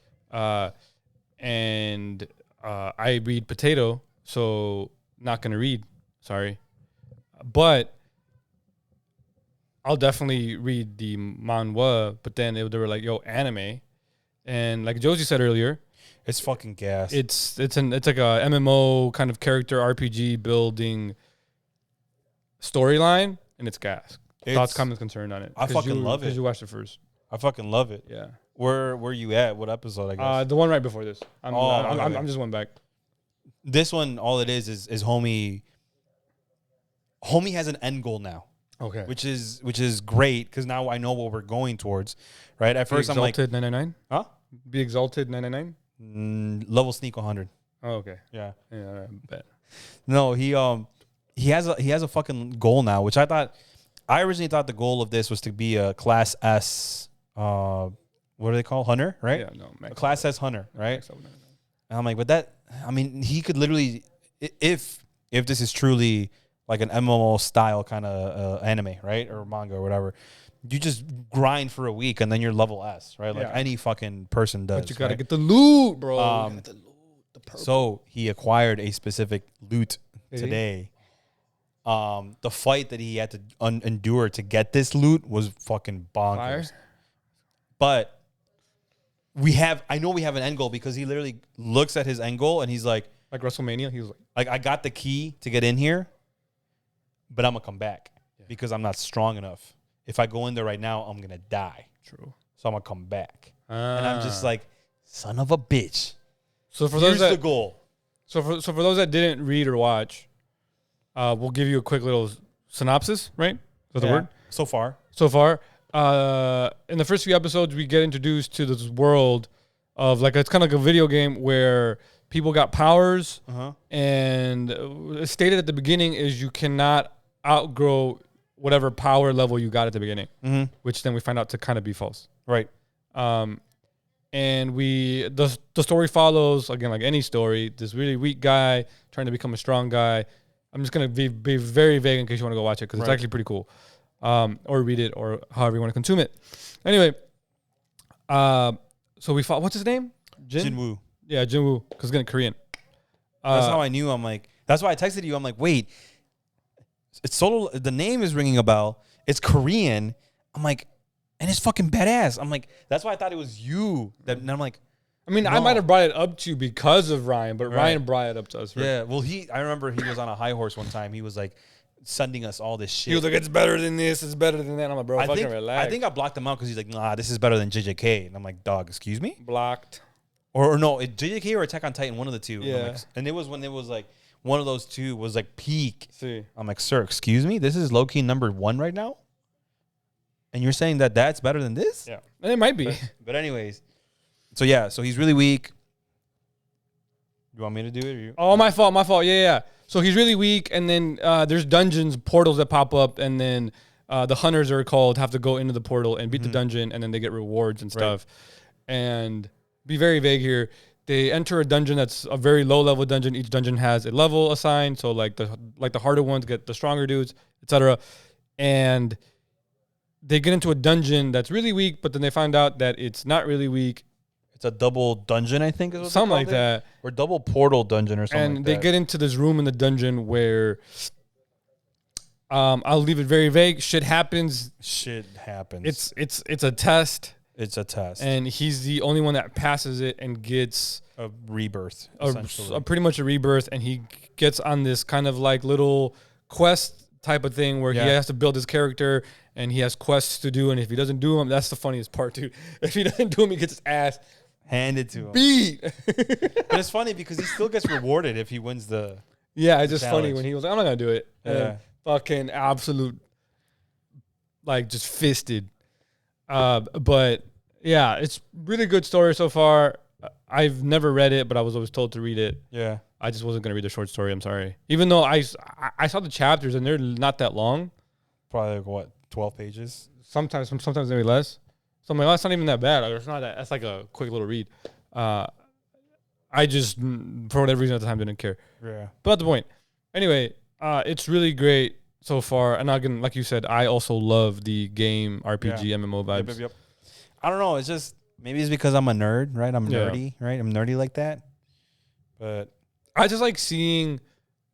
And I read potato, so not gonna read. Sorry, but I'll definitely read the manhwa. But then they were like, "Yo, anime," and like Josie said earlier,
it's fucking gas.
It's like a MMO kind of character RPG building storyline, and it's gas. Thoughts, comments, concerned on it.
I fucking love it
because you watched it first.
I fucking love it.
Yeah.
Where you at? What episode? I guess
the one right before this. I'm just one back.
This one, all it is homie. Homie has an end goal now.
Okay.
Which is great because now I know what we're going towards, right? At first, I'm like,
Exalted 999.
Huh?
Be exalted 999.
Level sneak 100.
Oh, okay.
Yeah.
Yeah, I bet.
No, he has a fucking goal now, which I originally thought the goal of this was to be a class S. What do they call hunter? Right?
Yeah. No.
A class S hunter, right? And I'm like, but that. I mean, he could literally, if this is truly like an MMO style kind of anime, right, or manga or whatever, you just grind for a week and then you're level S, right? Like any fucking person does.
But you gotta get the loot, bro.
So he acquired a specific loot today. The fight that he had to endure to get this loot was fucking bonkers. Fire. But I know we have an end goal because he literally looks at his end goal and he's like
WrestleMania. He was
like, I got the key to get in here, but I'm gonna come back because I'm not strong enough. If I go in there right now, I'm gonna die.
True.
So I'm gonna come back, and I'm just like, son of a bitch.
So for
here's
those
the goal.
So for those that didn't read or watch, we'll give you a quick little synopsis. Right? Is that the word?
So far.
In the first few episodes, we get introduced to this world of it's kind of like a video game where people got powers, and it's stated at the beginning is you cannot outgrow whatever power level you got at the beginning, which then we find out to kind of be false.
Right.
And the story follows, again, like any story, this really weak guy trying to become a strong guy. I'm just going to be very vague in case you want to go watch it because it's actually pretty cool. Or read it or however you want to consume it. Anyway, so we fought, what's his name?
Jinwoo.
Yeah, Jinwoo, because it's getting Korean.
That's how I knew. I'm like, that's why I texted you. I'm like, wait, it's solo. The name is ringing a bell. It's Korean. I'm like, and it's fucking badass. I'm like, that's why I thought it was you. And I'm like,
I mean, no. I might have brought it up to you because of Ryan, but Ryan brought it up to us. Right?
Yeah, well, I remember he was on a high horse one time. He was like sending us all this shit.
He was like, it's better than this. It's better than that. I'm like, bro, fucking relax.
I think I blocked him out because he's like, nah, this is better than JJK. And I'm like, dog, excuse me?
Blocked.
Or no, JJK or Attack on Titan, one of the two.
Yeah.
And it was when it was like, one of those two was like peak.
See.
I'm like, sir, excuse me? This is low-key number 1 right now? And you're saying that that's better than this?
Yeah. And it might be.
But anyways. So yeah, so he's really weak. You want me to do it? Or you?
Oh, my fault. Yeah. So he's really weak, and then there's dungeons, portals that pop up, and then the hunters are called, have to go into the portal and beat the dungeon, and then they get rewards and stuff. Right. And be very vague here. They enter a dungeon that's a very low-level dungeon. Each dungeon has a level assigned, so like the harder ones get the stronger dudes, etc. And they get into a dungeon that's really weak, but then they find out that it's not really weak.
It's a double dungeon, I think. Is what
something like that.
Or double portal dungeon or something like that.
And they get into this room in the dungeon where, I'll leave it very vague. Shit happens. It's a test.
It's a test.
And he's the only one that passes it and gets
a rebirth,
pretty much a rebirth. And he gets on this kind of like little quest type of thing where he has to build his character and he has quests to do. And if he doesn't do them, that's the funniest part, dude. If he doesn't do them, he gets his ass
handed to him.
Beat.
But it's funny because he still gets rewarded if he wins the
it's just challenge. Funny when he was like, I'm not going to do it.
Yeah.
Fucking absolute, like, just fisted. But yeah, it's really good story so far. I've never read it, but I was always told to read it.
Yeah.
I just wasn't going to read the short story. I'm sorry. Even though I saw the chapters and they're not that long.
Probably like, what, 12 pages?
Sometimes maybe less. So I'm like, oh, that's not even that bad. It's not that. That's like a quick little read. I just, for whatever reason at the time, didn't care.
Yeah.
But at the point. Anyway, it's really great so far. And again, like you said, I also love the game RPG MMO vibes.
Yep. I don't know. It's just, maybe it's because I'm a nerd, right? I'm nerdy, right? I'm nerdy like that. But
I just like seeing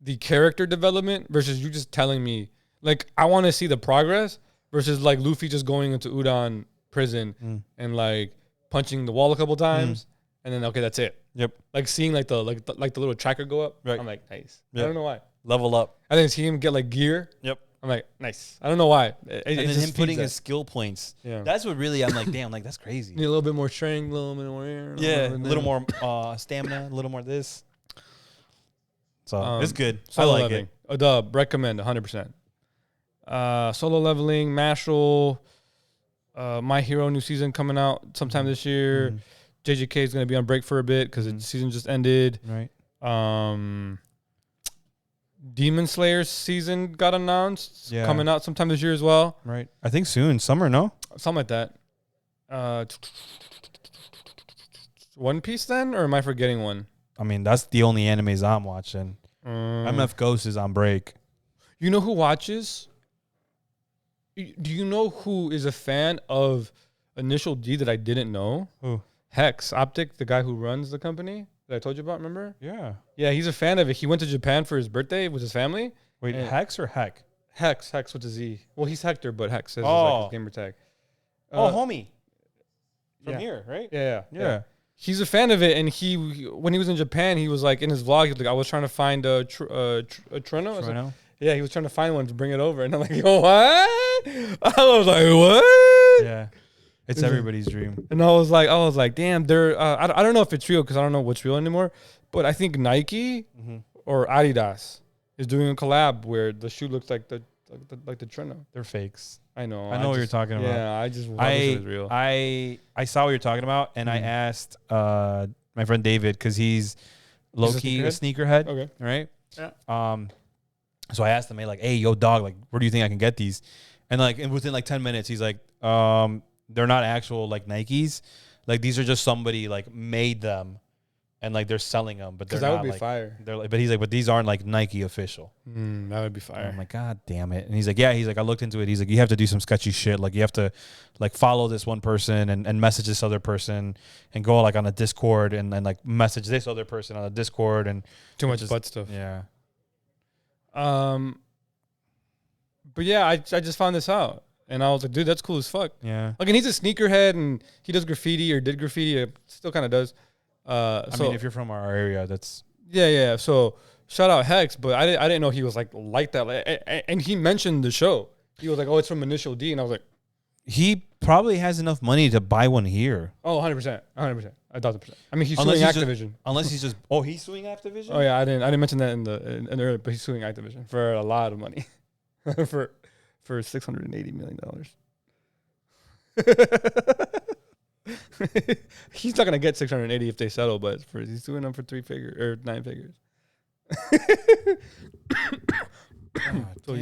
the character development versus you just telling me. Like, I want to see the progress versus like Luffy just going into Udon prison and like punching the wall a couple times and then okay, that's it.
Yep.
Like seeing like the little tracker go up.
Right.
I'm like, nice.
Yep.
I don't know why.
Level up.
I then see him get like gear.
Yep.
I'm like, nice. I don't know why.
And then him putting his skill points.
Yeah.
That's what really, I'm like, damn, like that's crazy.
Need a little bit more strength, a little bit more air.
Yeah. A little more stamina, a little more this. So it's good. I
Solo
like
leveling.
it.
A dub. Recommend 100%. Solo leveling, Mashle, My Hero new season coming out sometime this year. JJK is going to be on break for a bit because the season just ended.
Right.
Demon Slayer's season got announced.
Yeah.
Coming out sometime this year as well.
Right. I think soon. Summer, no?
Something like that. One Piece then? Or am I forgetting one?
I mean, that's the only animes I'm watching. MF Ghost is on break.
You know who watches? Do you know who is a fan of Initial D that I didn't know?
Who?
Hex Optic, the guy who runs the company that I told you about, remember?
Yeah.
Yeah, he's a fan of it. He went to Japan for his birthday with his family.
Wait, Hex or Heck?
Hex with a Z. Well, he's Hector, but Hex is like his gamer tag.
Homie. From here, right?
Yeah. He's a fan of it, and when he was in Japan, he was like in his vlog, he was like, I was trying to find a Trino. Yeah, he was trying to find one to bring it over, and I'm like, yo, what? I was like, what?
Yeah, it's everybody's dream.
And I was like, damn, they're. I don't know if it's real because I don't know what's real anymore, but I think Nike or Adidas is doing a collab where the shoe looks like the Trino.
They're fakes.
I know.
I know what you're talking about.
Yeah, I just thought it was real.
I saw what you're talking about, and I asked my friend David because he's low key a sneakerhead.
Okay.
Right.
Yeah.
So I asked him, hey, yo, dog, like, where do you think I can get these? And like, within like 10 minutes, he's like, they're not actual like Nikes. Like, these are just somebody like made them, and like they're selling them, but they're
that
not,
would be
like,
fire.
They're like, but he's like, but these aren't like Nike official.
That would be fire.
And I'm like, God damn it. And he's like, yeah. He's like, I looked into it. He's like, you have to do some sketchy shit. Like, you have to like follow this one person and message this other person and go like on a Discord and then like message this other person on a Discord and
too much butt stuff.
Yeah.
But yeah, I just found this out, and I was like, dude, that's cool as fuck.
Yeah.
Like, and he's a sneakerhead, and he does graffiti or did graffiti. Still kind of does.
I mean, if you're from our area, that's
yeah. So shout out Hex, but I didn't know he was like that. And he mentioned the show. He was like, oh, it's from Initial D, and I was like,
he probably has enough money to buy one here.
Oh, 100%, 100%, 1,000%. I mean, he's suing Activision.
Unless he's just he's suing Activision.
Oh yeah, I didn't mention that in the earlier, but he's suing Activision for a lot of money, for $680 million. He's not gonna get 680 if they settle, but he's suing them for 9 figures.
So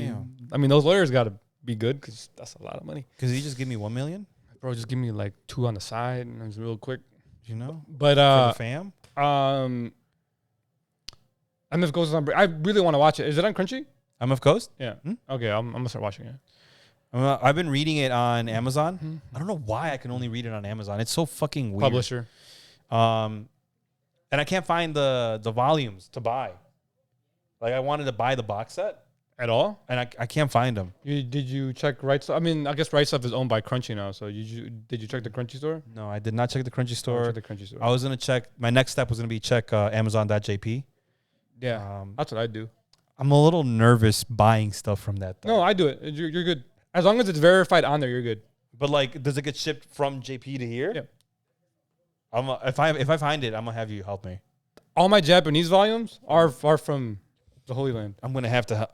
I mean, those lawyers got to be good because that's a lot of money.
Because he just give me $1 million,
bro. Just give me like 2 on the side, and it was real quick.
You know.
But
for the fam.
MF Ghost is on break. I really want to watch it. Is it on Crunchy?
MF Ghost?
Yeah. Okay, I'm gonna start watching it.
I've been reading it on Amazon. I don't know why I can only read it on Amazon. It's so fucking weird.
Publisher.
And I can't find the volumes to buy. Like, I wanted to buy the box set.
At all?
And I can't find them.
Did you check Right Stuff? I mean, I guess Right Stuff is owned by Crunchy now. So did you check the Crunchy store?
No, I did not check the Crunchy store.
Check the Crunchy store.
I was going to check. My next step was going to be check Amazon.jp.
Yeah, that's what I do.
I'm a little nervous buying stuff from that, though.
No, I do it. You're good. As long as it's verified on there, you're good.
But, like, does it get shipped from JP to here?
Yeah.
If I find it, I'm going to have you help me.
All my Japanese volumes are from the Holy Land.
I'm gonna have to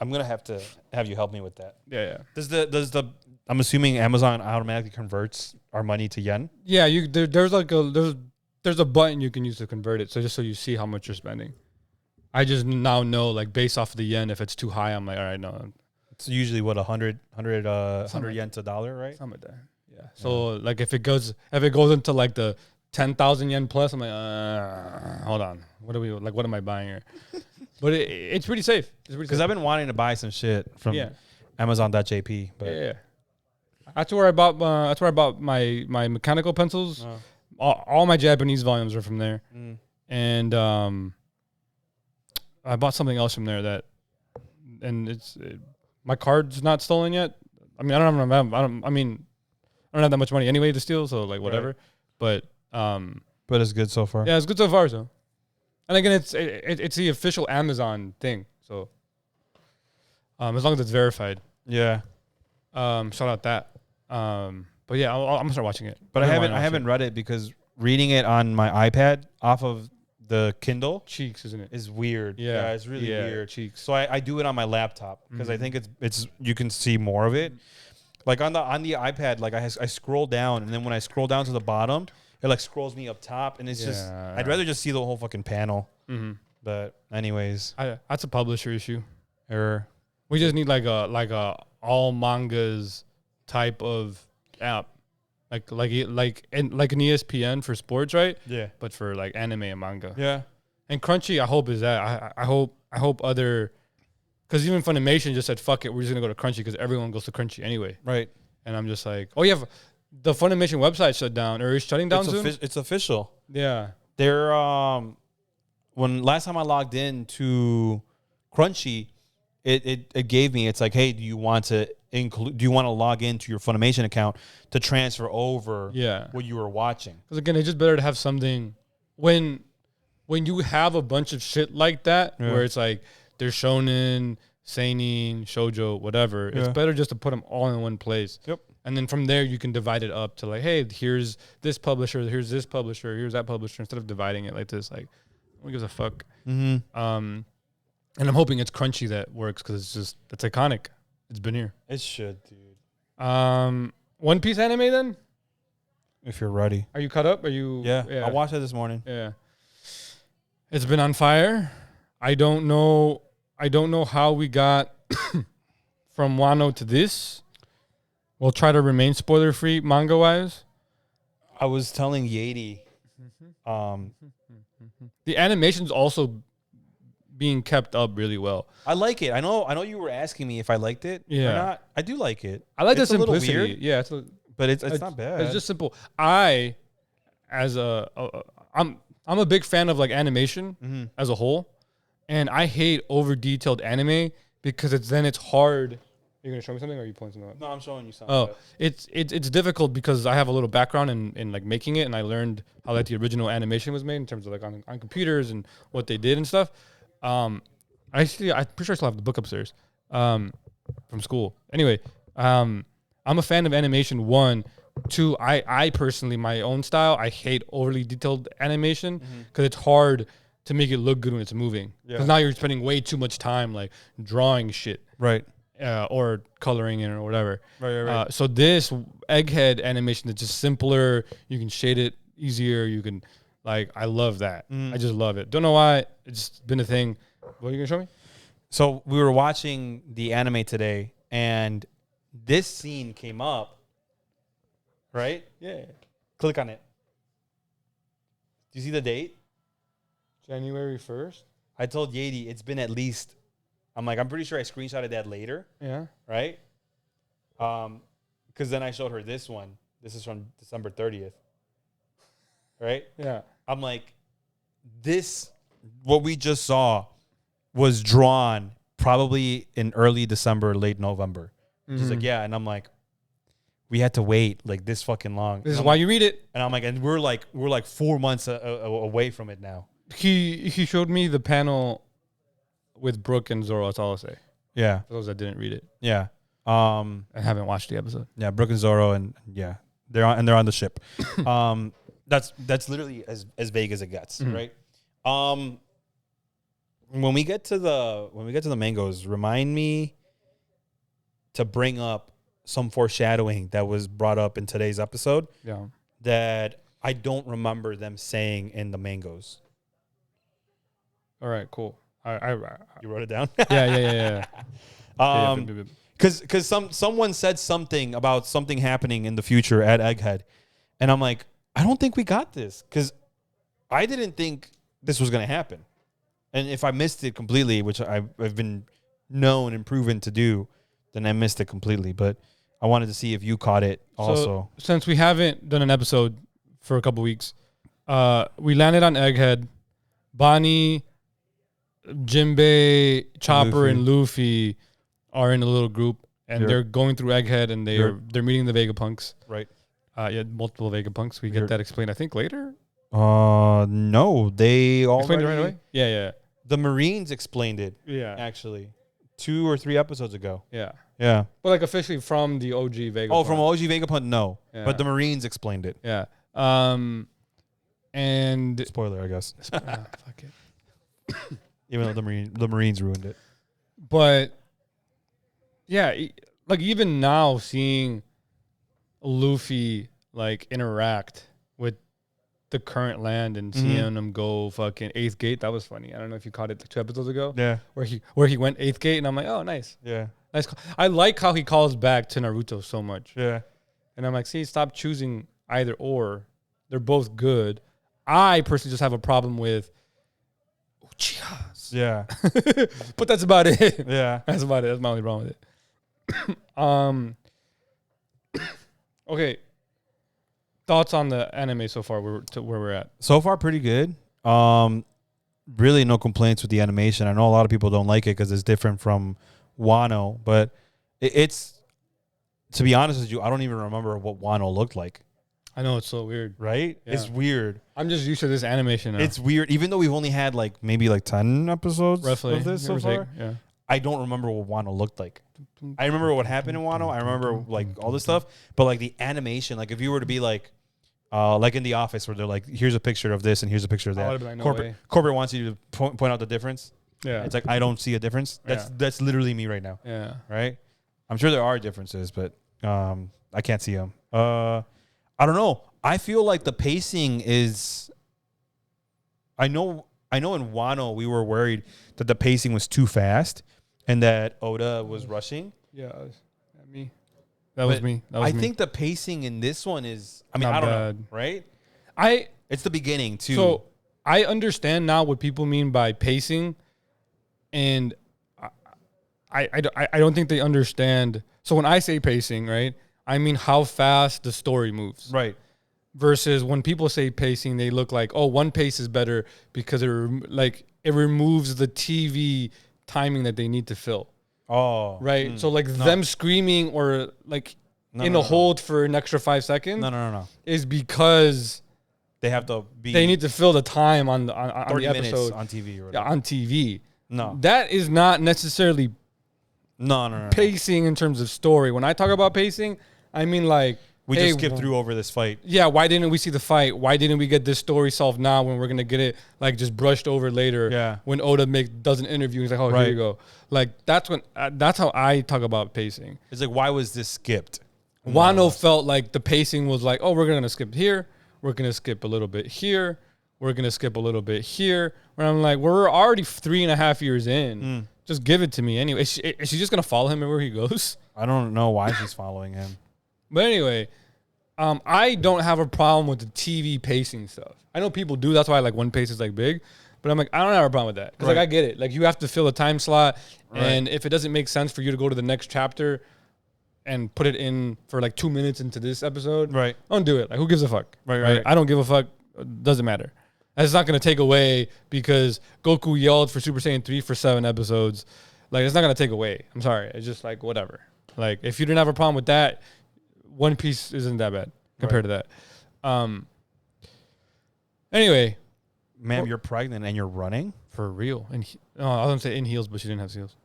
have you help me with that.
Yeah.
Does the I'm assuming Amazon automatically converts our money to yen?
Yeah, there's a button you can use to convert it. So just so you see how much you're spending. I just now know, like, based off of the yen, if it's too high, I'm like, all right, no.
It's usually what 100 yen to $1, right?
Something like that. Yeah. So like if it goes into like the 10,000 yen plus. I'm like, hold on. What am I buying here? But it's pretty safe.
Because I've been wanting to buy some shit from Amazon.jp. But
yeah. That's where I bought my mechanical pencils. All my Japanese volumes are from there. And I bought something else from there my card's not stolen yet. I mean, I don't have that much money anyway to steal, so like whatever. Right.
But it's good so far.
Yeah, it's good so far. So, and again, it's the official Amazon thing. So, as long as it's verified.
Yeah.
Shout out that. But yeah, I'm gonna start watching it.
But I haven't read it because reading it on my iPad off of the Kindle
cheeks, isn't it?
Is weird. Yeah, it's really weird.
Cheeks.
So I do it on my laptop because I think it's you can see more of it. Like on the iPad, like I scroll down, and then when I scroll down to the bottom, it like scrolls me up top, and it's just I'd rather just see the whole fucking panel. But anyways,
that's a publisher issue.
Error.
We just need like a all mangas type of app. Like an ESPN for sports, right?
Yeah.
But for like anime and manga.
Yeah.
And Crunchy, I hope is that. I hope other, because even Funimation just said fuck it, we're just gonna go to Crunchy because everyone goes to Crunchy anyway.
Right.
And I'm just like, oh yeah, the Funimation website shut down or is shutting down soon.
It's official.
Yeah.
They're when last time I logged in to Crunchy, it gave me, it's like, hey, do you want to log into your Funimation account to transfer over what you were watching?
Because again, it's just better to have something when you have a bunch of shit like that where it's like they're shonen, seinen, shoujo, whatever. It's better just to put them all in one place.
Yep. And
then from there you can divide it up to like, hey, here's this publisher, here's this publisher, here's that publisher, instead of dividing it like this. Like, who gives a fuck? And I'm hoping it's Crunchy that works because it's iconic. It's been here.
It should, dude.
One Piece anime then?
If you're ready.
Are you caught up? Are you?
Yeah. I watched it this morning.
Yeah. It's been on fire. I don't know how we got from Wano to this. We'll try to remain spoiler free manga wise.
I was telling Yadi.
The animation's also being kept up really well.
I like it. I know you were asking me if I liked it or not. I do like it.
I like the simplicity. Yeah,
but it's not bad.
It's just simple. I'm a big fan of like animation as a whole, and I hate over detailed anime because it's hard. You're gonna show me something, or are you pointing something out?
No, I'm showing you something.
Oh, it's difficult because I have a little background in like making it, and I learned how like the original animation was made in terms of like on computers and what they did and stuff. I'm pretty sure I still have the book upstairs from school. Anyway, I'm a fan of animation. 1, 2, I personally, my own style, I hate overly detailed animation because it's hard to make it look good when it's moving. Because now you're spending way too much time like drawing shit.
Right.
Or coloring it or whatever.
Right.
So this Egghead animation is just simpler. You can shade it easier. You can, like, I love that. I just love it. Don't know why. It's just been a thing. What are you going to show me?
So we were watching the anime today, and this scene came up, right?
Yeah.
Click on it. Do you see the date?
January 1st?
I told Yadi it's been at least, I'm pretty sure I screenshotted that later.
Yeah.
Right? Because then I showed her this one. This is from December 30th. Right?
Yeah.
I'm like, this, what we just saw was drawn probably in early December, late November. She's like, yeah. And I'm like, we had to wait like this fucking long.
This is why you read it.
And I'm like, and we're like 4 months away from it now.
He showed me the panel with Brooke and Zoro. That's all I'll say.
Yeah.
For those that didn't read it.
Yeah.
I haven't watched the episode.
Yeah, Brooke and Zoro, and yeah, they're on the ship. That's literally as vague as it gets, right? When we get to the mangoes, remind me to bring up some foreshadowing that was brought up in today's episode.
Yeah. That
I don't remember them saying in the mangoes.
All right, cool.
You wrote it down?
Yeah.
Because someone said something about something happening in the future at Egghead, and I'm like, I don't think we got this because I didn't think this was going to happen. And if I missed it completely, which I've been known and proven to do, then I missed it completely. But I wanted to see if you caught it also.
So, since we haven't done an episode for a couple weeks, we landed on Egghead. Bonnie, Jinbei, Chopper, and Luffy are in a little group, and they're going through Egghead, and they're meeting the Vegapunks.
Right.
Yeah, multiple Vegapunks. We get that explained, I think, later.
No, they all
explained it right away. Yeah.
The Marines explained it.
Yeah,
actually, 2 or 3 episodes ago.
Yeah.
But
like officially from the OG Vegapunk.
Oh, from OG Vegapunk, no. Yeah. But the Marines explained it.
Yeah. And
spoiler, I guess.
Fuck it.
Even though the Marines ruined it.
But yeah, like even now seeing Luffy like interact with the current land and seeing him go fucking 8th gate, that was funny. I don't know if you caught it 2 episodes ago.
Yeah.
Where he went 8th gate, and I'm like, oh, nice.
Yeah.
Nice. I like how he calls back to Naruto so much.
Yeah.
And I'm like, see, stop choosing either or. They're both good. I personally just have a problem with Uchihas.
Yeah.
But that's about it.
Yeah.
That's about it. That's my only problem with it. Okay. Thoughts on the anime so far, where we're at?
So far, pretty good. Really no complaints with the animation. I know a lot of people don't like it because it's different from Wano, but it's, to be honest with you, I don't even remember what Wano looked like.
I know, it's so weird.
Right? Yeah. It's weird.
I'm just used to this animation now.
It's weird. Even though we've only had maybe 10 episodes
roughly
of this so far.
Yeah.
I don't remember what Wano looked like. I remember what happened in Wano. I remember all this stuff. But the animation, if you were to be in The Office where they're like, here's a picture of this and here's a picture of that. Corporate wants you to point out the difference. Yeah. It's I don't see a difference. That's literally me right now.
Yeah.
Right? I'm sure there are differences, but I can't see them. I don't know. I feel like the pacing is... I know in Wano we were worried that the pacing was too fast and that Oda was rushing.
Yeah, me. That was me.
I think the pacing in this one is... I don't know, right? It's the beginning, too.
So, I understand now what people mean by pacing, and I don't think they understand. So, when I say pacing, right, I mean how fast the story moves.
Right.
Versus when people say pacing, they look like, oh, one pace is better because it removes the TV timing that they need to fill. Oh. Right? So, them screaming or, hold for an extra 5 seconds.
No.
Is because
they have to be...
They need to fill the time on the
30
episode.
Minutes on TV or whatever.
Yeah, on TV.
No.
That is not necessarily
no.
pacing in terms of story. When I talk about pacing, I mean
we just skipped through over this fight.
Yeah, why didn't we see the fight? Why didn't we get this story solved now when we're going to get it just brushed over later?
Yeah.
When Oda does an interview, he's like, oh, here you go. That's how I talk about pacing.
It's why was this skipped?
Wano felt like the pacing was oh, we're going to skip here. We're going to skip a little bit here. We're going to skip a little bit here. Where I'm like, we're already 3.5 years in. Just give it to me anyway. Is she just going to follow him everywhere he goes?
I don't know why she's following him.
But anyway, I don't have a problem with the TV pacing stuff. I know people do. That's why One Piece is big. But I'm like, I don't have a problem with that. Because I get it. You have to fill a time slot. Right. And if it doesn't make sense for you to go to the next chapter and put it in for 2 minutes into this episode,
right?
Don't do it. Who gives a fuck?
Right.
I don't give a fuck. Doesn't matter. That's not going to take away because Goku yelled for Super Saiyan 3 for 7 episodes. It's not going to take away. I'm sorry. It's just whatever. If you didn't have a problem with that, One Piece isn't that bad compared to that. Anyway.
Ma'am, you're pregnant and you're running?
For real. I was going to say in heels, but she didn't have heels.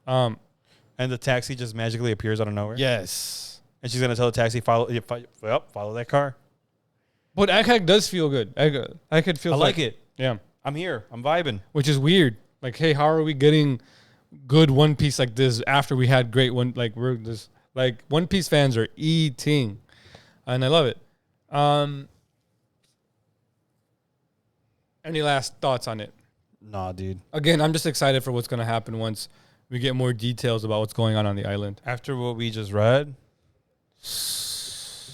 And the taxi just magically appears out of nowhere?
Yes.
And she's going to tell the taxi, follow that car?
But Egghead does feel good. Egghead feels
I like it.
Yeah.
I'm here. I'm vibing.
Which is weird. Hey, how are we getting good One Piece like this after we had great one? We're just... One Piece fans are eating. And I love it. Any last thoughts on it?
Nah, dude.
Again, I'm just excited for what's going to happen once we get more details about what's going on the island.
After what we just read,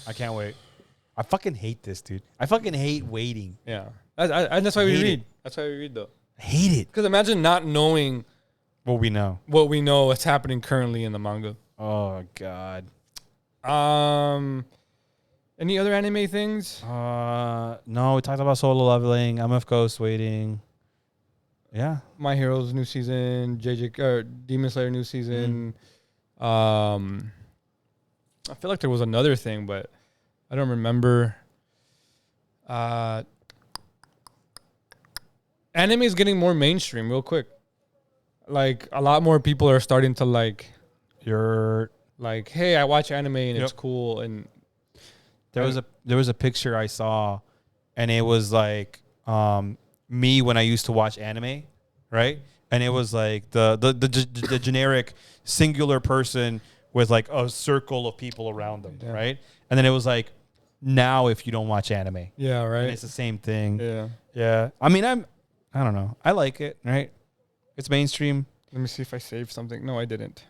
I can't wait. I fucking hate this, dude. I fucking hate waiting.
Yeah. That's why we read. That's why we read, though.
I hate it.
Because imagine not knowing
what we know.
What's happening currently in the manga.
Oh, God.
Any other anime things?
No, we talked about Solo Leveling, MF Ghost waiting. Yeah.
My Hero's new season, Demon Slayer new season. I feel like there was another thing, but I don't remember. Anime is getting more mainstream real quick. Like, a lot more people are starting to like, hey, I watch anime and it's cool. And
there was a picture I saw, and it was like me when I used to watch anime, right? And it was like the generic singular person with like a circle of people around them, right? And then it was like, now if you don't watch anime.
Yeah, right.
And it's the same thing.
Yeah.
Yeah. I mean, I don't know. I like it, right? It's mainstream.
Let me see if I saved something. No, I didn't.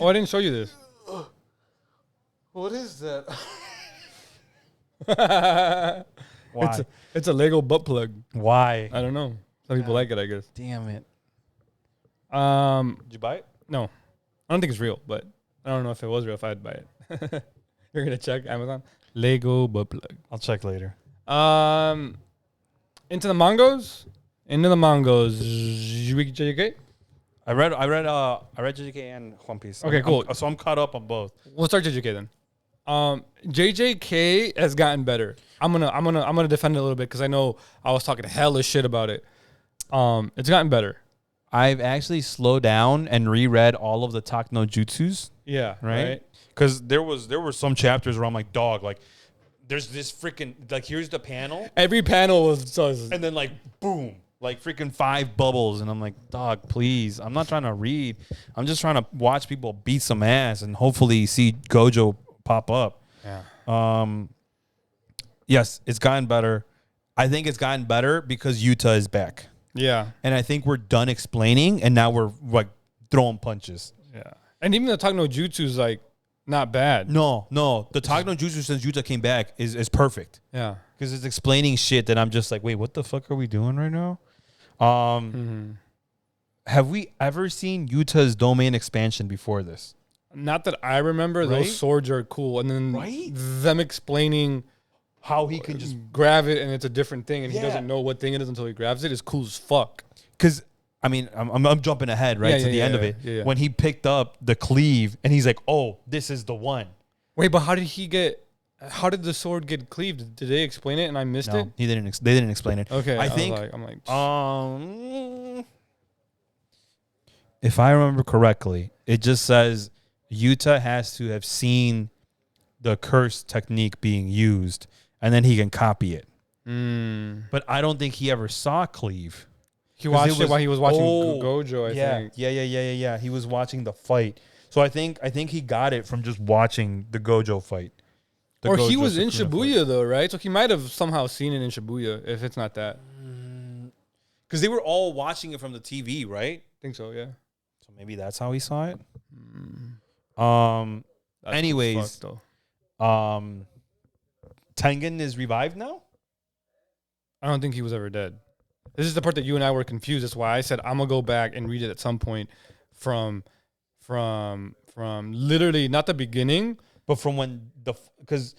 Oh, I didn't show you this.
What is that?
Why? It's a Lego butt plug.
Why?
I don't know. Some people like it, I guess.
Damn it.
Did
you buy it?
No. I don't think it's real, but I don't know if it was real if I'd buy it. You're going to check Amazon? Lego butt plug.
I'll check later.
Into the mangos? JJK?
I read JJK and One Piece.
Okay, cool.
So I'm caught up on both.
We'll start JJK then. JJK has gotten better. I'm gonna defend it a little bit because I know I was talking hella shit about it. It's gotten better.
I've actually slowed down and reread all of the Tak no Jutsus.
Yeah,
right. Because there were some chapters where I'm like, dog, like there's this freaking like here's the panel.
Every panel was
and then like boom, like freaking 5 bubbles, and I'm like, dog, please. I'm not trying to read. I'm just trying to watch people beat some ass and hopefully see Gojo pop up.
Yeah.
Yes, it's gotten better. I think it's gotten better because Yuta is back.
Yeah.
And I think we're done explaining, and now we're like throwing punches.
Yeah. And even the Tak no Jutsu is like not bad.
No. The Tak no Jutsu since Yuta came back is perfect.
Yeah.
Because it's explaining shit that I'm just like, wait, what the fuck are we doing right now? Have we ever seen Yuta's domain expansion before this?
Not that I remember. Right? Those swords are cool. And then them explaining
how he can just
grab it and it's a different thing and he doesn't know what thing it is until he grabs it is cool as fuck.
Because, I mean, I'm jumping ahead, right, to the end of it. Yeah. When he picked up the cleave and he's like, oh, this is the one.
Wait, but how did the sword get cleaved? Did they explain it and I missed it?
They didn't explain it.
Okay.
I'm like, if I remember correctly, it just says Yuta has to have seen the curse technique being used, and then he can copy it. But I don't think he ever saw cleave.
He watched it while he was watching Gojo, I think.
Yeah. He was watching the fight. So I think he got it from just watching the Gojo fight.
Or he was in Shibuya, though, right? So he might have somehow seen it in Shibuya, if it's not that.
Because they were all watching it from the TV, right?
I think so, yeah.
So maybe that's how he saw it.
That's
anyways,
fucked,
Tengen is revived now?
I don't think he was ever dead. This is the part that you and I were confused. That's why I said I'm gonna go back and read it at some point from literally not the beginning,
but from when because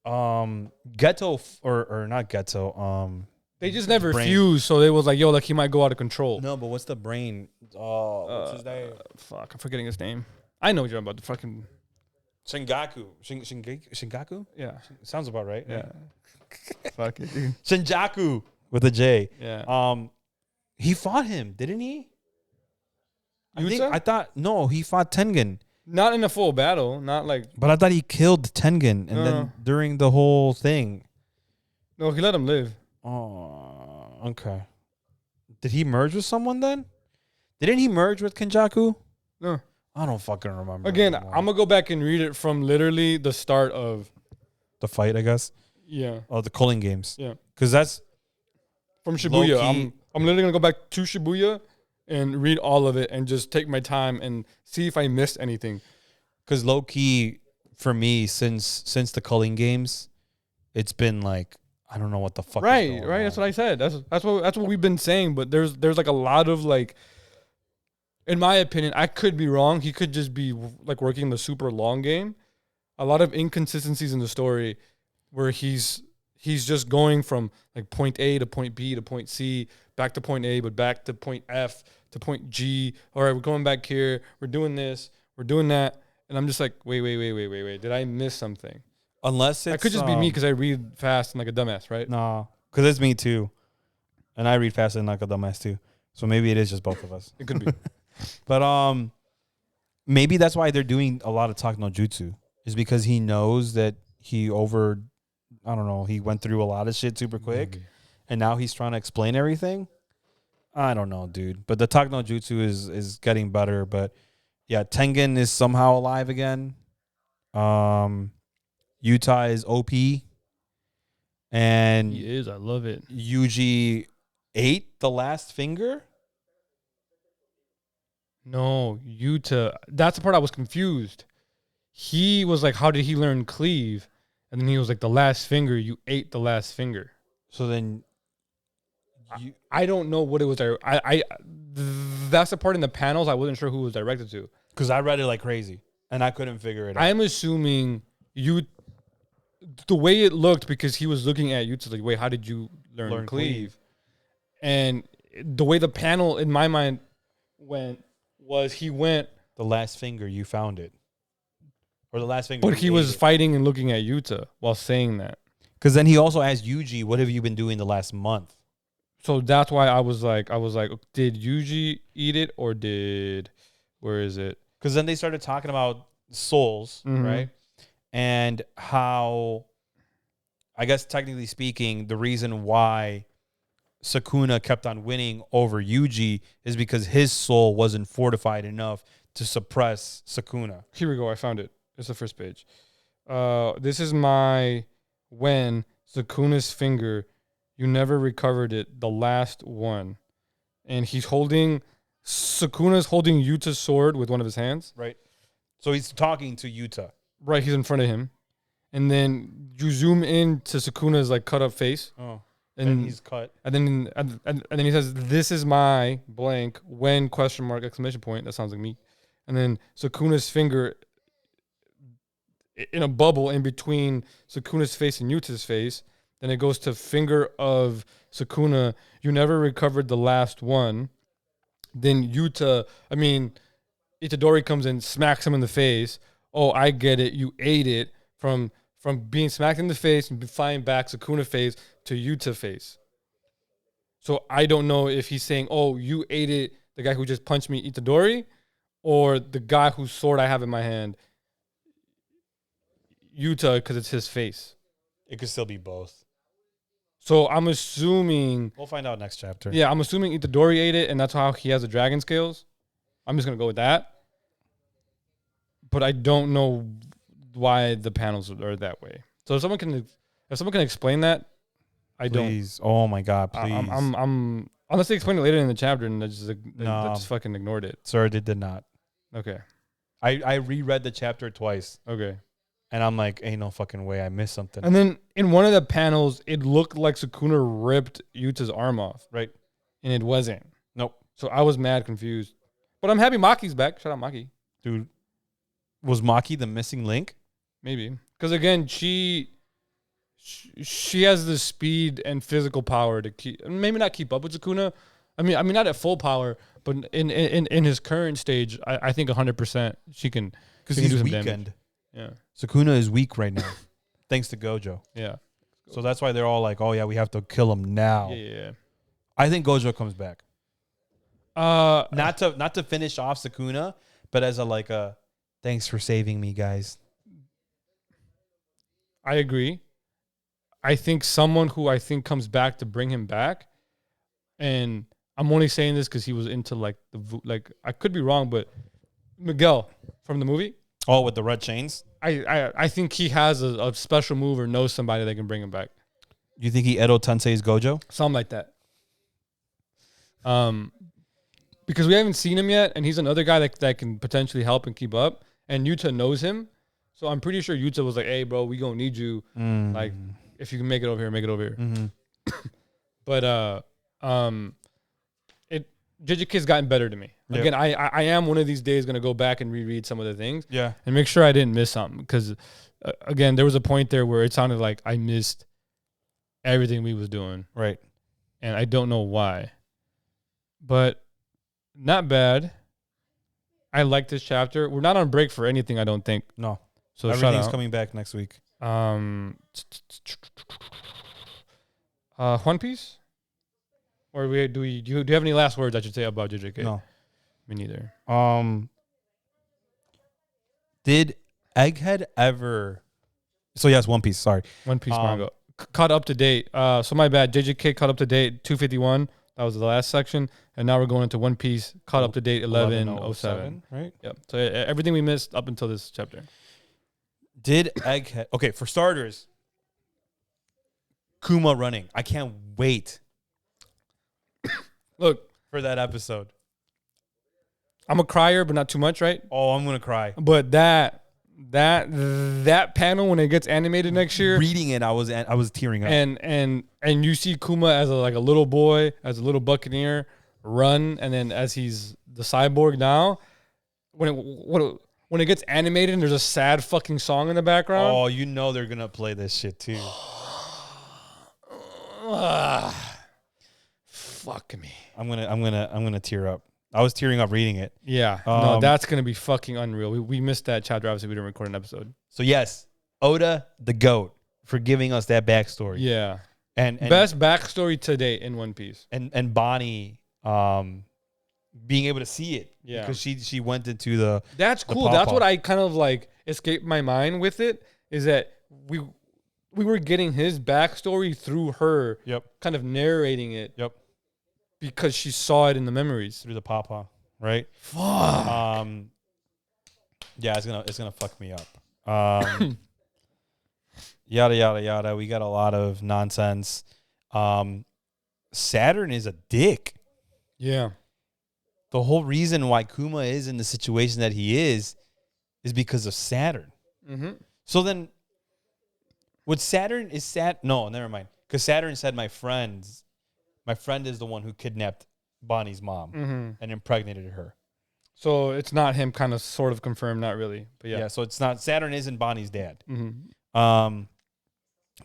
Ghetto or not Ghetto
they just never fused, so they was like, yo, like he might go out of control.
No, but what's the brain? What's his name?
Fuck, I'm forgetting his name. I know what you're about. The fucking
Shingaku. Shingaku?
Yeah.
Sounds about right.
Yeah. Fuck it, dude.
Shinjaku with a J.
Yeah.
He fought him, didn't he?
I
thought no, he fought Tengen.
Not in a full battle, not like.
But I thought he killed Tengen, and then during the whole thing.
No, he let him live.
Oh, okay. Did he merge with someone then? Didn't he merge with Kenjaku?
No.
I don't fucking remember.
Again, I'm going to go back and read it from literally the start of
the fight, I guess.
Yeah.
Oh, the Culling games.
Yeah.
Because that's
from Shibuya. I'm literally going to go back to Shibuya and read all of it and just take my time and see if I missed anything.
Because low key, for me, since the Culling games, it's been like, I don't know what the fuck.
Right,
is going
right.
on.
That's what I said. That's what we've been saying. But there's like a lot of like, in my opinion, I could be wrong. He could just be like working the super long game. A lot of inconsistencies in the story where he's just going from like point A to point B to point C, back to point A, but back to point F to point G. All right, we're going back here. We're doing this. We're doing that. And I'm just like, wait. Did I miss something?
Unless it's...
That could just be me because I read fast and like a dumbass, right?
No, because it's me too. And I read fast and like a dumbass too. So maybe it is just both of us.
It could be.
But maybe that's why they're doing a lot of talk no jutsu. Is because he knows that he went through a lot of shit super quick.
Maybe.
And now he's trying to explain everything. I don't know, dude. But the talk no jutsu is getting better. But yeah, Tengen is somehow alive again. Utah is OP. And
He is. I love it.
Yuji ate the last finger?
No, Yuta. That's the part I was confused. He was like, how did he learn cleave? And then he was like, the last finger, you ate the last finger.
So then...
I don't know what it was. That's the part in the panels I wasn't sure who it was directed to.
Because I read it like crazy. And I couldn't figure it out.
I'm assuming the way it looked, because he was looking at Yuta like, wait, how did you learn cleave? And the way the panel in my mind went was he went...
The last finger, you found it. Or the last finger.
But he was fighting and looking at Yuta while saying that.
Because then he also asked Yuji, what have you been doing the last month?
So that's why I was like, did Yuji eat it or where is it?
Because then they started talking about souls, right? And how, I guess technically speaking, the reason why Sukuna kept on winning over Yuji is because his soul wasn't fortified enough to suppress Sukuna.
Here we go. I found it. It's the first page. This is my when Sukuna's finger, you never recovered it, the last one. And Sukuna's holding Yuta's sword with one of his hands.
Right. So he's talking to Yuta.
Right, he's in front of him. And then you zoom in to Sukuna's like cut up face.
Oh.
And
he's cut.
And then he says, "This is my blank when question mark exclamation point." That sounds like me. And then Sukuna's finger in a bubble in between Sukuna's face and Yuta's face. Then it goes to finger of Sukuna. You never recovered the last one. Then Itadori comes in, smacks him in the face. Oh, I get it. You ate it from being smacked in the face and flying back Sukuna face to Yuta face. So I don't know if he's saying, oh, you ate it, the guy who just punched me, Itadori, or the guy whose sword I have in my hand, Yuta, because it's his face.
It could still be both.
So I'm assuming...
We'll find out next chapter.
Yeah, I'm assuming Itadori ate it, and that's how he has the dragon scales. I'm just going to go with that. But I don't know why the panels are that way. So if someone can explain that,
Please. Oh my God, please.
I'm unless they explain it later in the chapter and they just fucking ignored it.
Sir, they did not.
Okay.
I reread the chapter twice.
Okay.
And I'm like, ain't no fucking way I missed something.
And then in one of the panels, it looked like Sukuna ripped Yuta's arm off.
Right.
And it wasn't.
Nope.
So I was mad confused. But I'm happy Maki's back. Shout out Maki.
Dude, was Maki the missing link?
Maybe. Because again, she has the speed and physical power to maybe not keep up with Sukuna. I mean not at full power, but in his current stage, I think 100% she can.
Because he's weakened.
Yeah.
Sukuna is weak right now, thanks to Gojo.
Yeah.
So that's why they're all like, oh yeah, we have to kill him now.
Yeah.
I think Gojo comes back. Not to finish off Sukuna, but as a thanks for saving me, guys.
I agree. I think someone who I think comes back to bring him back, and I'm only saying this because he was into I could be wrong, but Miguel from the movie.
Oh, with the red chains?
I think he has a special move or knows somebody that can bring him back.
You think he Edo Tensei's Gojo?
Something like that. Because we haven't seen him yet, and he's another guy that can potentially help and keep up, and Yuta knows him. So I'm pretty sure Yuta was like, hey, bro, we gonna need you. Like, if you can make it over here, make it over here.
Mm-hmm.
But JJK's gotten better to me. Yep. Again, I am one of these days going to go back and reread some of the things.
Yeah.
And make sure I didn't miss something. Because, again, there was a point there where it sounded like I missed everything we was doing.
Right.
And I don't know why. But not bad. I like this chapter. We're not on break for anything, I don't think.
No.
So
everything's coming back next week.
One Piece? Or do you have any last words I should say about JJK?
No.
Me neither.
Did Egghead ever... So, yes, One Piece, sorry.
One Piece manga. Caught up to date. So, my bad. JJK caught up to date, 251. That was the last section. And now we're going into One Piece, caught up to date, 1107.
Right?
Yep. So, everything we missed up until this chapter.
Did Egghead... Okay, for starters, Kuma running. I can't wait.
Look.
For that episode.
I'm a crier, but not too much, right?
Oh, I'm going to cry.
But that panel when it gets animated next year.
Reading it, I was tearing up.
And you see Kuma as a little boy, as a little buccaneer run, and then as he's the cyborg now, when it gets animated and there's a sad fucking song in the background.
Oh, you know they're gonna play this shit too.
Fuck me.
I'm gonna tear up. I was tearing up reading it.
Yeah. No, that's gonna be fucking unreal. We missed that chapter. Obviously, we didn't record an episode.
So yes, Oda the GOAT for giving us that backstory.
Yeah.
And
best backstory to date in One Piece.
And Bonnie being able to see it.
Yeah.
Because she went into the...
That's cool. That's what I kind of escaped my mind with it, is that we were getting his backstory through her.
Yep.
Kind of narrating it.
Yep.
Because she saw it in the memories.
Through the papa, right?
Fuck.
Yeah, it's gonna fuck me up. Yada yada yada. We got a lot of nonsense. Saturn is a dick.
Yeah.
The whole reason why Kuma is in the situation that he is because of Saturn.
Mm-hmm.
So then, what Saturn is No, never mind. Because Saturn said my friend is the one who kidnapped Bonnie's mom and impregnated her.
So it's not him, kind of, sort of confirmed, not really, but yeah.
Yeah. So it's not Saturn isn't Bonnie's dad.
Mm-hmm.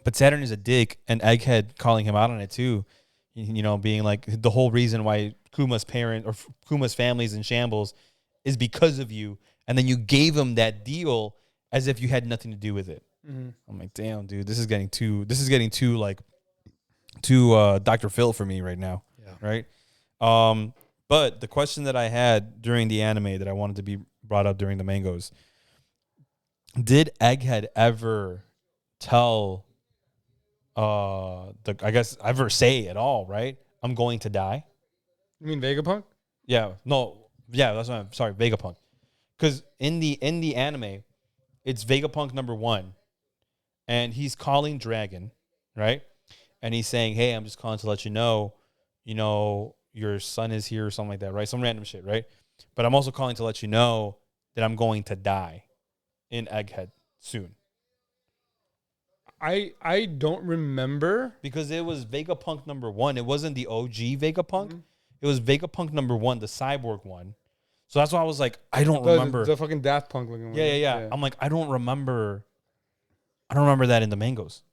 But Saturn is a dick, and Egghead calling him out on it too. You know, being like the whole reason why Kuma's family's in shambles is because of you, and then you gave him that deal as if you had nothing to do with it.
Mm-hmm.
I'm like, damn, dude, this is getting too Dr. Phil for me right now.
Yeah.
Right. But the question that I had during the anime that I wanted to be brought up during the mangoes, did Egghead ever tell ever say at all, right? I'm going to die.
You mean Vegapunk?
Yeah. No. Yeah, that's what I'm sorry, Vegapunk. Because in the anime, it's Vegapunk #1, and he's calling Dragon, right? And he's saying, "Hey, I'm just calling to let you know, your son is here," or something like that, right? Some random shit, right? But I'm also calling to let you know that I'm going to die in Egghead soon.
I don't remember.
Because it was Vegapunk #1. It wasn't the OG Vegapunk. Mm-hmm. It was Vegapunk #1, the cyborg one. So that's why I was like, I don't remember.
The fucking Daft Punk looking one.
Yeah. I'm like, I don't remember that in the mangoes.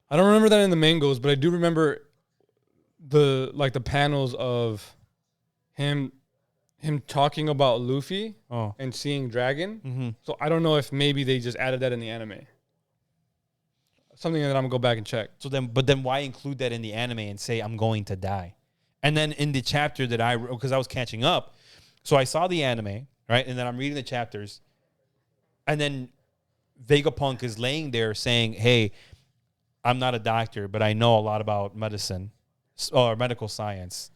I don't remember that in the mangoes, but I do remember the panels of him talking about Luffy and seeing Dragon.
Mm-hmm.
So I don't know if maybe they just added that in the anime. Something that I'm gonna go back and check.
But then why include that in the anime and say I'm going to die? And then in the chapter that because I was catching up, so I saw the anime, right? And then I'm reading the chapters, and then Vegapunk is laying there saying, "Hey, I'm not a doctor, but I know a lot about medicine or medical science,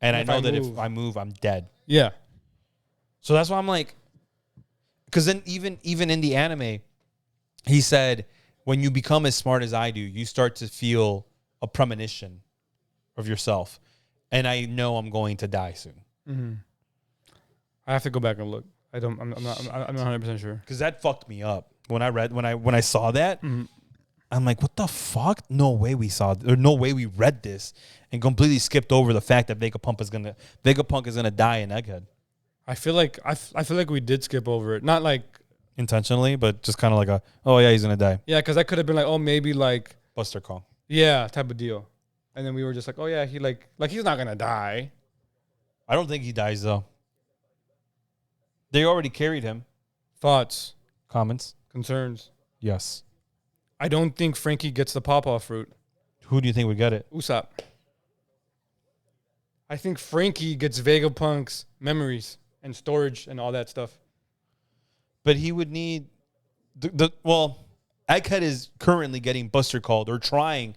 and I know that if I move, I'm dead."
Yeah.
So that's why I'm like, because then even in the anime, he said, when you become as smart as I do, you start to feel a premonition of yourself, and I know I'm going to die soon.
Mm-hmm. I have to go back and look. I'm not 100% sure.
Because that fucked me up when I saw that.
Mm-hmm.
I'm like, what the fuck? No way we saw, or no way we read this, and completely skipped over the fact that Vegapunk is gonna die in Egghead.
I feel like we did skip over it. Not like
intentionally, but just kind of like oh yeah, he's gonna die.
Yeah, because I could have been like, oh, maybe like
Buster Call.
Yeah, type of deal. And then we were just like, oh yeah, he like he's not gonna die.
I don't think he dies though. They already carried him.
Thoughts,
comments,
concerns.
Yes.
I don't think Frankie gets the pawpaw fruit.
Who do you think would get it?
Usopp. I think Frankie gets Vegapunk's memories and storage and all that stuff.
But he would need Egghead is currently getting Buster Called or trying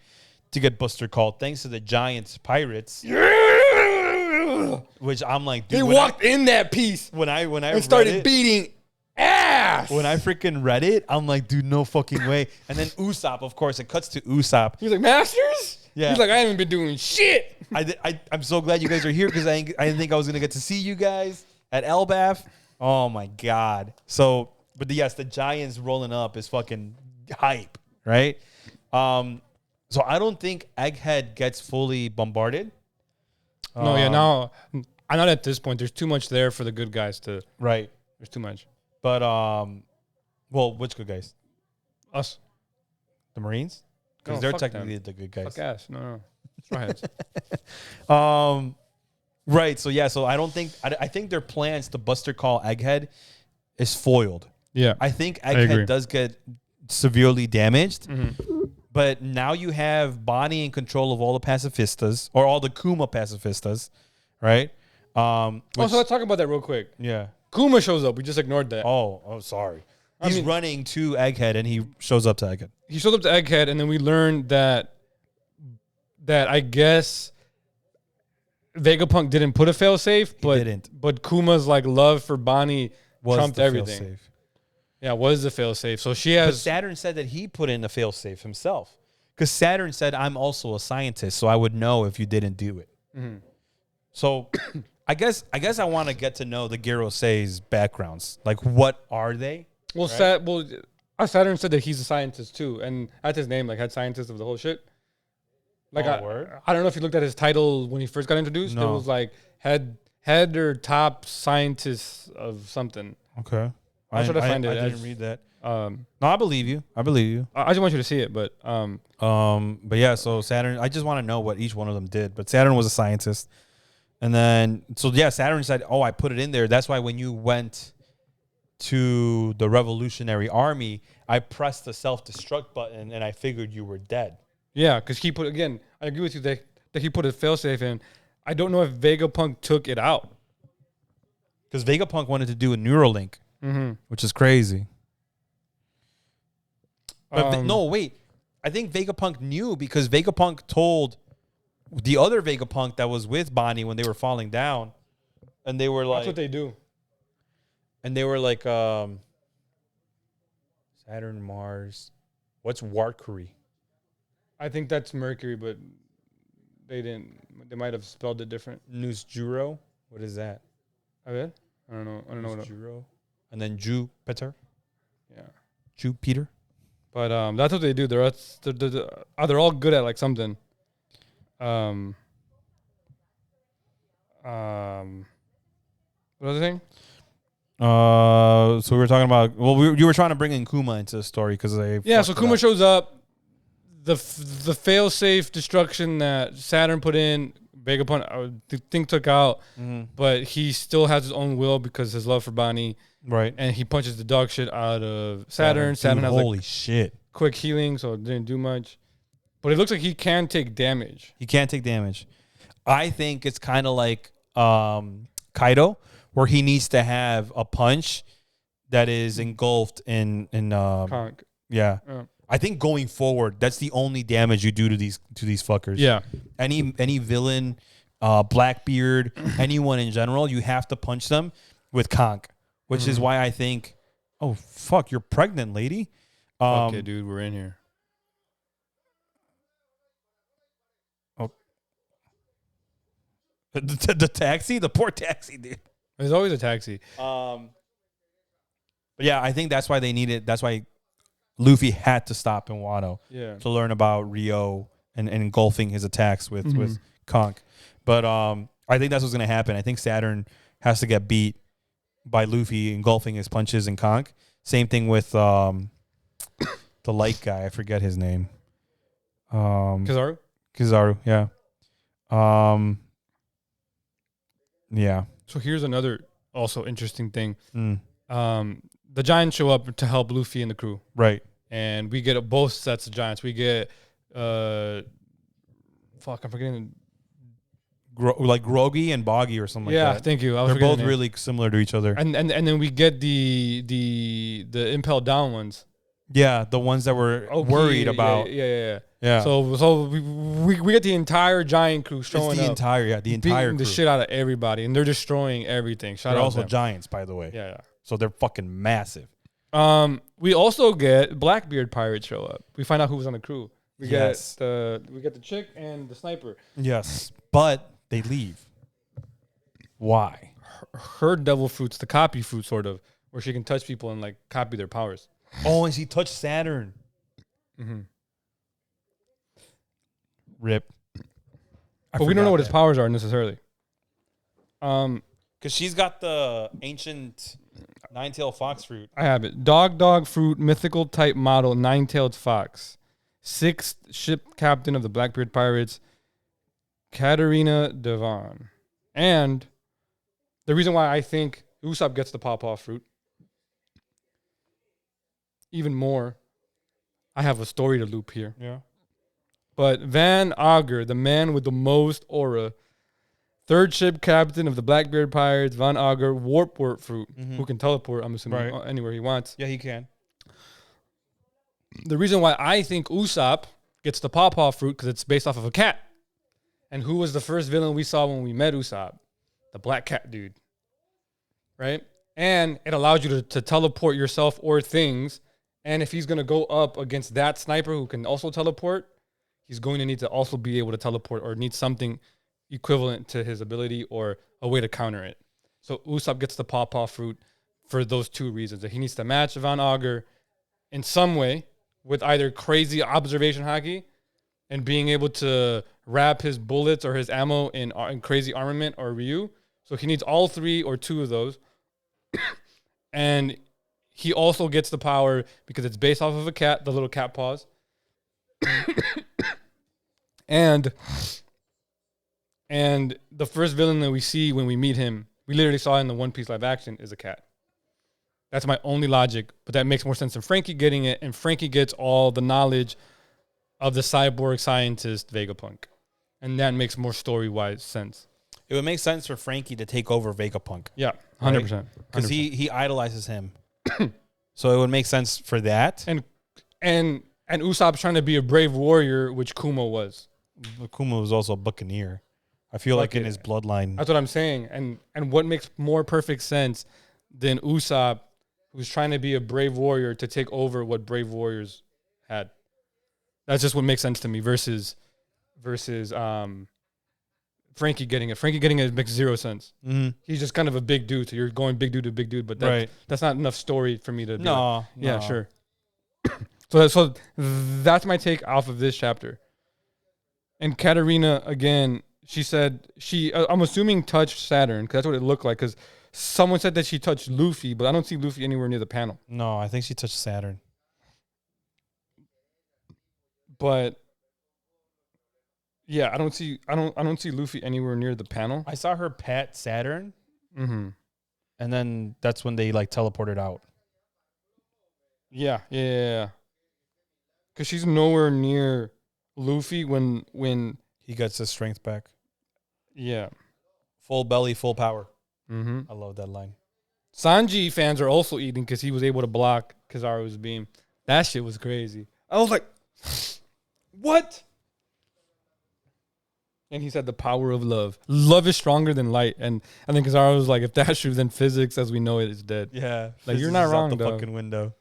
to get Buster Called thanks to the Giants Pirates.
Yeah!
Which I'm like, dude,
he walked in that piece
when I
started beating ass.
When I freaking read it, I'm like, dude, no fucking way. And then Usopp, of course, it cuts to Usopp.
He's like, Masters?
Yeah.
He's like, I haven't been doing shit.
I'm so glad you guys are here because I didn't think I was going to get to see you guys at Elbaf. Oh, my God. So, but yes, the Giants rolling up is fucking hype, right? So I don't think Egghead gets fully bombarded.
No, yeah, now, I'm not at this point. There's too much there for the good guys to.
Right.
There's too much.
But, which good guys?
Us.
The Marines? Because they're technically the good guys.
Fuck ass. No. Straw hats.
Right. So, yeah. So, I think their plans to Buster Call Egghead is foiled.
Yeah.
I think Egghead does get severely damaged. Mm-hmm. But now you have Bonnie in control of all the pacifistas, or all the Kuma pacifistas, right?
So let's talk about that real quick.
Yeah.
Kuma shows up. We just ignored that.
Oh, sorry. He's running to Egghead, and he shows up to Egghead.
He shows up to Egghead, and then we learned that I guess Vegapunk didn't put a failsafe, but Kuma's like love for Bonnie trumped everything. Fail-safe. Yeah, was the failsafe. So she has.
But Saturn said that he put in a failsafe himself, because Saturn said, "I'm also a scientist, so I would know if you didn't do it." Mm-hmm. So, I guess I want to get to know the Girosei's backgrounds. Like, what are they?
Well, right? Saturn said that he's a scientist too, and that's his name, like head scientist of the whole shit. Like, I don't know if you looked at his title when he first got introduced. No. It was like head or top scientist of something.
Okay.
I'll try to find it.
I didn't read that. No, I believe you. I
just want you to see it, but
yeah. So Saturn, I just want to know what each one of them did. But Saturn was a scientist, and then Saturn said, "Oh, I put it in there. That's why when you went to the Revolutionary Army, I pressed the self-destruct button, and I figured you were dead."
Yeah, because he put I agree with you that he put a failsafe in. I don't know if Vegapunk took it out,
because Vegapunk wanted to do a Neuralink. Mm-hmm. Which is crazy. But no, wait. I think Vegapunk knew, because Vegapunk told the other Vegapunk that was with Bonnie when they were falling down, and they were like,
"That's what they do."
And they were like, Saturn, Mars. What's Warkuri?
I think that's Mercury, but they didn't. They might have spelled it different.
Nusjuro? What is that?
I don't know.
Nusjuro. And then Jupiter.
Yeah.
Jupiter.
But that's what they do. They're all good at like something. What other thing?
So we were talking about. Well, you were trying to bring in Kuma into the story because they.
Yeah. So Kuma shows up. The failsafe destruction that Saturn put in, Vegapunk, the thing took out, but he still has his own will because his love for Bonnie.
Right.
And he punches the dog shit out of Saturn. Saturn has
holy shit.
Quick healing, so it didn't do much. But it looks like he can take damage.
He can't take damage. I think it's kind of like Kaido, where he needs to have a punch that is engulfed in
Conk.
Yeah. I think going forward, that's the only damage you do to these fuckers.
Yeah.
Any villain, Blackbeard, anyone in general, you have to punch them with Conk, which is why I think, oh fuck, you're pregnant, lady.
Okay, dude, we're in here.
Oh, the taxi, the poor taxi, dude.
There's always a taxi.
But yeah, I think that's why they need it. That's why Luffy had to stop in Wano
to
learn about Rio and engulfing his attacks with Conch. But I think that's what's going to happen. I think Saturn has to get beat by Luffy engulfing his punches and Conch. Same thing with the light guy. I forget his name.
Kizaru,
yeah. Yeah.
So here's another also interesting thing. The giants show up to help Luffy and the crew.
Right.
And we get both sets of giants. We get, I'm forgetting.
Like Groggy and Boggy or something like that.
Yeah, thank you.
They're both really similar to each other.
And then we get the impelled down ones.
Yeah, the ones that were worried about.
Yeah.
Yeah.
So we get the entire giant crew showing up.
The entire crew.
The shit out of everybody, and they're destroying everything.
They're also giants, by the way.
Yeah.
So they're fucking massive.
We also get Blackbeard pirates show up. We find out who was on the crew. We get the chick and the sniper.
Yes, but they leave. Why?
Her devil fruit's the copy fruit, sort of, where she can touch people and like copy their powers.
Oh, and she touched Saturn. Rip.
But we don't know what his powers are necessarily.
Because she's got the ancient nine-tailed fox fruit.
I have it. Dog fruit, mythical type model, nine-tailed fox. 6th ship captain of the Blackbeard Pirates, Katarina Devon. And the reason why I think Usopp gets the pawpaw fruit, even more, I have a story to loop here.
Yeah.
But Van Augur, the man with the most aura, 3rd ship captain of the Blackbeard Pirates, Van Augur, warp fruit, who can teleport, I'm assuming, anywhere he wants.
Yeah, he can.
The reason why I think Usopp gets the pawpaw fruit, because it's based off of a cat. And who was the first villain we saw when we met Usopp? The black cat dude. Right? And it allows you to teleport yourself or things. And if he's going to go up against that sniper who can also teleport, he's going to need to also be able to teleport or need something equivalent to his ability or a way to counter it. So Usopp gets the pawpaw fruit for those two reasons. That he needs to match Van Augur in some way with either crazy observation haki and being able to wrap his bullets or his ammo in crazy armament or Ryu. So he needs all 3 or 2 of those. And he also gets the power because it's based off of a cat, the little cat paws. And the first villain that we see when we meet him, we literally saw in the One Piece live action, is a cat. That's my only logic, but that makes more sense than Frankie getting it, and Frankie gets all the knowledge of the cyborg scientist Vegapunk. And that makes more story-wise sense.
It would make sense for Frankie to take over Vegapunk.
Yeah, 100%.
Because he idolizes him. So it would make sense for that.
And Usopp's trying to be a brave warrior, which Kumo was.
Kumo was also a buccaneer. I feel like in his bloodline.
That's what I'm saying. And what makes more perfect sense than Usopp, who's trying to be a brave warrior, to take over what brave warriors had. That's just what makes sense to me versus Frankie getting it. Frankie getting it makes 0 sense.
Mm-hmm.
He's just kind of a big dude. So you're going big dude to big dude, but that's not enough story for me to be like, yeah, sure. So that's my take off of this chapter. And Katarina, again, she said I'm assuming touched Saturn, because that's what it looked like, because someone said that she touched Luffy, but I don't see Luffy anywhere near the panel.
No, I think she touched Saturn.
But yeah, I don't see Luffy anywhere near the panel.
I saw her pet Saturn.
Mm-hmm.
And then that's when they like teleported out.
Yeah. Because she's nowhere near Luffy when
he gets his strength back.
Yeah.
Full belly, full power.
Mm-hmm.
I love that line.
Sanji fans are also eating because he was able to block Kizaru's beam. That shit was crazy. I was like, what? And he said the power of love. Love is stronger than light. And I think Kizaru was like, if that's true, then physics as we know it is dead.
Yeah.
Like, you're not wrong,
the
though.
fucking window.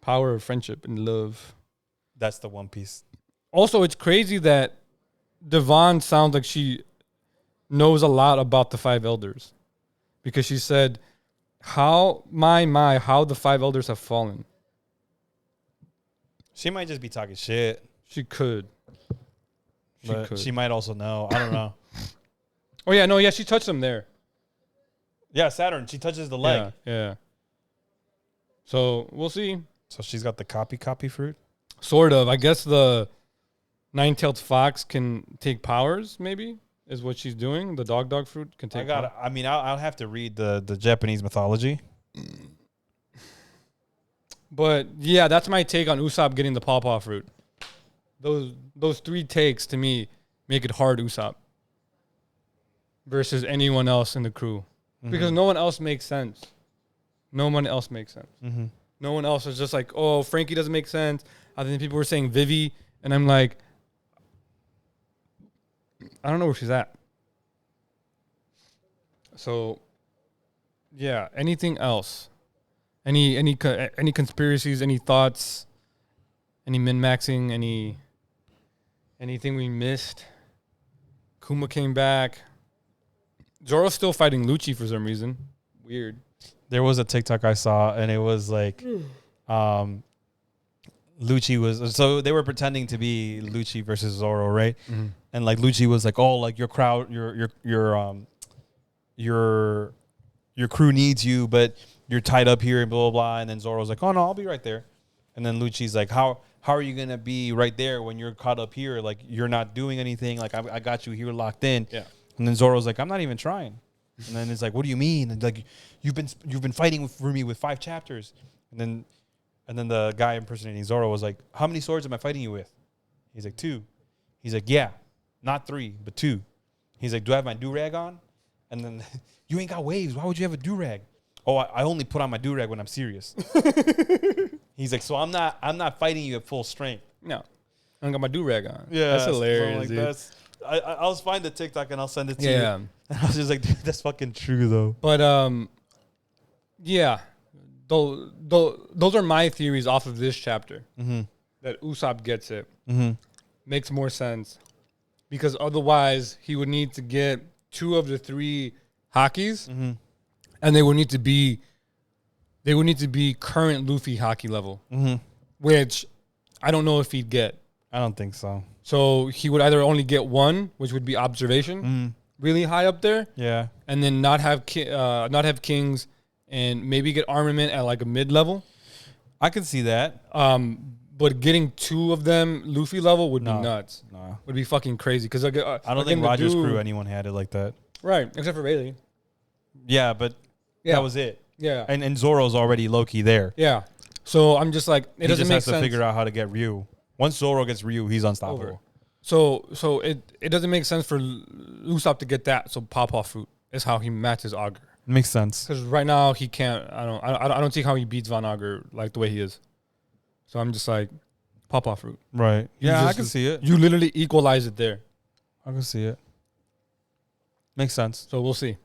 Power of friendship and love.
That's the One Piece.
Also, it's crazy that Devon sounds like she knows a lot about the 5 elders. Because she said, how the 5 elders have fallen.
She might just be talking shit.
She could.
She might also know. I don't know.
Oh, yeah. No, yeah. She touched him there.
Yeah, Saturn. She touches the leg.
Yeah. So, we'll see.
So, she's got the copy fruit?
Sort of. I guess the nine-tailed fox can take powers, maybe, is what she's doing. The dog fruit can take powers.
I'll have to read the Japanese mythology.
But, yeah, that's my take on Usopp getting the pawpaw fruit. Those 3 takes, to me, make it hard Usopp versus anyone else in the crew. Mm-hmm. Because no one else makes sense. No one else makes sense. Mm-hmm. No one else is just like, oh, Frankie doesn't make sense. I think people were saying Vivi, and I'm like, I don't know where she's at. So, yeah, anything else? Any conspiracies, any thoughts, any min-maxing, anything we missed? Kuma came back. Zoro's still fighting Lucci for some reason. Weird.
There was a TikTok I saw, and it was like, Lucci was, so they were pretending to be Lucci versus Zoro, right? Mm-hmm. And like Lucci was like, oh, like your crowd, your crew needs you, but you're tied up here and blah blah blah. And then Zoro's like, oh no, I'll be right there. And then Lucci's like, how are you gonna be right there when you're caught up here? Like you're not doing anything. Like I got you here locked in. Yeah. And then Zoro's like, I'm not even trying. And then it's like, what do you mean? And like, you've been fighting for me with 5 chapters. And then the guy impersonating Zoro was like, how many swords am I fighting you with? He's like, 2. He's like, yeah, not 3, but 2. He's like, do I have my do-rag on? And then, you ain't got waves. Why would you have a do-rag? Oh, I only put on my do-rag when I'm serious. He's like, so I'm not fighting you at full strength.
No, I don't got my do-rag on.
Yeah,
that's hilarious,
so like,
dude.
I'll find the TikTok and I'll send it to you. And I was just like, dude, that's fucking true though.
But yeah, those are my theories off of this chapter. Mm-hmm. That Usopp gets it. Mm-hmm. Makes more sense because otherwise he would need to get 2 of the 3 Hakis, mm-hmm. and they would need to be current Luffy Haki level, mm-hmm. which I don't know if he'd get.
I don't think so.
So he would either only get 1, which would be observation, really high up there.
Yeah.
And then not have kings and maybe get armament at like a mid level.
I can see that.
But getting 2 of them Luffy level would be nuts. No. Would be fucking crazy. Because
I don't think Roger's crew anyone had it like that.
Right. Except for Rayleigh.
Yeah, but that was it.
Yeah.
And Zoro's already low-key there.
Yeah. So I'm just like, it doesn't make sense.
He just has to figure out how to get Ryu. Once Zoro gets Ryu, he's unstoppable.
Over. So it doesn't make sense for Usopp to get that. So pawpaw fruit is how he matches Augur.
Makes sense.
Because right now he can't. I don't see how he beats Von Augur like the way he is. So I'm just like, pawpaw fruit.
Right. Yeah, I can see it.
You literally equalize it there.
I can see it. Makes sense.
So we'll see.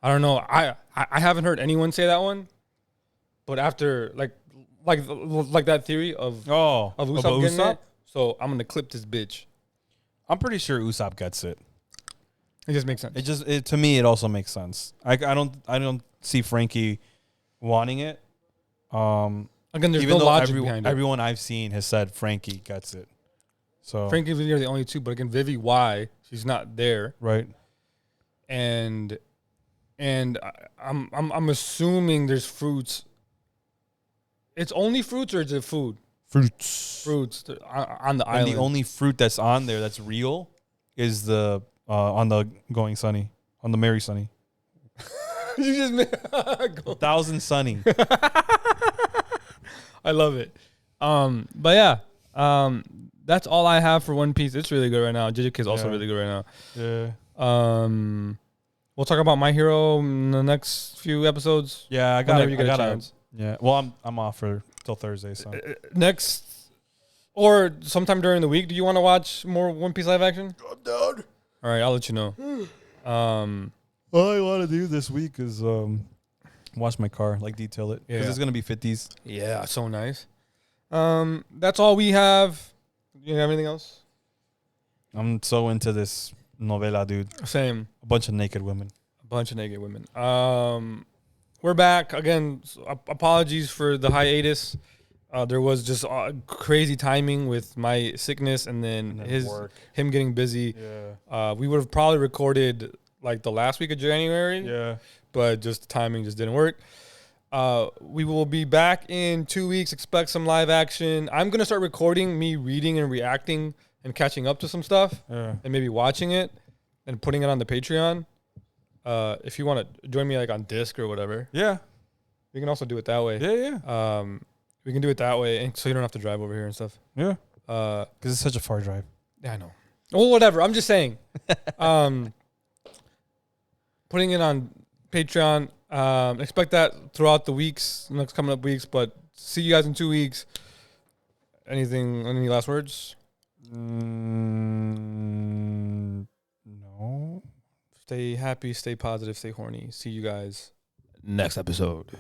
I don't know. I haven't heard anyone say that one, but after like that theory of Usopp getting it, so I'm gonna clip this bitch.
I'm pretty sure Usopp gets it.
It just makes sense.
To me it also makes sense. I don't see Frankie wanting it.
Again, there's no logic behind it.
Everyone I've seen has said Frankie gets it. So
Frankie and Vivi are the only 2, but again, Vivi, why? She's not there,
right?
And I'm assuming there's fruits. It's only fruits, or is it food?
Fruits
on the island.
And the only fruit that's on there that's real is the on the Going Sunny, on the Mary Sunny.
You just made
1,000 Sunny.
I love it. But yeah, that's all I have for One Piece. It's really good right now. JJK is also really good right now. Yeah. We'll talk about My Hero in the next few episodes.
Yeah, I got a chance. Yeah. Well, I'm off till Thursday. So
next or sometime during the week. Do you want to watch more One Piece live action?
I'm down.
All right, I'll let you know.
All I want to do this week is wash my car, like detail it, because it's gonna be 50s.
Yeah, so nice. That's all we have. You have anything else?
I'm so into this novela, dude.
Same.
A bunch of naked women.
We're back again. Apologies for the hiatus. There was just crazy timing with my sickness and then him getting busy.
Yeah.
We would have probably recorded like the last week of January.
Yeah.
But just the timing just didn't work. We will be back in 2 weeks. Expect some live action. I'm going to start recording me reading and reacting and catching up to some stuff and maybe watching it and putting it on the Patreon. If you want to join me like on Disc or whatever.
Yeah.
We can also do it that way.
Yeah.
We can do it that way, and so you don't have to drive over here and stuff.
Yeah. Because it's such a far drive.
Yeah, I know. Well, whatever. I'm just saying. Putting it on Patreon. Expect that throughout the weeks, next coming up weeks. But see you guys in 2 weeks. Any last words?
No.
Stay happy, stay positive, stay horny. See you guys next episode.